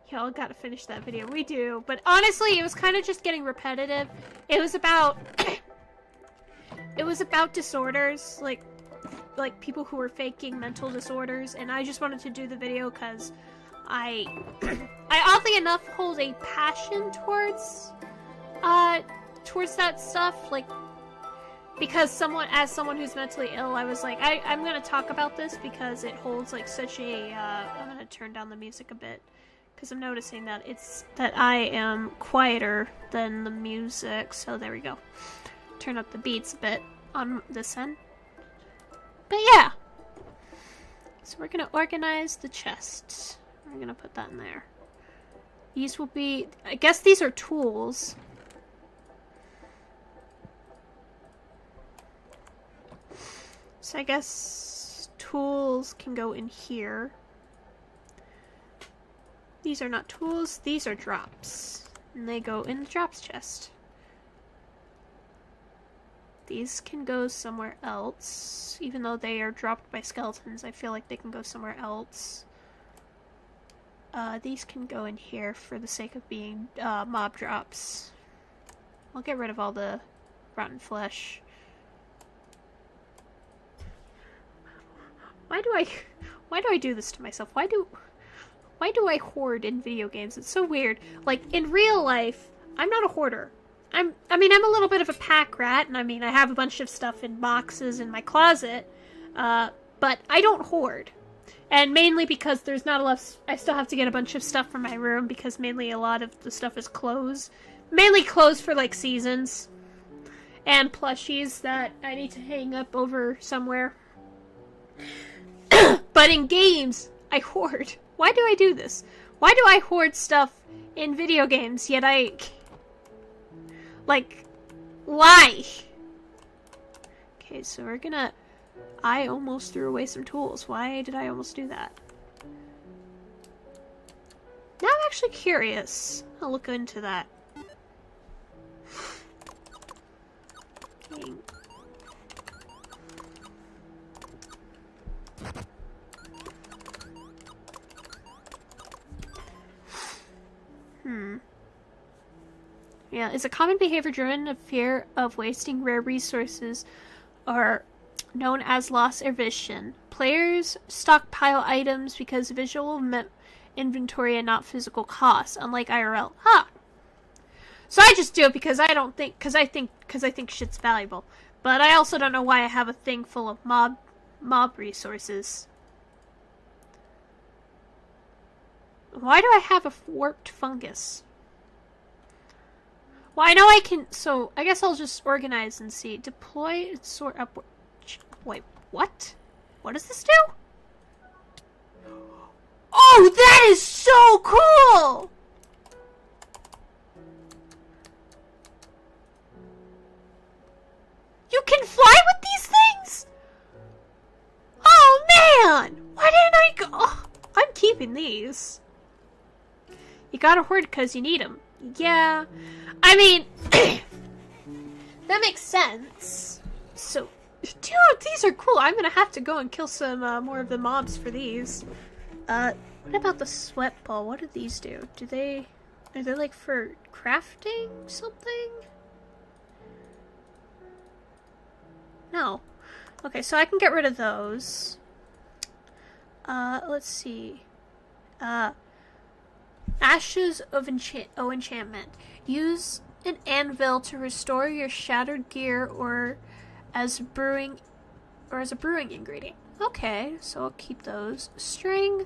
Y'all gotta finish that video. We do, but honestly, it was kind of just getting repetitive. It was about disorders, like people who were faking mental disorders, and I just wanted to do the video because I oddly enough hold a passion towards that stuff, like, because as someone who's mentally ill, I was like, I'm gonna talk about this because it holds like such a, I'm gonna turn down the music a bit, because I'm noticing that that I am quieter than the music, so there we go. Turn up the beats a bit on this end. But yeah, so we're gonna organize the chests. We're gonna put that in there. These will be, I guess these are tools. So I guess tools can go in here. These are not tools, these are drops. And they go in the drops chest. These can go somewhere else. Even though they are dropped by skeletons, I feel like they can go somewhere else. These can go in here for the sake of being mob drops. I'll get rid of all the rotten flesh. Why do I do this to myself? Why do I hoard in video games? It's so weird. Like, in real life, I'm not a hoarder. I'm a little bit of a pack rat, and I have a bunch of stuff in boxes in my closet, but I don't hoard. And mainly because there's not enough, I still have to get a bunch of stuff from my room, because mainly a lot of the stuff is clothes. Mainly clothes for, like, seasons. And plushies that I need to hang up over somewhere. But in games, I hoard. Why do I do this? Why do I hoard stuff in video games, yet like, why? Okay, so we're gonna... I almost threw away some tools. Why did I almost do that? Now I'm actually curious. I'll look into that. Dang. Yeah, it's a common behavior driven of fear of wasting rare resources, or known as loss aversion. Players stockpile items because visual inventory and not physical costs, unlike IRL. So I just do it because I think shit's valuable. But I also don't know why I have a thing full of mob resources. Why do I have a warped fungus? Well, I know I can, so I guess I'll just organize and see. Deploy and sort upward. Wait, what? What does this do? Oh, that is so cool! You can fly with these things? Oh, man! Why didn't I go? Oh, I'm keeping these. You gotta hoard because you need them. Yeah. That makes sense. So, dude, these are cool. I'm gonna have to go and kill some more of the mobs for these. What about the sweat ball? What do these do? Are they like for crafting something? No. Okay, so I can get rid of those. Let's see. Ashes of Enchantment. Use an anvil to restore your shattered gear or as a brewing ingredient. Okay, so I'll keep those. String.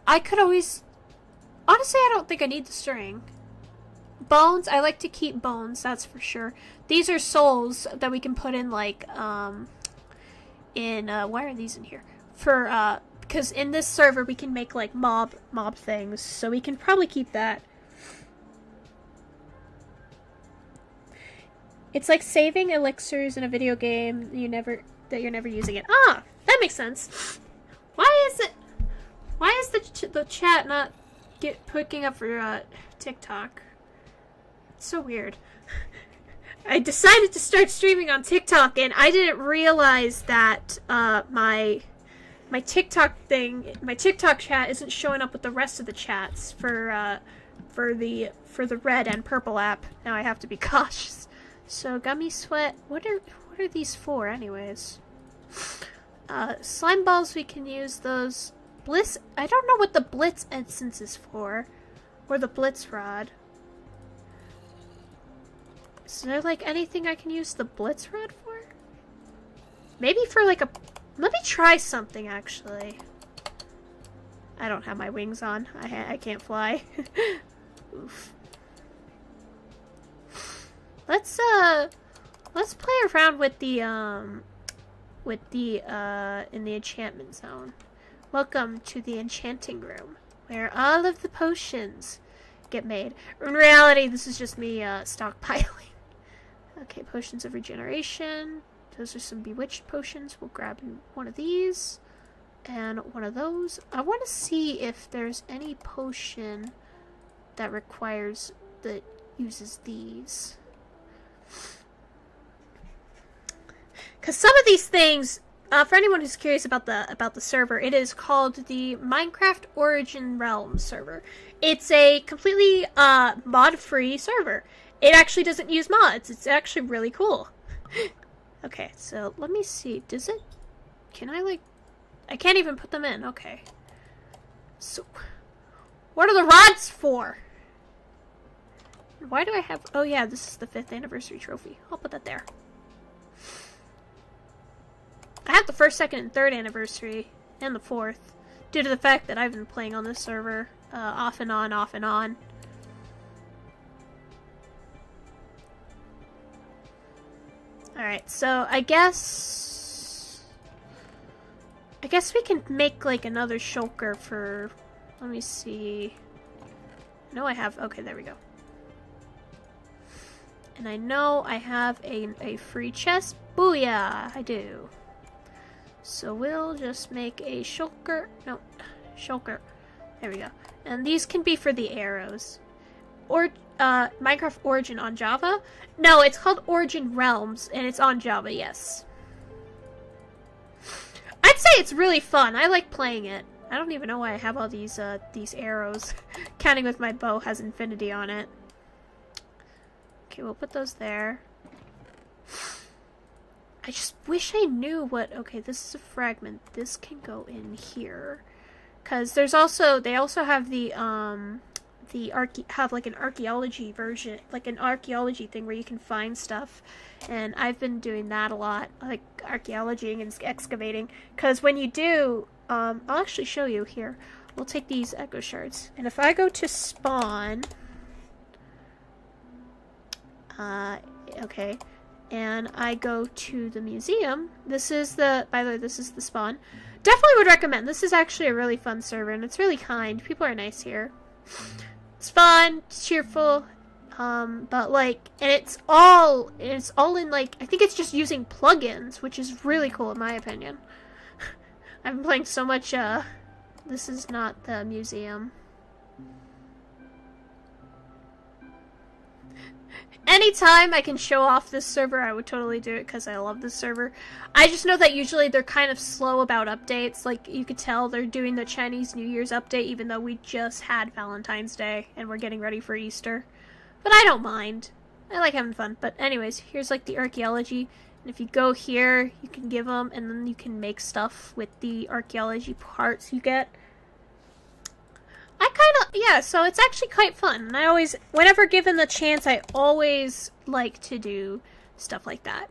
I could always... Honestly, I don't think I need the string. Bones. I like to keep bones, that's for sure. These are souls that we can put in, like, why are these in here? For, because in this server we can make, like, mob things, so we can probably keep that. It's like saving elixirs in a video game you're never using it. Ah, that makes sense. Why is the chat not picking up for TikTok? It's so weird. I decided to start streaming on TikTok and I didn't realize that my TikTok chat isn't showing up with the rest of the chats for the red and purple app. Now I have to be cautious. So gummy sweat. What are these for, anyways? Slime balls. We can use those. Bliss. I don't know what the Blitz essence is for, or the Blitz rod. Is there like anything I can use the Blitz rod for? Maybe for like a. Let me try something actually. I don't have my wings on. I can't fly. Oof. Let's play around with the in the enchantment zone. Welcome to the enchanting room, where all of the potions get made. In reality, this is just me stockpiling. Okay, potions of regeneration. Those are some bewitched potions. We'll grab one of these and one of those. I want to see if there's any potion that uses these. Because some of these things, for anyone who's curious about the server, it is called the Minecraft Origin Realm server. It's a completely mod-free server. It actually doesn't use mods. It's actually really cool. Okay, so let me see. Does it? Can I like? I can't even put them in. Okay. So, what are the rods for? Why do I have... Oh yeah, this is the 5th anniversary trophy. I'll put that there. I have the 1st, 2nd, and 3rd anniversary, and the 4th, due to the fact that I've been playing on this server off and on. Alright, so I guess we can make like another shulker for... Let me see... No, I have... Okay, there we go. And I know I have a free chest. Booyah! I do. So we'll just make a shulker. No, shulker. There we go. And these can be for the arrows. Or Minecraft Origin on Java? No, it's called Origin Realms, and it's on Java, yes. I'd say it's really fun. I like playing it. I don't even know why I have all these arrows. Counting with my bow has infinity on it. Okay, we'll put those there. I just wish I knew what... Okay, this is a fragment. This can go in here. Because they also have like an archaeology version, like an archaeology thing where you can find stuff. And I've been doing that a lot, like archaeologying and excavating. Because when you do, I'll actually show you here. We'll take these echo shards. And if I go to spawn... okay, and I go to the museum. By the way, this is the spawn. Definitely would recommend. This is actually a really fun server, and it's really kind. People are nice here. It's fun, it's cheerful, but like, and it's all in like, I think it's just using plugins, which is really cool in my opinion. I've been playing so much, this is not the museum. Anytime I can show off this server, I would totally do it because I love this server. I just know that usually they're kind of slow about updates. Like, you could tell they're doing the Chinese New Year's update even though we just had Valentine's Day and we're getting ready for Easter. But I don't mind. I like having fun. But anyways, here's like the archaeology. If you go here, you can give them, and then you can make stuff with the archaeology parts you get. Yeah, so it's actually quite fun. And I always, whenever given the chance, I always like to do stuff like that.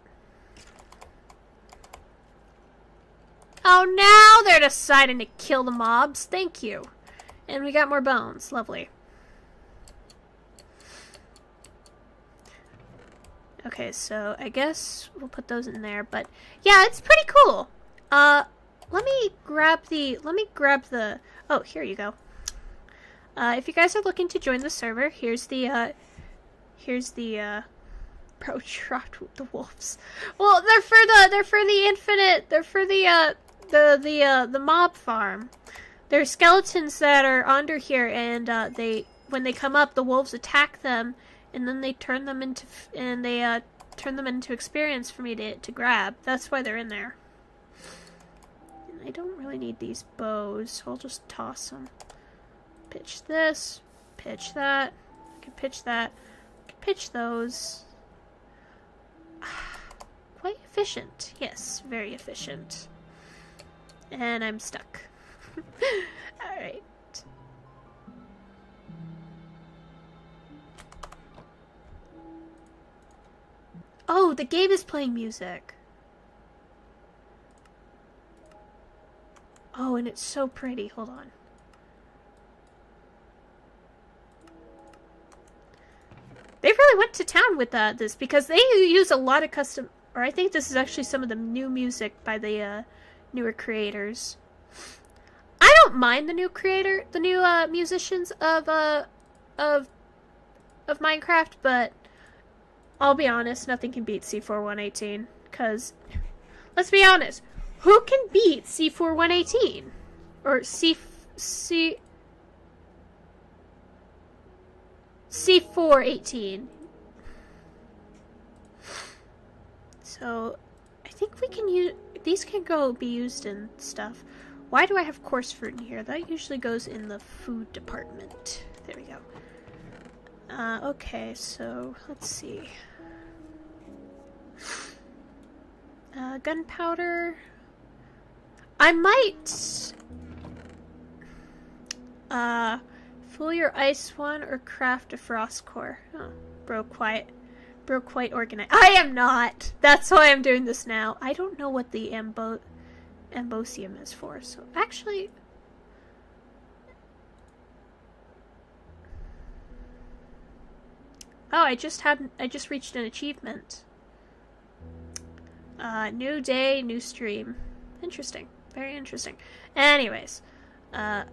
Oh, now they're deciding to kill the mobs. Thank you. And we got more bones. Lovely. Okay, so I guess we'll put those in there, but yeah, it's pretty cool. Let me grab the, oh, here you go. If you guys are looking to join the server, here's the bro, trapped with the wolves. Well, they're for the mob farm. There's skeletons that are under here, and when they come up, the wolves attack them, and then they turn them into experience for me to grab. That's why they're in there. And I don't really need these bows, so I'll just toss them. Pitch this, pitch that, I can pitch that, I can pitch those. Quite efficient. Yes, very efficient. And I'm stuck. Alright. Oh, the game is playing music. Oh, and it's so pretty. Hold on. They really went to town with this because they use a lot of custom, or I think this is actually some of the new music by the newer creators. I don't mind the new musicians of Minecraft, but I'll be honest, nothing can beat C4118. Cause let's be honest, who can beat C4118 or C418. So, I think we can use, these can be used in stuff. Why do I have coarse fruit in here? That usually goes in the food department. There we go. Okay, so, let's see. Gunpowder. I might, fool your ice one or craft a frost core. Oh, bro, quite organized. I am not! That's why I'm doing this now. I don't know what the ambosium is for, so actually... Oh, I just reached an achievement. New day, new stream. Interesting. Very interesting. Anyways, why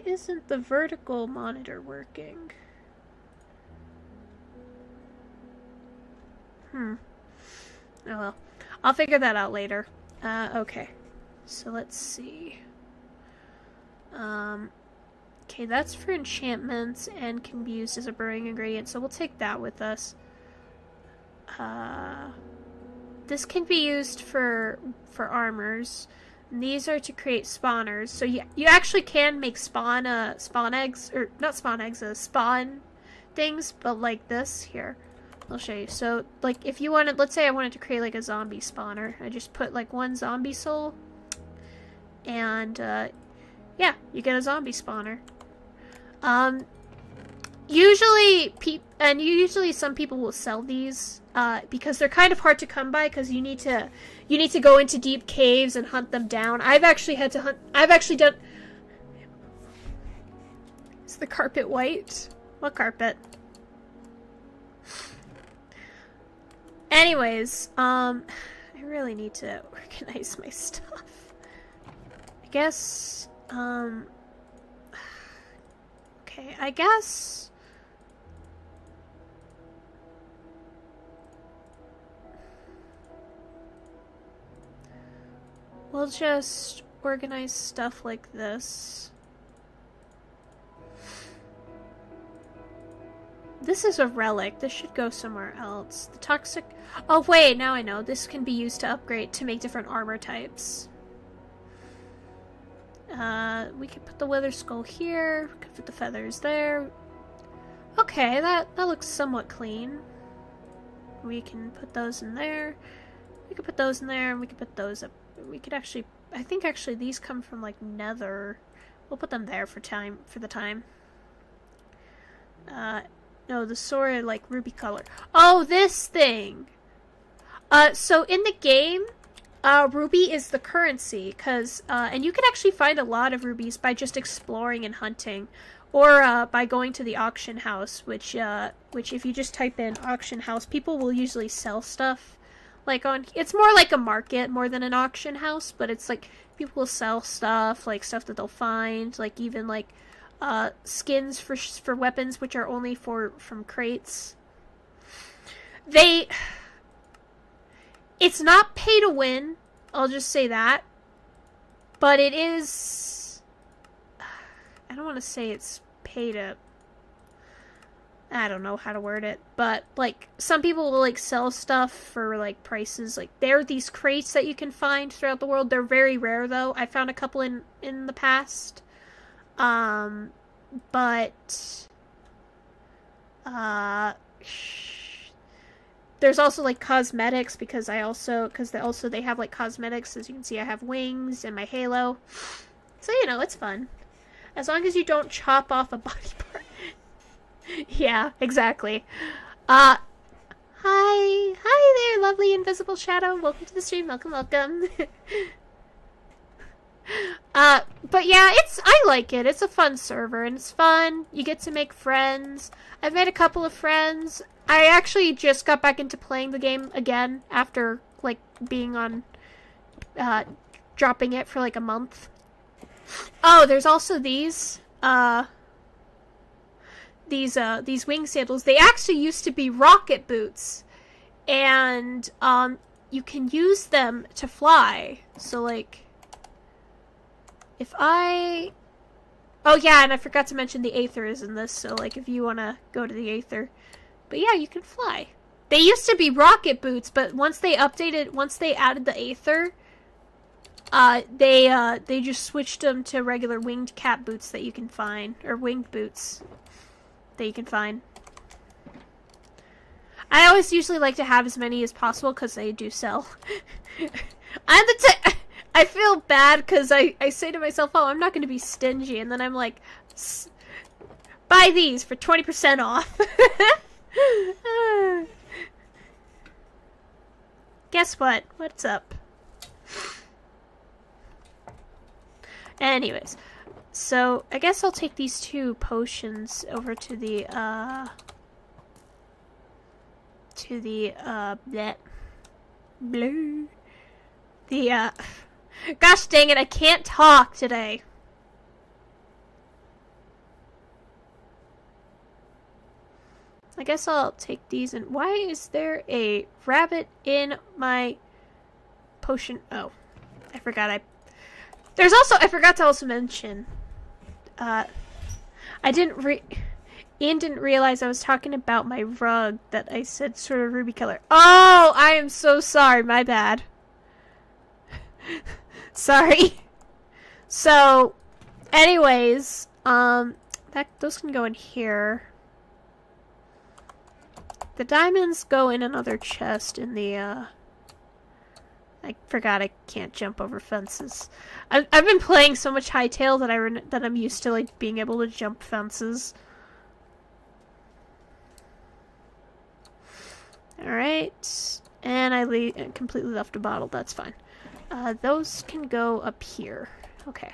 isn't the vertical monitor working? Oh well. I'll figure that out later. Okay. So let's see. Okay, that's for enchantments and can be used as a brewing ingredient, so we'll take that with us. This can be used for armors. And these are to create spawners. So you actually can make spawn eggs, or not spawn eggs, spawn things, but like this here. I'll show you. So like if you wanted, let's say I wanted to create like a zombie spawner, I just put like one zombie soul, and yeah, you get a zombie spawner. Usually some people will sell these because they're kind of hard to come by because you need to go into deep caves and hunt them down. I've actually done. Is the carpet white? What carpet? Anyways, I really need to organize my stuff. I guess, okay, I guess we'll just organize stuff like this. This is a relic. This should go somewhere else. The toxic... Oh, wait, now I know. This can be used to upgrade to make different armor types. We could put the wither skull here. We could put the feathers there. Okay, that looks somewhat clean. We can put those in there. We could put those in there, and we could put those up. We could actually, I think actually these come from like Nether. We'll put them there for the time. No, the sword like ruby color. Oh, this thing. So in the game, ruby is the currency, and you can actually find a lot of rubies by just exploring and hunting, or by going to the auction house, which if you just type in auction house, people will usually sell stuff. Like it's more like a market more than an auction house, but it's like people will sell stuff, like stuff that they'll find, like even like skins for weapons, which are only from crates. It's not pay to win, I'll just say that. But it is, I don't want to say it's pay to, I don't know how to word it, but like some people will like sell stuff for like prices. Like there are these crates that you can find throughout the world. They're very rare though. I found a couple in the past. But there's also like cosmetics, because they have like cosmetics. As you can see, I have wings and my halo. So, you know, it's fun. As long as you don't chop off a body part. Yeah, exactly. Hi there, lovely invisible shadow. Welcome to the stream. Welcome. But yeah, I like it. It's a fun server, and it's fun. You get to make friends. I've made a couple of friends. I actually just got back into playing the game again after, like, being on, dropping it for, like, a month. Oh, there's also these wing sandals. They actually used to be rocket boots, and, you can use them to fly. So, like, oh yeah, and I forgot to mention the Aether is in this, so like if you want to go to the Aether. But yeah, you can fly. They used to be rocket boots, but once they added the Aether, they just switched them to regular winged cap boots that you can find, or winged boots that you can find. I always usually like to have as many as possible because they do sell. I feel bad because I say to myself, oh, I'm not going to be stingy, and then I'm like, buy these for 20% off. Guess what? What's up? Anyways, so I guess I'll take these 2 potions over to the gosh dang it, I can't talk today. I guess I'll take these. And why is there a rabbit in my potion? Oh, I forgot. I forgot to also mention, Ian didn't realize I was talking about my rug that I said sort of ruby color. Oh, I am so sorry. My bad. Sorry. So, anyways, those can go in here. The diamonds go in another chest in the, I forgot I can't jump over fences. I've been playing so much Hytale that I'm used to, like, being able to jump fences. Alright. And I completely left a bottle. That's fine. Those can go up here. Okay.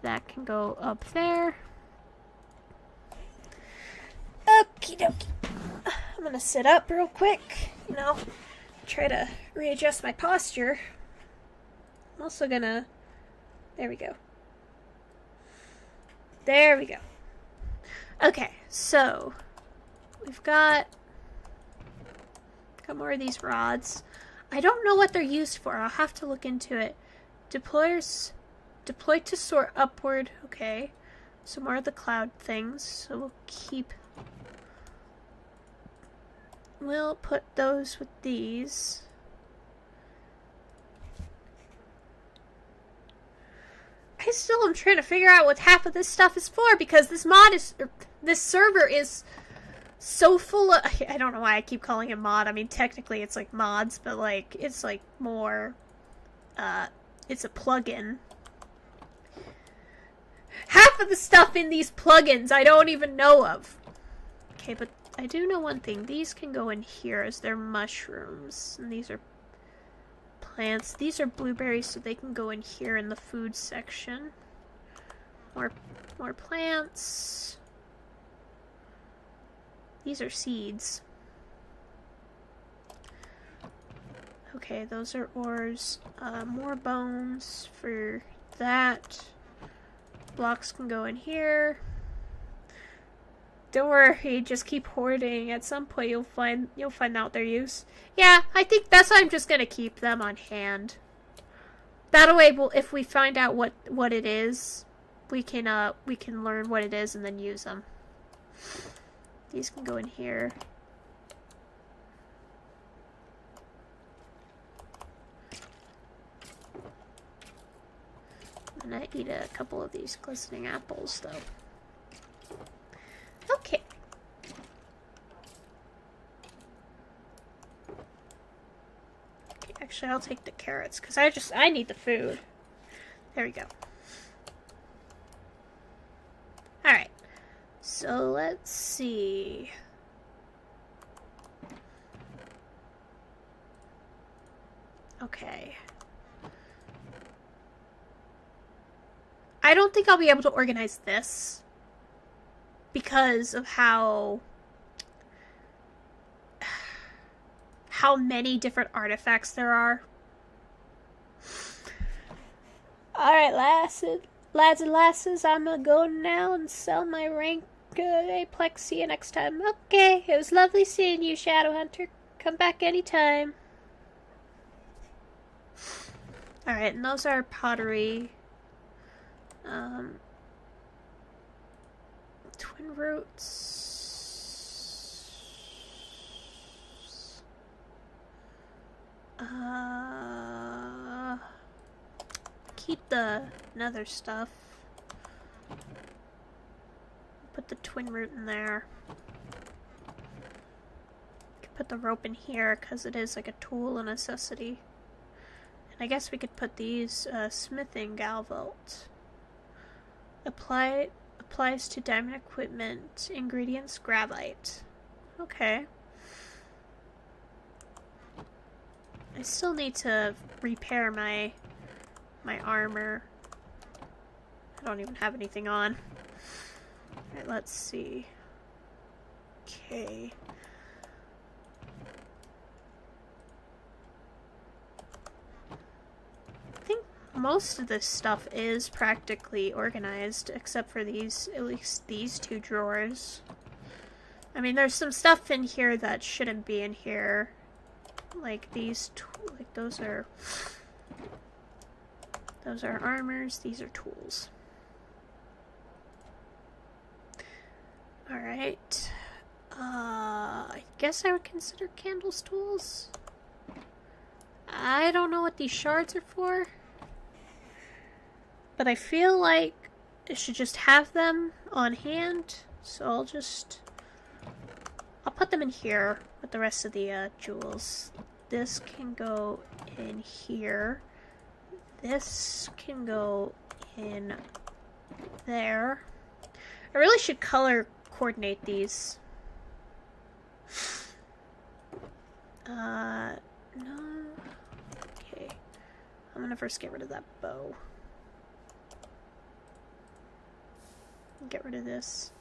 That can go up there. Okie dokie. I'm gonna sit up real quick, you know, try to readjust my posture. I'm also gonna, there we go. There we go. Okay, so we've got more of these rods. I don't know what they're used for. I'll have to look into it. Deploy to soar upward. Okay. So more of the cloud things. So we'll put those with these. I still am trying to figure out what half of this stuff is for, because this server is so full of, I don't know why I keep calling it mod. I mean, technically it's like mods, but like it's like more it's a plugin. Half of the stuff in these plugins I don't even know of. Okay, but I do know one thing. These can go in here as they're mushrooms, and these are plants. These are blueberries, so they can go in here in the food section. More plants. These are seeds. Okay, those are ores. More bones for that. Blocks can go in here. Don't worry, just keep hoarding. At some point you'll find out their use. Yeah, I think that's why I'm just gonna keep them on hand. That way, if we find out what it is, we can learn what it is and then use them. These can go in here. I'm gonna eat a couple of these glistening apples, though. Okay. Actually, I'll take the carrots, because I need the food. There we go. Alright. So, let's see. Okay. I don't think I'll be able to organize this because of how many different artifacts there are. Alright, lads and lasses, I'm gonna go now and sell my rank Aplex. See you next time. Okay, it was lovely seeing you, Shadowhunter. Come back anytime. Alright, and those are pottery. Twin roots. Keep the nether stuff. Put the twin root in there. Put the rope in here because it is like a tool, a necessity. And I guess we could put these smithing galvolt. Applies to diamond equipment. Ingredients gravite. Okay. I still need to repair my armor. I don't even have anything on. Alright, let's see. Okay. I think most of this stuff is practically organized, except for these, at least these two drawers. I mean, there's some stuff in here that shouldn't be in here. Like these, like those are armors, these are tools. Alright. I guess I would consider candles tools. I don't know what these shards are for, but I feel like I should just have them on hand, so I'll put them in here with the rest of the jewels. This can go in here. This can go in there. I really should color coordinate these. No. Okay. I'm gonna first get rid of that bow. Get rid of this.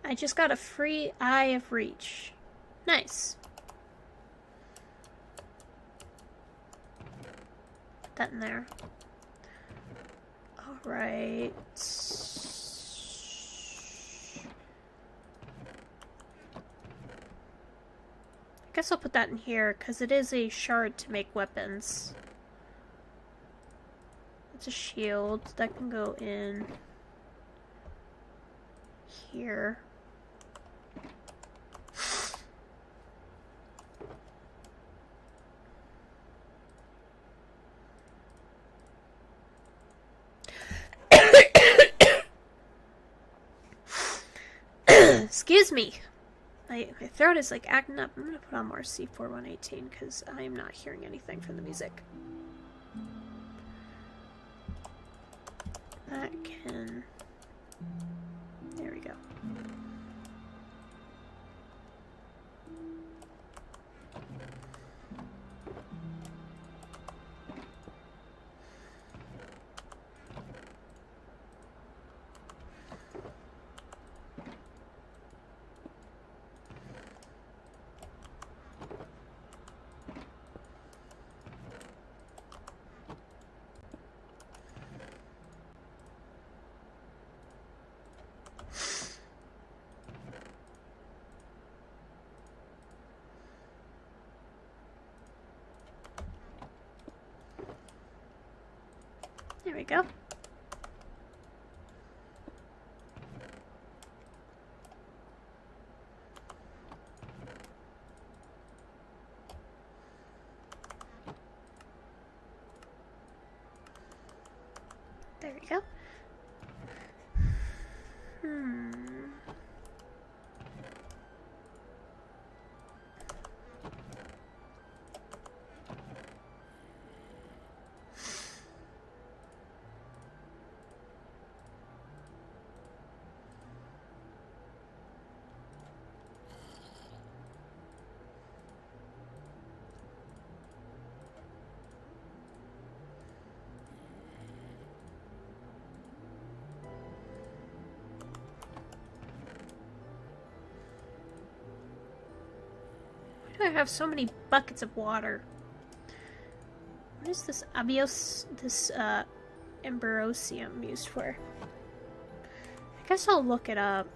I just got a free Eye of Reach. Nice. Put that in there. Alright. I guess I'll put that in here, because it is a shard to make weapons. It's a shield that can go in here. Excuse me. My throat is like acting up. I'm gonna put on more C4118 because I am not hearing anything from the music. That can... There we go. There we go. There we go. Why do I have so many buckets of water? What is this Ambrosium used for? I guess I'll look it up.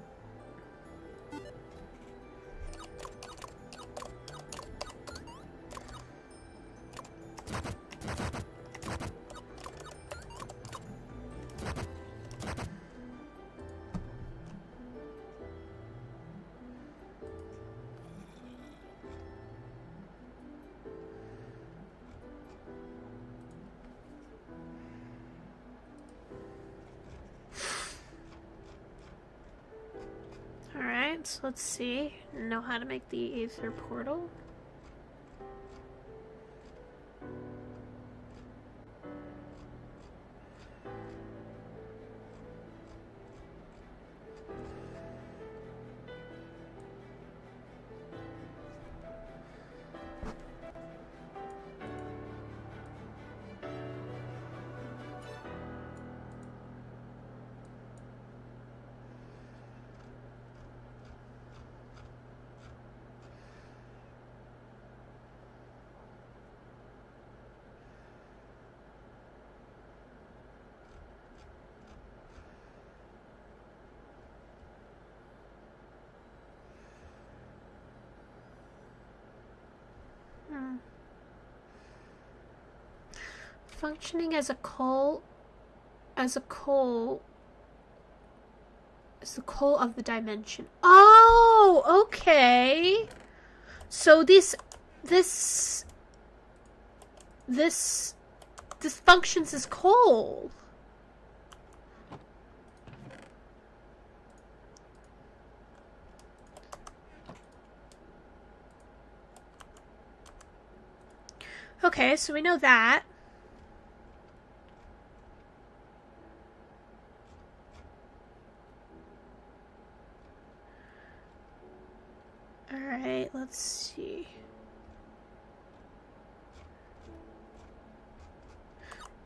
Alright, so let's see. Know how to make the Aether portal. Functioning as the coal of the dimension. Oh, okay. So this functions as coal. Okay, so we know that. Alright, let's see.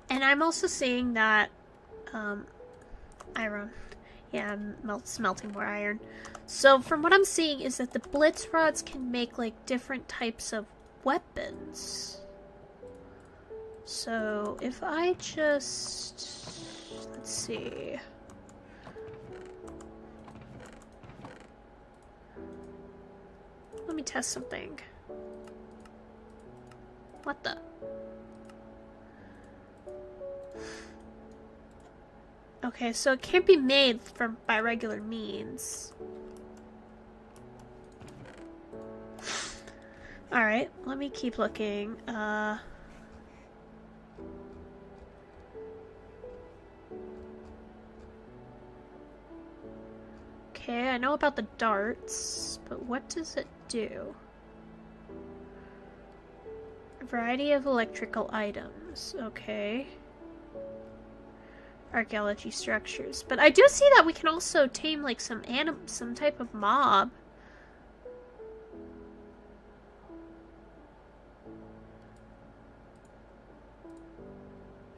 And I'm also seeing that, iron. Yeah, I'm smelting more iron. So from what I'm seeing is that the blitz rods can make, like, different types of weapons. So if I just... let's see... Let me test something. What the? Okay, so it can't be made by regular means. Alright, let me keep looking. Okay, I know about the darts, but what does it do? A variety of electrical items. Okay. Archaeology structures. But I do see that we can also tame like some type of mob.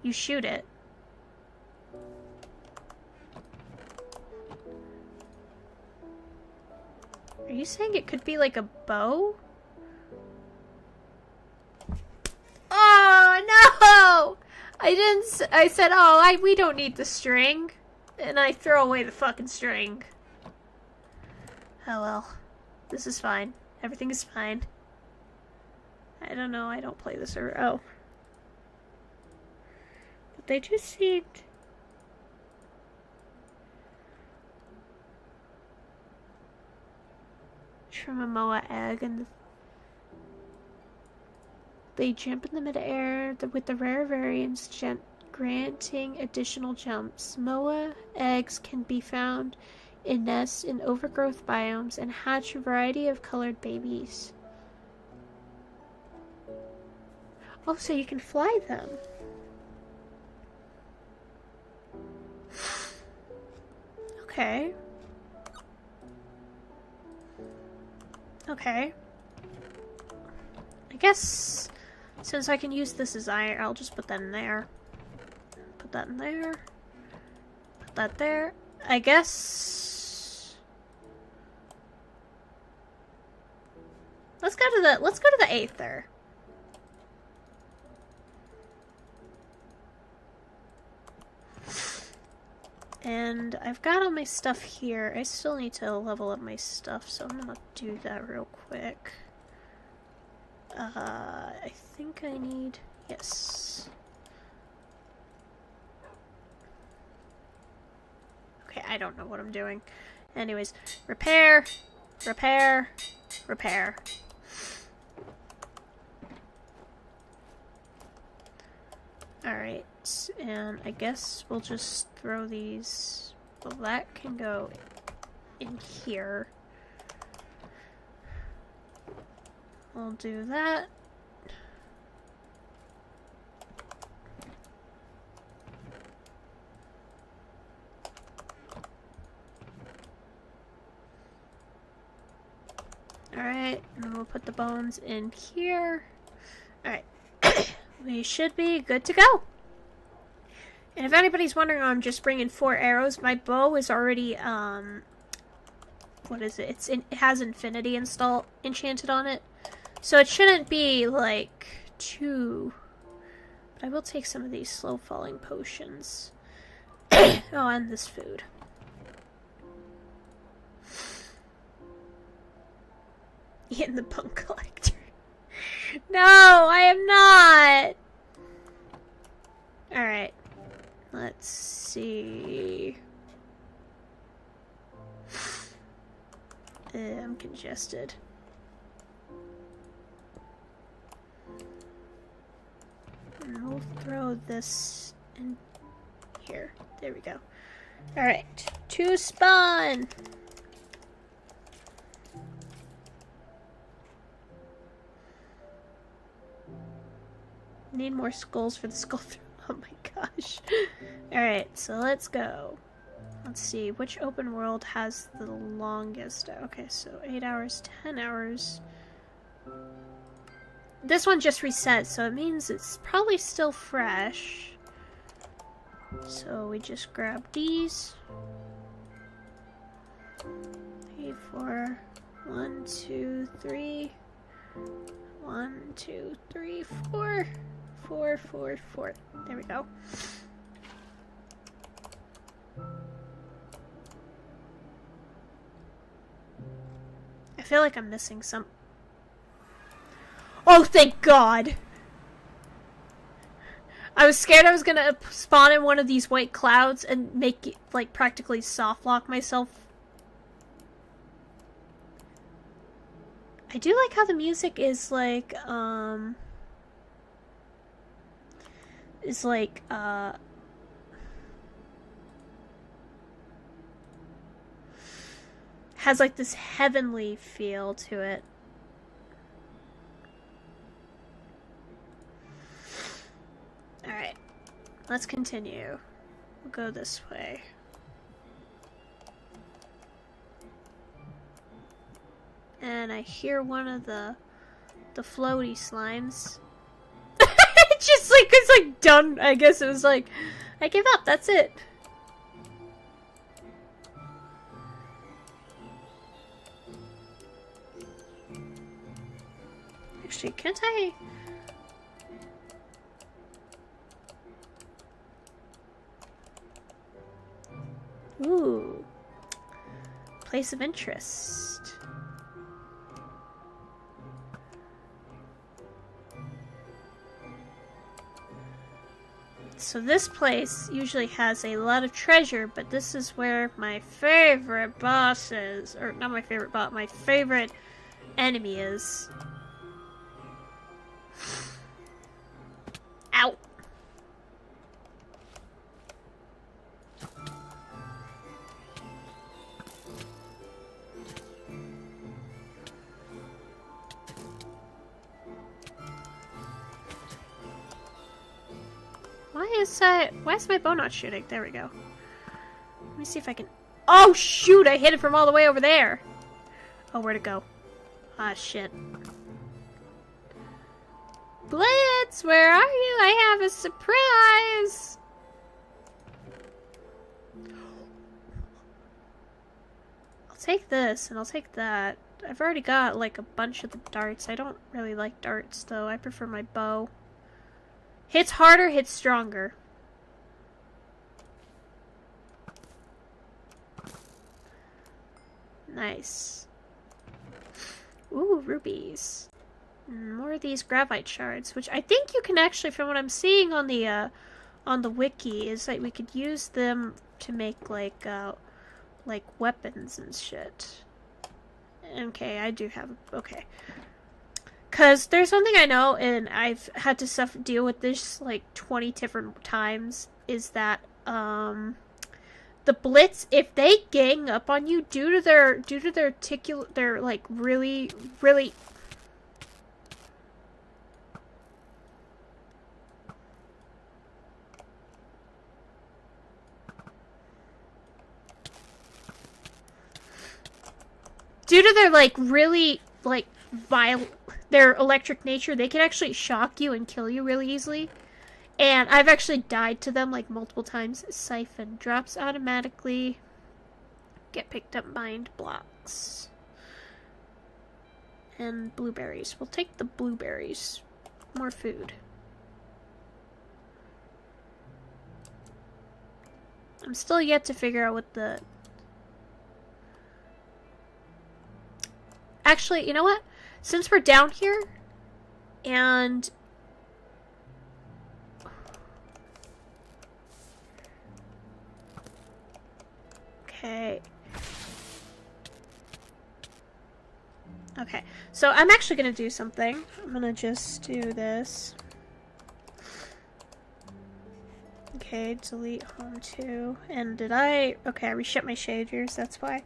You shoot it. Are you saying it could be like a bow? Oh no! I said, oh, we don't need the string. And I throw away the fucking string. Oh well. This is fine. Everything is fine. I don't know, I don't play this or oh. But they just seemed... from a Moa egg, and they jump in the mid-air with the rare variants granting additional jumps. Moa eggs can be found in nests in overgrowth biomes and hatch a variety of colored babies. Oh, so you can fly them. Okay. Okay. I guess since I can use this as iron, I'll just put that in there. Put that in there. Put that there. I guess let's go to the Aether. And I've got all my stuff here. I still need to level up my stuff, so I'm gonna do that real quick. I think I need... yes. Okay, I don't know what I'm doing. Anyways, repair, repair, repair. Alright, and I guess we'll just throw these... well, that can go in here. We'll do that. Alright, and we'll put the bones in here. Alright. We should be good to go. And if anybody's wondering, I'm just bringing 4 arrows. My bow is already, what is it? It has infinity enchanted on it. So it shouldn't be, like, too... but I will take some of these slow-falling potions. Oh, and this food. Eating the bone collector. No, I am not! Alright. Let's see... I'm congested. And we'll throw this in here. There we go. Alright. To spawn! Need more skulls for the skull. Oh my gosh. Alright, so let's go. Let's see, which open world has the longest? Okay, so 8 hours, 10 hours. This one just reset, so it means it's probably still fresh. So we just grab these. 3, 4. 1, 2, 3. 1, 2, 3, 4. 4, 4, 4. There we go. I feel like I'm missing some. Oh, thank God! I was scared I was gonna spawn in one of these white clouds and make it, like, practically soft lock myself. I do like how the music is like, has like this heavenly feel to it. Alright, let's continue. We'll go this way. And I hear one of the floaty slimes. It's like done. I guess it was like, I give up, that's it. Actually, can't I? Ooh. Place of interest. So this place usually has a lot of treasure, but this is where my favorite boss is. Or not my favorite boss, my favorite enemy is. Ow! Why is my bow not shooting? There we go. Let me see if I can... Oh shoot! I hit it from all the way over there! Oh, where'd it go? Ah, shit. Blitz! Where are you? I have a surprise! I'll take this, and I'll take that. I've already got, like, a bunch of the darts. I don't really like darts, though. I prefer my bow. Hits harder, hits stronger. Nice. Ooh, rubies. More of these gravite shards, which I think you can actually, from what I'm seeing on the wiki, is that we could use them to make like weapons and shit. Okay, I do have. Okay. Because there's something I know, and I've had to deal with this like 20 different times, is that the Blitz, if they gang up on you due to their like really their electric nature, they can actually shock you and kill you really easily. And I've actually died to them like multiple times. Siphon drops automatically. Get picked up bind blocks. And blueberries. We'll take the blueberries. More food. I'm still yet to figure out what the... Actually, you know what? Since we're down here, and... Okay. Okay, so I'm actually gonna do something. I'm gonna just do this. Okay, delete home 2. And did I... Okay, I reset my shaders, that's why.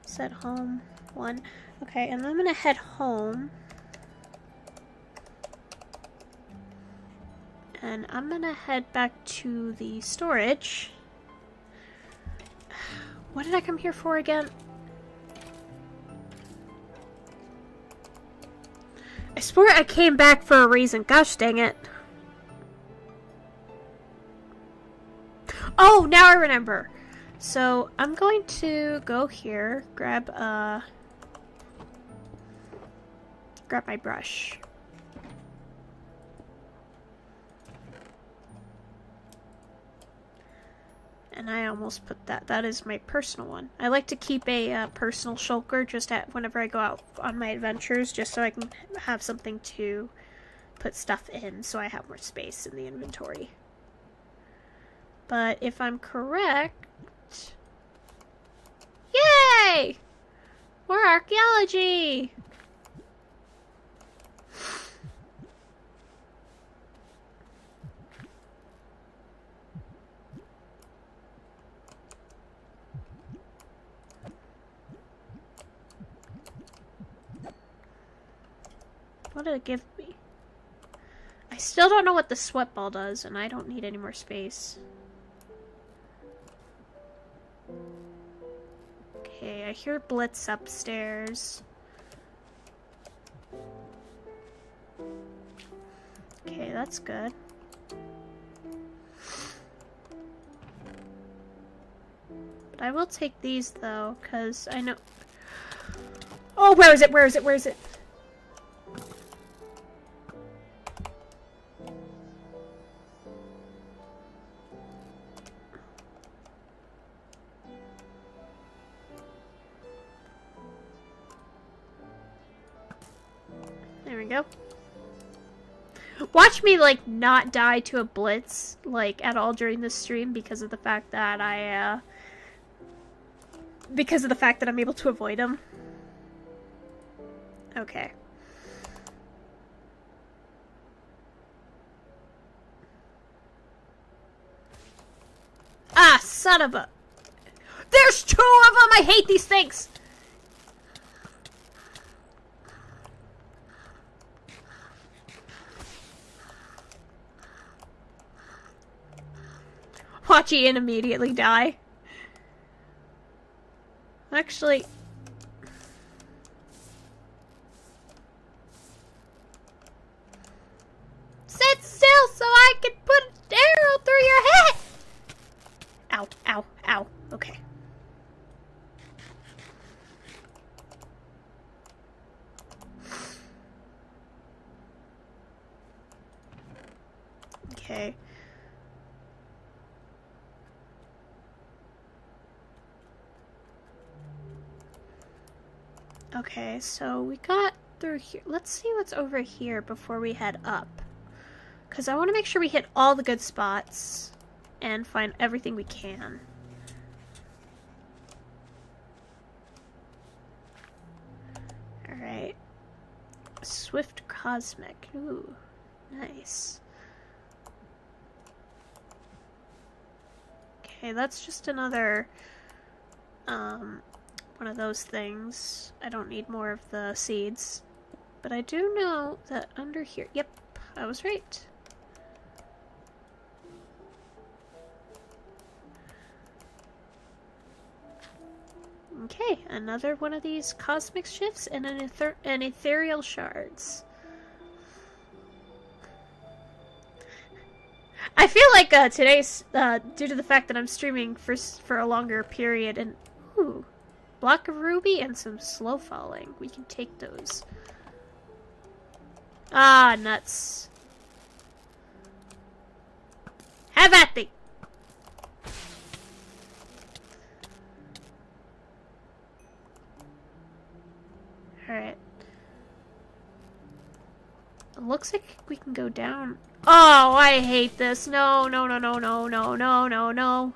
Set home 1. Okay, and I'm gonna head home. And I'm gonna head back to the storage. What did I come here for again? I swear I came back for a reason. Gosh dang it. Oh, now I remember. So, I'm going to go here, grab my brush. And I almost put that. That is my personal one. I like to keep a personal shulker just whenever I go out on my adventures, just so I can have something to put stuff in, so I have more space in the inventory. But if I'm correct... Yay! More archaeology! What did it give me? I still don't know what the sweat ball does, and I don't need any more space. Okay, I hear Blitz upstairs. Okay, that's good. But I will take these, though, because I know... Oh, where is it? Where is it? Where is it? There we go. Watch me, like, not die to a blitz, like, at all during this stream because of the fact that I'm able to avoid them. Okay. Ah, son of a... There's 2 of them! I hate these things! Watch Ian immediately die. Actually... Sit still so I can put an arrow through your head! Ow, ow, ow. Okay. Okay. Okay, so we got through here. Let's see what's over here before we head up. Because I want to make sure we hit all the good spots and find everything we can. Alright. Swift Cosmic. Ooh, nice. Okay, that's just another, one of those things. I don't need more of the seeds. But I do know that under here... Yep, I was right. Okay, another one of these cosmic shifts and an ethereal shards. I feel like today's, due to the fact that I'm streaming for a longer period, and ooh, block of ruby and some slow falling. We can take those. Ah, nuts. Have at thee! Alright. It looks like we can go down. Oh, I hate this. No, no, no, no, no, no, no, no, no.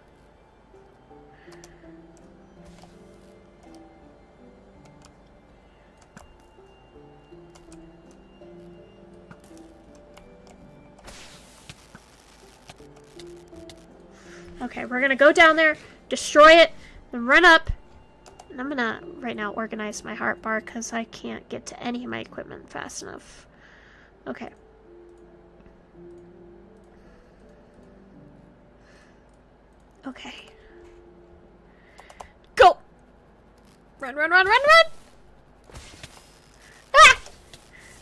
Okay, we're gonna go down there, destroy it, then run up. And I'm gonna, right now, organize my heart bar because I can't get to any of my equipment fast enough. Okay. Okay. Go! Run, run, run, run, run! Ah!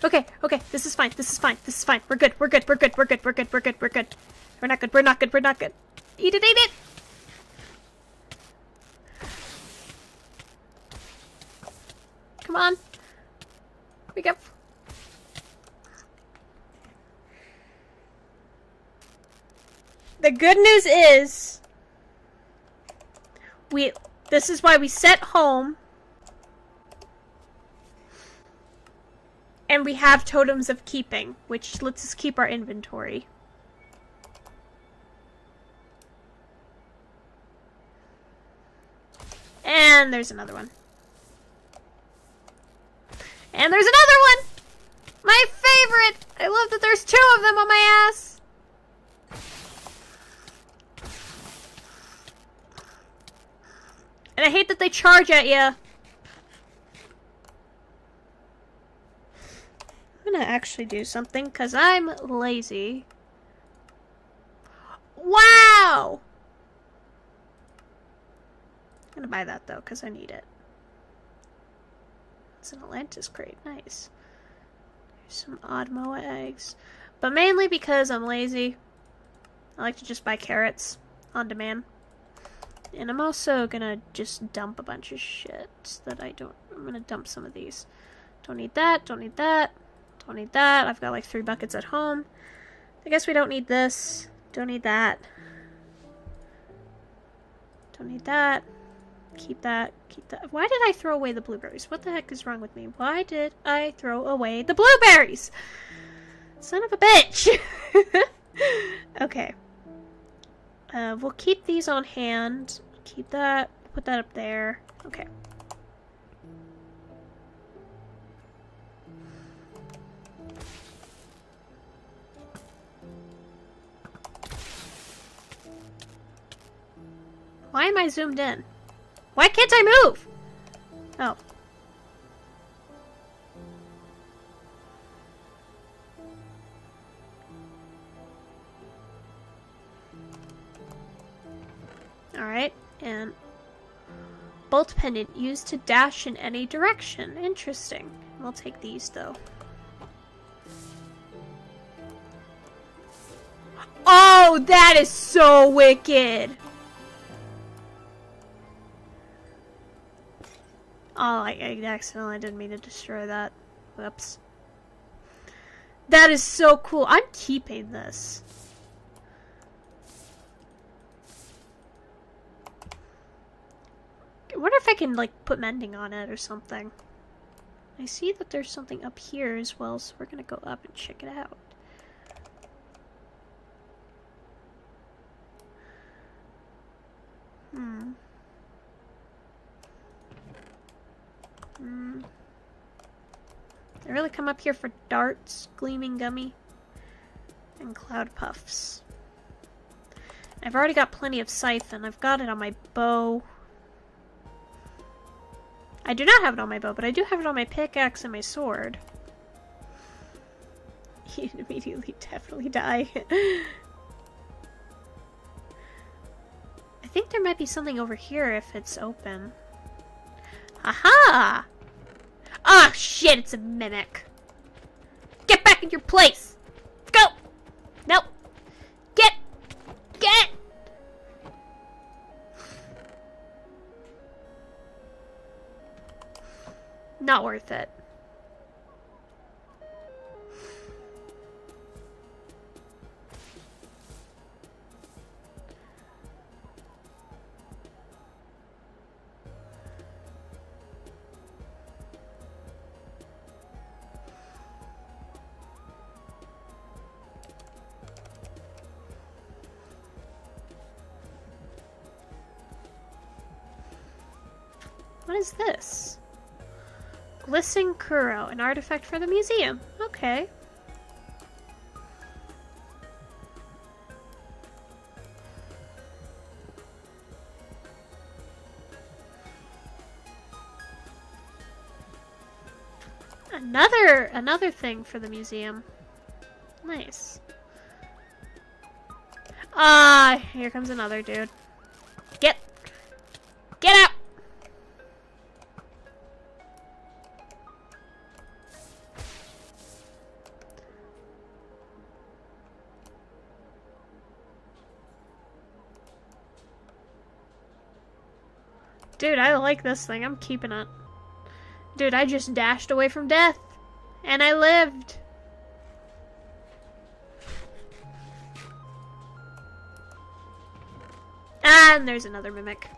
Okay, okay, this is fine, this is fine, this is fine. We're good, we're good, we're good, we're good, we're good, we're good, we're good. We're not good, we're not good, we're not good. Eat it, eat it! Come on. Wake up. The good news is this is why we set home and we have totems of keeping, which lets us keep our inventory. And there's another one. And there's another one! My favorite! I love that there's 2 of them on my ass! And I hate that they charge at you. I'm gonna actually do something because I'm lazy. Wow! I'm gonna buy that though because I need it. It's an Atlantis crate. Nice. There's some odd Moa eggs. But mainly because I'm lazy. I like to just buy carrots on demand. And I'm also gonna just dump a bunch of shit that I don't... I'm gonna dump some of these. Don't need that, don't need that, don't need that. I've got like 3 buckets at home. I guess we don't need this. Don't need that. Don't need that. Keep that. Keep that. Why did I throw away the blueberries? What the heck is wrong with me? Why did I throw away the blueberries? Son of a bitch! Okay. We'll keep these on hand. Keep that. Put that up there. Okay. Why am I zoomed in? Why can't I move? Oh. Alright, and bolt pendant used to dash in any direction. Interesting. We'll take these though. Oh, that is so wicked! Oh, I accidentally didn't mean to destroy that. Whoops. That is so cool. I'm keeping this. I wonder if I can, like, put mending on it or something. I see that there's something up here as well, so we're gonna go up and check it out. I really come up here for darts, gleaming gummy, and cloud puffs. I've already got plenty of siphon. I've got it on my bow. I do not have it on my bow, but I do have it on my pickaxe and my sword. You'd immediately definitely die. I think there might be something over here if it's open. Aha! Ah, shit, it's a mimic. Get back in your place! Go! Nope. Get! Not worth it. What is this? Glisten Kuro, an artifact for the museum. Okay. Another thing for the museum. Nice. Ah, here comes another dude. Get out! Dude, I like this thing. I'm keeping it. Dude, I just dashed away from death. And I lived. And there's another mimic.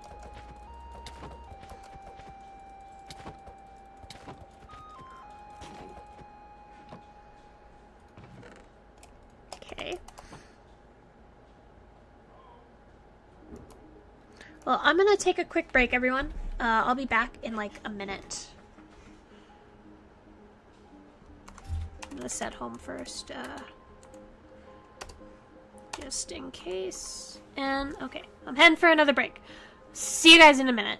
Okay. Well, I'm gonna take a quick break, everyone. I'll be back in like a minute. I'm gonna set home first, just in case. And, okay, I'm heading for another break. See you guys in a minute.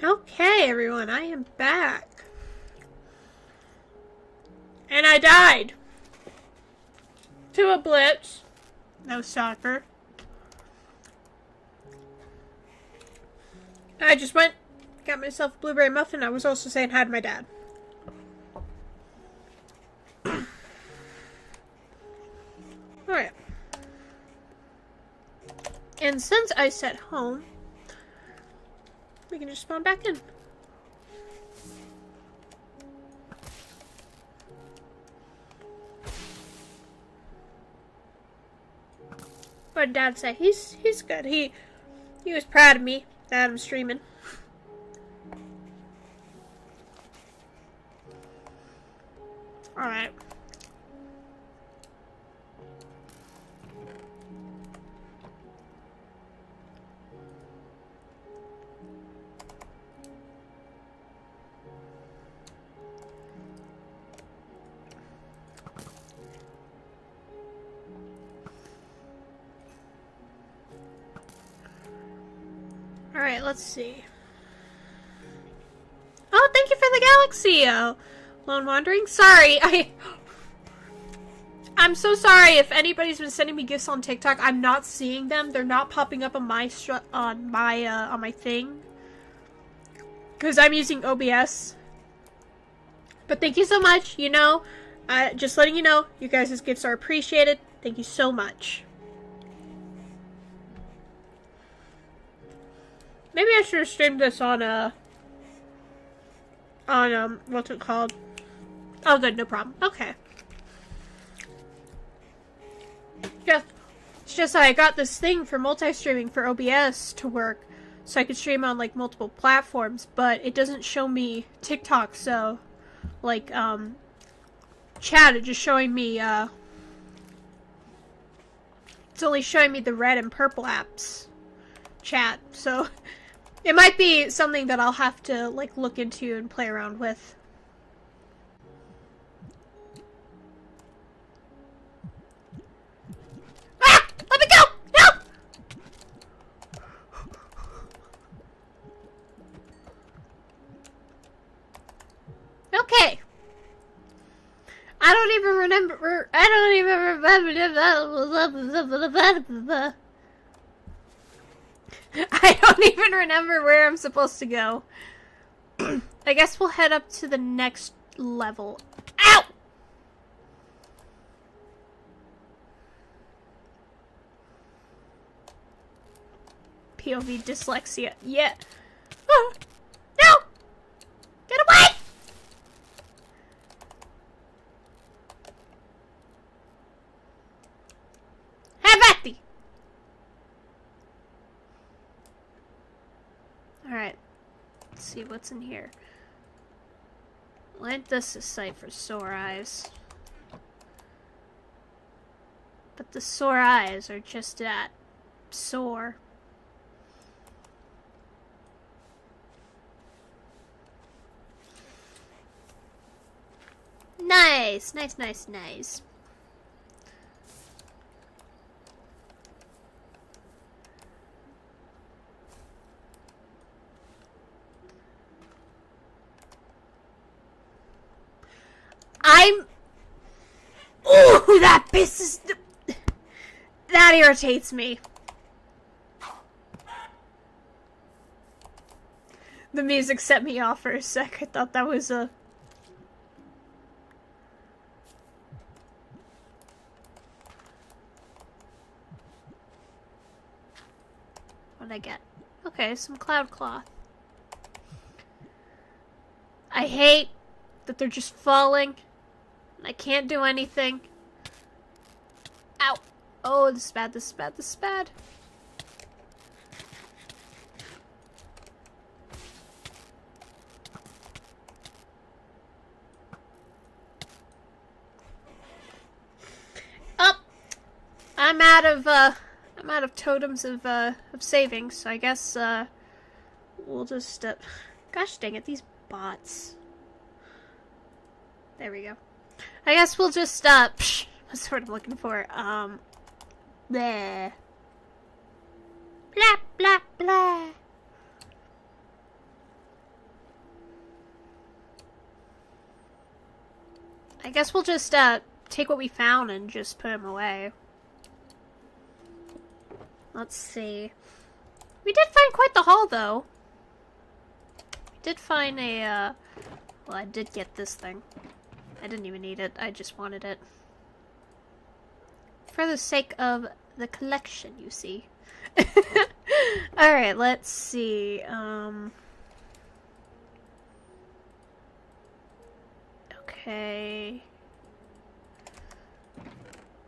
Okay, everyone, I am back. And I died. To a blitz. No soccer. I just went, got myself a blueberry muffin. I was also saying hi to my dad. Alright. And since I set home, we can just spawn back in. What did Dad say? He's good. He was proud of me that I'm streaming. Alright. Alright, let's see. Oh, thank you for the galaxy, Lone Wandering. Sorry, I'm so sorry if anybody's been sending me gifts on TikTok. I'm not seeing them. They're not popping up on my thing. Because I'm using OBS. But thank you so much, you know. Just letting you know, you guys' gifts are appreciated. Thank you so much. Maybe I should have streamed this on, what's it called? Oh, good, no problem. Okay. It's just I got this thing for multi-streaming for OBS to work, so I could stream on, like, multiple platforms, but it doesn't show me TikTok, so, like, chat, it's just showing me, it's only showing me the red and purple apps chat, so it might be something that I'll have to, like, look into and play around with. Ah! Let me go! No! Okay. I don't even remember where I'm supposed to go. I guess we'll head up to the next level. Ow! POV dyslexia. Yeah. Oh, no! Get away! Have at thee! Alright. Let's see what's in here. This is sight for sore eyes. But the sore eyes are just that. Sore. Nice! Nice, nice, nice. Ooh, that pisses... That irritates me. The music set me off for a sec. I thought that was a... What'd I get? Okay, some cloud cloth. I hate that they're just falling. I can't do anything. Ow. Oh, this is bad, this is bad, this is bad. Oh! I'm out of totems of savings, so I guess, we'll just, gosh dang it, these bots. There we go. I guess we'll just, what's the word I'm looking for? Bleh. Blah, blah, blah. I guess we'll just take what we found and just put them away. Let's see. We did find quite the haul, though. We did find a, well, I did get this thing. I didn't even need it. I just wanted it. For the sake of the collection, you see. Alright, let's see. Okay.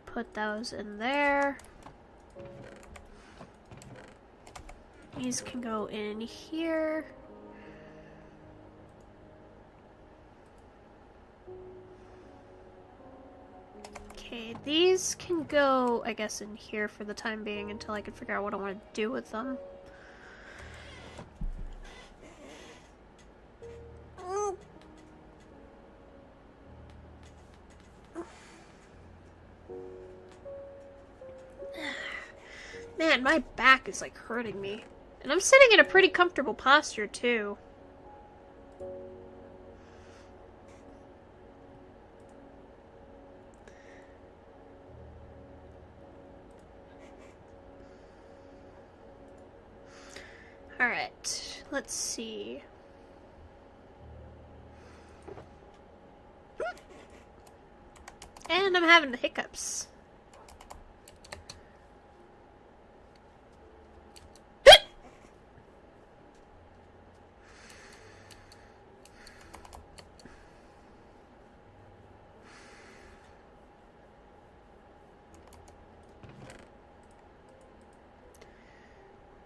Put those in there. These can go in here. Okay, these can go, I guess, in here for the time being until I can figure out what I want to do with them. Man, my back is like hurting me. And I'm sitting in a pretty comfortable posture too. Alright, let's see. And I'm having the hiccups.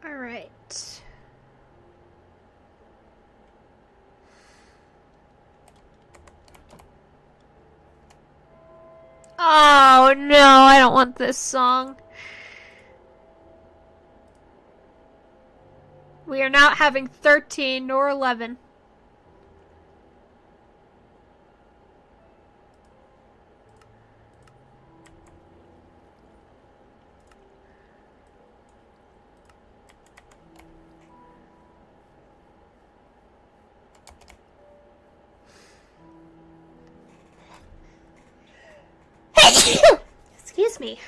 Alright. Oh no, I don't want this song. We are not having 13 nor 11. Excuse me.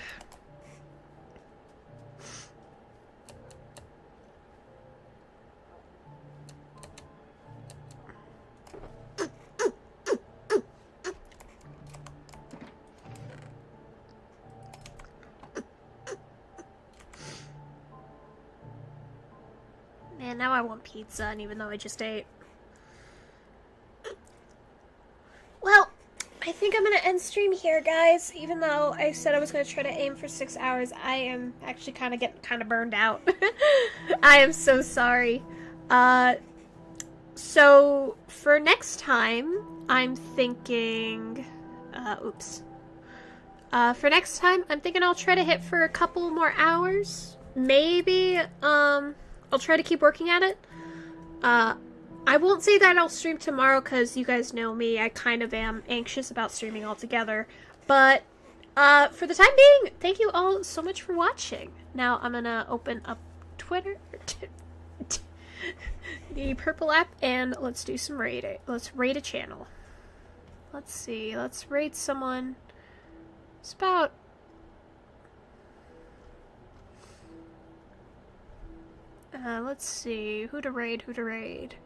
Man, now I want pizza, and even though I just ate. Well, I think I'm gonna end stream here, guys. Even though I said I was gonna try to aim for 6 hours, I am actually getting burned out. I am so sorry. So for next time, I'm thinking, for next time, I'm thinking I'll try to hit for a couple more hours. Maybe, I'll try to keep working at it. I won't say that I'll stream tomorrow because you guys know me. I kind of am anxious about streaming altogether. But for the time being, thank you all so much for watching. Now I'm gonna open up Twitter, the purple app, and let's do some raiding. Let's raid a channel. Let's see. Let's raid someone. It's about... let's see. Who to raid, who to raid.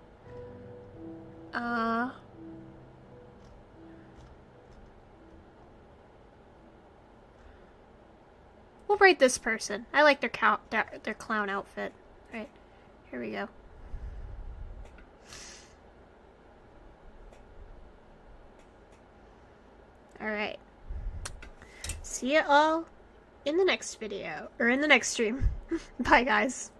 We'll raid this person. I like their clown outfit. Alright, here we go. Alright. See ya all in the next video. Or in the next stream. Bye, guys.